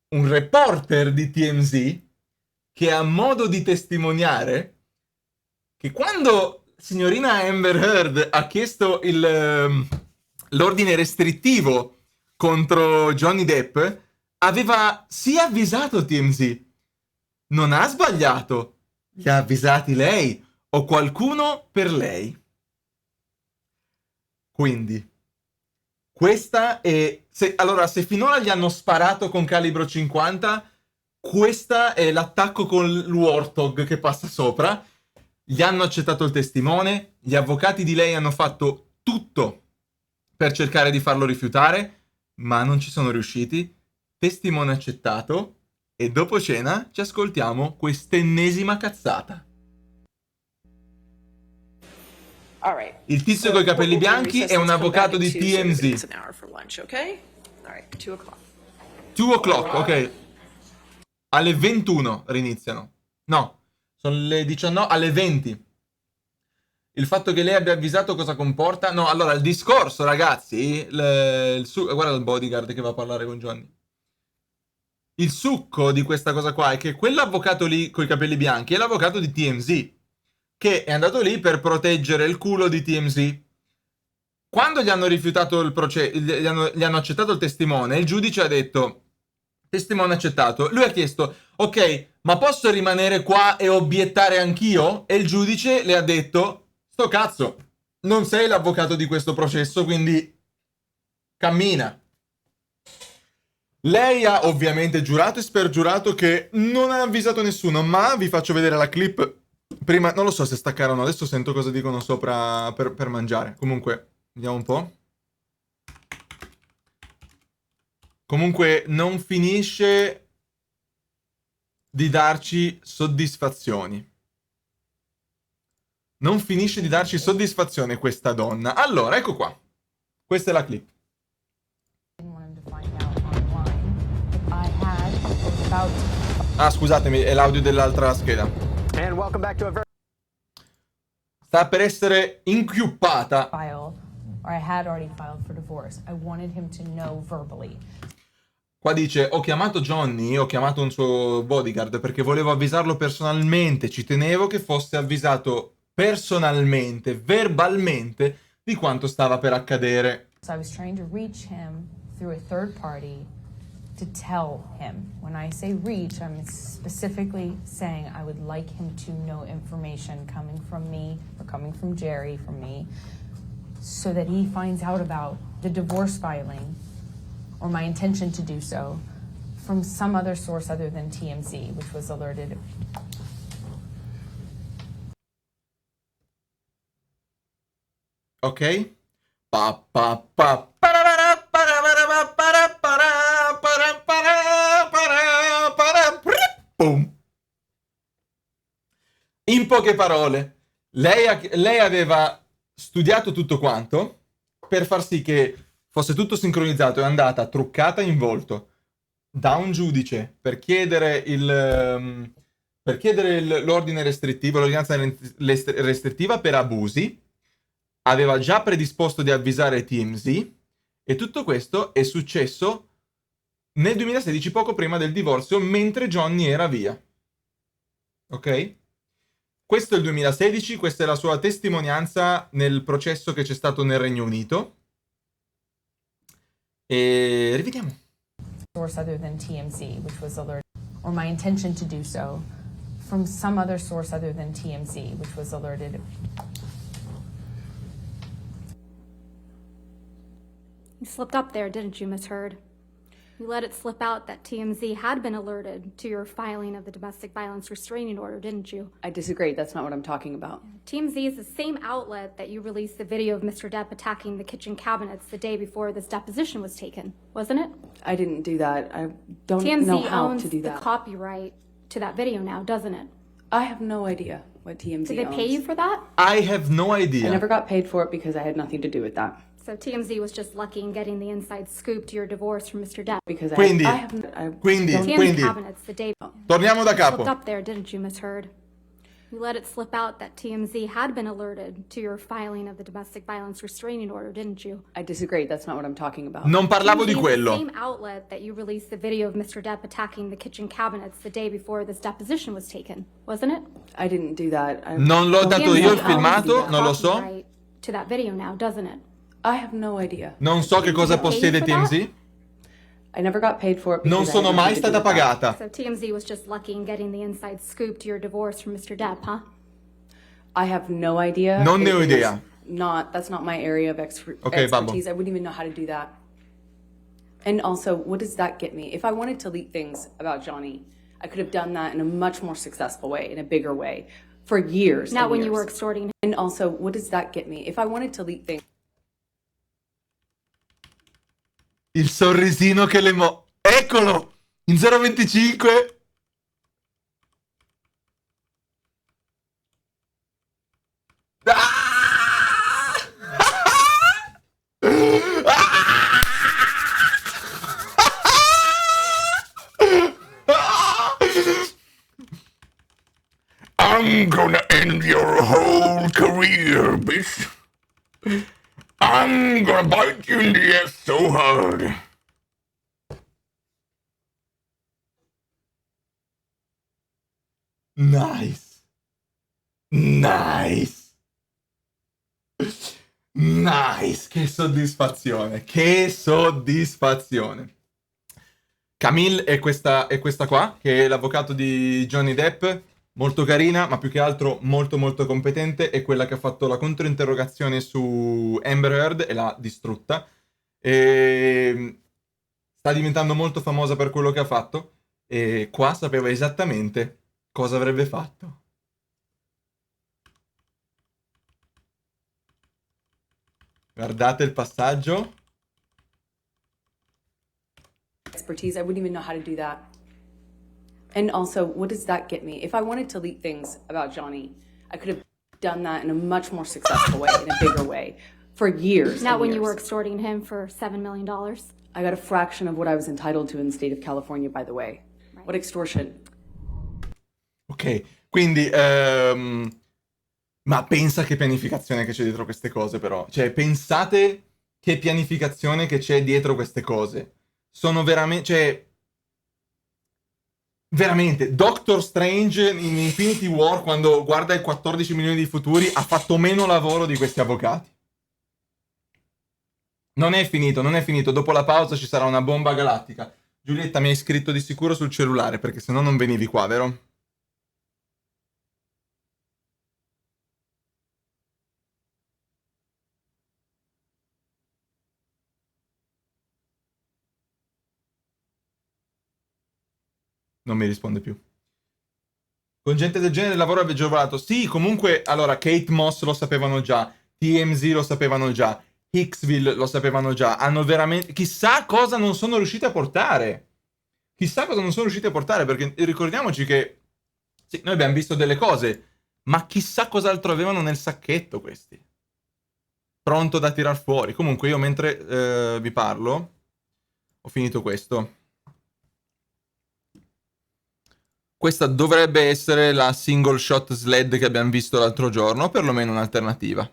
A: un reporter di TMZ che ha modo di testimoniare che quando signorina Amber Heard ha chiesto l'ordine restrittivo contro Johnny Depp, aveva sì avvisato TMZ, non ha sbagliato, li ha avvisati lei o qualcuno per lei. Quindi, questa è... allora, se finora gli hanno sparato con calibro 50, questa è l'attacco con l'Warthog che passa sopra. Gli hanno accettato il testimone, gli avvocati di lei hanno fatto tutto per cercare di farlo rifiutare, ma non ci sono riusciti. Testimone accettato, e dopo cena ci ascoltiamo quest'ennesima cazzata.
C: All right.
A: Il tizio coi capelli
C: we'll
A: bianchi
C: recess.
A: è un
C: Let's come
A: avvocato
C: back
A: di
C: at 2 so that
A: TMZ.
C: it's an hour for lunch, okay? All right, 2 o'clock.
A: 2 o'clock, ok. Alle 21 riniziano. No, sono le 19, alle 20. Il fatto che lei abbia avvisato cosa comporta? No, allora, il discorso, ragazzi, guarda il bodyguard che va a parlare con Johnny. Il succo di questa cosa qua è che quell'avvocato lì coi capelli bianchi è l'avvocato di TMZ, che è andato lì per proteggere il culo di TMZ. Quando gli hanno rifiutato il processo, gli hanno accettato il testimone, il giudice ha detto, testimone accettato. Lui ha chiesto, ok, ma posso rimanere qua e obiettare anch'io? E il giudice le ha detto, sto cazzo, non sei l'avvocato di questo processo, quindi cammina. Lei ha ovviamente giurato e spergiurato che non ha avvisato nessuno, ma vi faccio vedere la clip. Prima, non lo so se staccarono, adesso sento cosa dicono sopra per mangiare. Comunque, vediamo un po'. Comunque, non finisce di darci soddisfazioni. Non finisce di darci soddisfazione questa donna. Allora, ecco qua. Questa è la clip. Ah, scusatemi, è l'audio dell'altra scheda. Sta per essere inchiuppata. Qua dice, ho chiamato Johnny, ho chiamato un suo bodyguard perché volevo avvisarlo personalmente, ci tenevo che fosse avvisato personalmente, verbalmente, di quanto stava per accadere.
M: So I was trying to reach him through a third party to tell him. When I say reach, I'm specifically saying I would like him to know information coming from me or coming from Jerry, from me, so that he finds out about the divorce filing or my intention to do so from some other source other than TMZ, which was alerted.
A: Ok? Boom. In poche parole, lei aveva studiato tutto quanto per far sì che fosse tutto sincronizzato. È andata truccata in volto da un giudice per chiedere l'ordine restrittivo, l'ordinanza restrittiva per abusi. Aveva già predisposto di avvisare TMZ e tutto questo è successo nel 2016, poco prima del divorzio, mentre Johnny era via. Ok? Questo è il 2016, questa è la sua testimonianza nel processo che c'è stato nel Regno Unito. E rivediamo.
M: Source other than TMZ, which was alerted, or my intention to do so from some other source other than TMZ, which was alerted.
N: You slipped up there, didn't you, Miss Heard? You let it slip out that TMZ had been alerted to your filing of the domestic violence restraining order, didn't you?
O: I disagree. That's not what I'm talking about.
N: TMZ is the same outlet that you released the video of Mr. Depp attacking the kitchen cabinets the day before this deposition was taken, wasn't it?
O: I didn't do that. I don't
N: TMZ
O: know how
N: owns
O: to do
N: the
O: that.
N: copyright to that video now, doesn't it?
O: I have no idea what TMZ
N: Did they
O: owns.
N: pay you for that?
A: I have no
O: I
A: idea.
O: never got paid for it because I had nothing to do with that.
N: So TMZ was just lucky in getting the inside scoop to your divorce from Mr. Depp.
O: Because
A: Quindi,
O: I
A: quindi,
N: TMZ
A: quindi,
N: cabinets the day.
A: torniamo da
N: You slipped
A: capo.
N: up there, didn't you, Miss Heard? You let it slip out that TMZ had been alerted to your filing of the domestic violence restraining order, didn't you?
O: I disagree. That's not what I'm talking about.
A: Non parlavo di
N: TMZ is the
A: quello.
N: same outlet that you released the video of Mr. Depp attacking the kitchen cabinets the day before this deposition was taken, wasn't it?
O: I didn't do that.
A: Non l'ho dato io il
N: TMZ
A: filmato,
N: owns the
A: non lo so.
N: copyright to that video now, doesn't it?
O: I have no idea.
A: Non so che cosa possiede TMZ.
O: I never got paid for it.
A: Non
O: because I
A: sono
O: had
A: mai
O: nothing to do
A: stata
O: with that.
A: pagata.
N: So TMZ was just lucky in getting the inside scoop to your divorce from Mr. Depp, huh?
O: I have no idea.
A: Non ne
O: It
A: ho
O: is
A: idea.
O: That's not my area of
A: Okay, babbo.
O: expertise. I wouldn't even know how to do that. And also, what does that get me? If I wanted to leak things about Johnny, I could have done that in a much more successful way, in a bigger way, for years.
N: Not
O: and
N: when
O: years.
N: you were extorting him.
O: And also, what does that get me? If I wanted to leak things.
A: Il sorrisino che le Eccolo! In 0,25. I'm gonna end your whole career, bitch. I'm gonna bite you in the ass so hard. Nice. Nice. Nice. Che soddisfazione. Che soddisfazione. Camille è questa qua, che è l'avvocato di Johnny Depp. Molto carina, ma più che altro molto molto competente. È quella che ha fatto la controinterrogazione su Amber Heard e l'ha distrutta. E sta diventando molto famosa per quello che ha fatto. E qua sapeva esattamente cosa avrebbe fatto. Guardate il passaggio.
O: Expertise, I wouldn't even know how to do that. And also, what does that get me? If I wanted to leak things about Johnny, I could have done that in a much more successful way, in a bigger way, for years.
N: Not
O: and
N: when
O: years.
N: you were extorting him for $7 million.
O: I got a fraction of what I was entitled to in the state of California, by the way. Right. What extortion?
A: Ok, quindi... ma pensa che pianificazione che c'è dietro queste cose, però. Cioè, pensate che pianificazione che c'è dietro queste cose. sono veramente, cioè, veramente, Doctor Strange in Infinity War, quando guarda i 14 milioni di futuri, ha fatto meno lavoro di questi avvocati. Non è finito, non è finito. Dopo la pausa ci sarà una bomba galattica. Giulietta, mi hai scritto di sicuro sul cellulare, perché sennò non venivi qua, vero? Non mi risponde più. Con gente del genere il lavoro è agevolato. Sì, comunque, allora, Kate Moss lo sapevano già, TMZ lo sapevano già, Hicksville lo sapevano già. Hanno veramente... Chissà cosa non sono riusciti a portare. Chissà cosa non sono riusciti a portare, perché ricordiamoci che... Sì, noi abbiamo visto delle cose, ma chissà cos'altro avevano nel sacchetto questi. Pronto da tirar fuori. Comunque io mentre vi parlo, ho finito questo. Questa dovrebbe essere la single shot sled che abbiamo visto l'altro giorno, o perlomeno un'alternativa.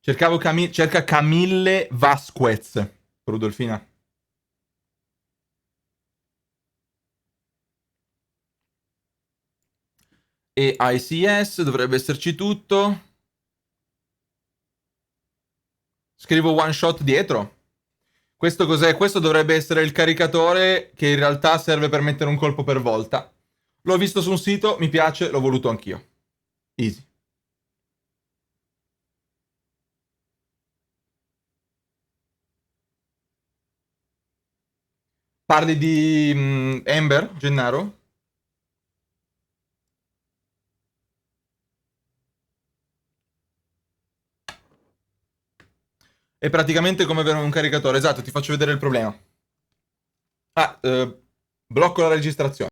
A: Cerca Camille Vasquez, Rudolfina. E ICS, dovrebbe esserci tutto. Scrivo one shot dietro. Questo cos'è? Questo dovrebbe essere il caricatore che in realtà serve per mettere un colpo per volta. L'ho visto su un sito, mi piace, l'ho voluto anch'io. Easy. Parli di Amber, Gennaro? È praticamente come avere un caricatore. Esatto, ti faccio vedere il problema. Blocco la registrazione.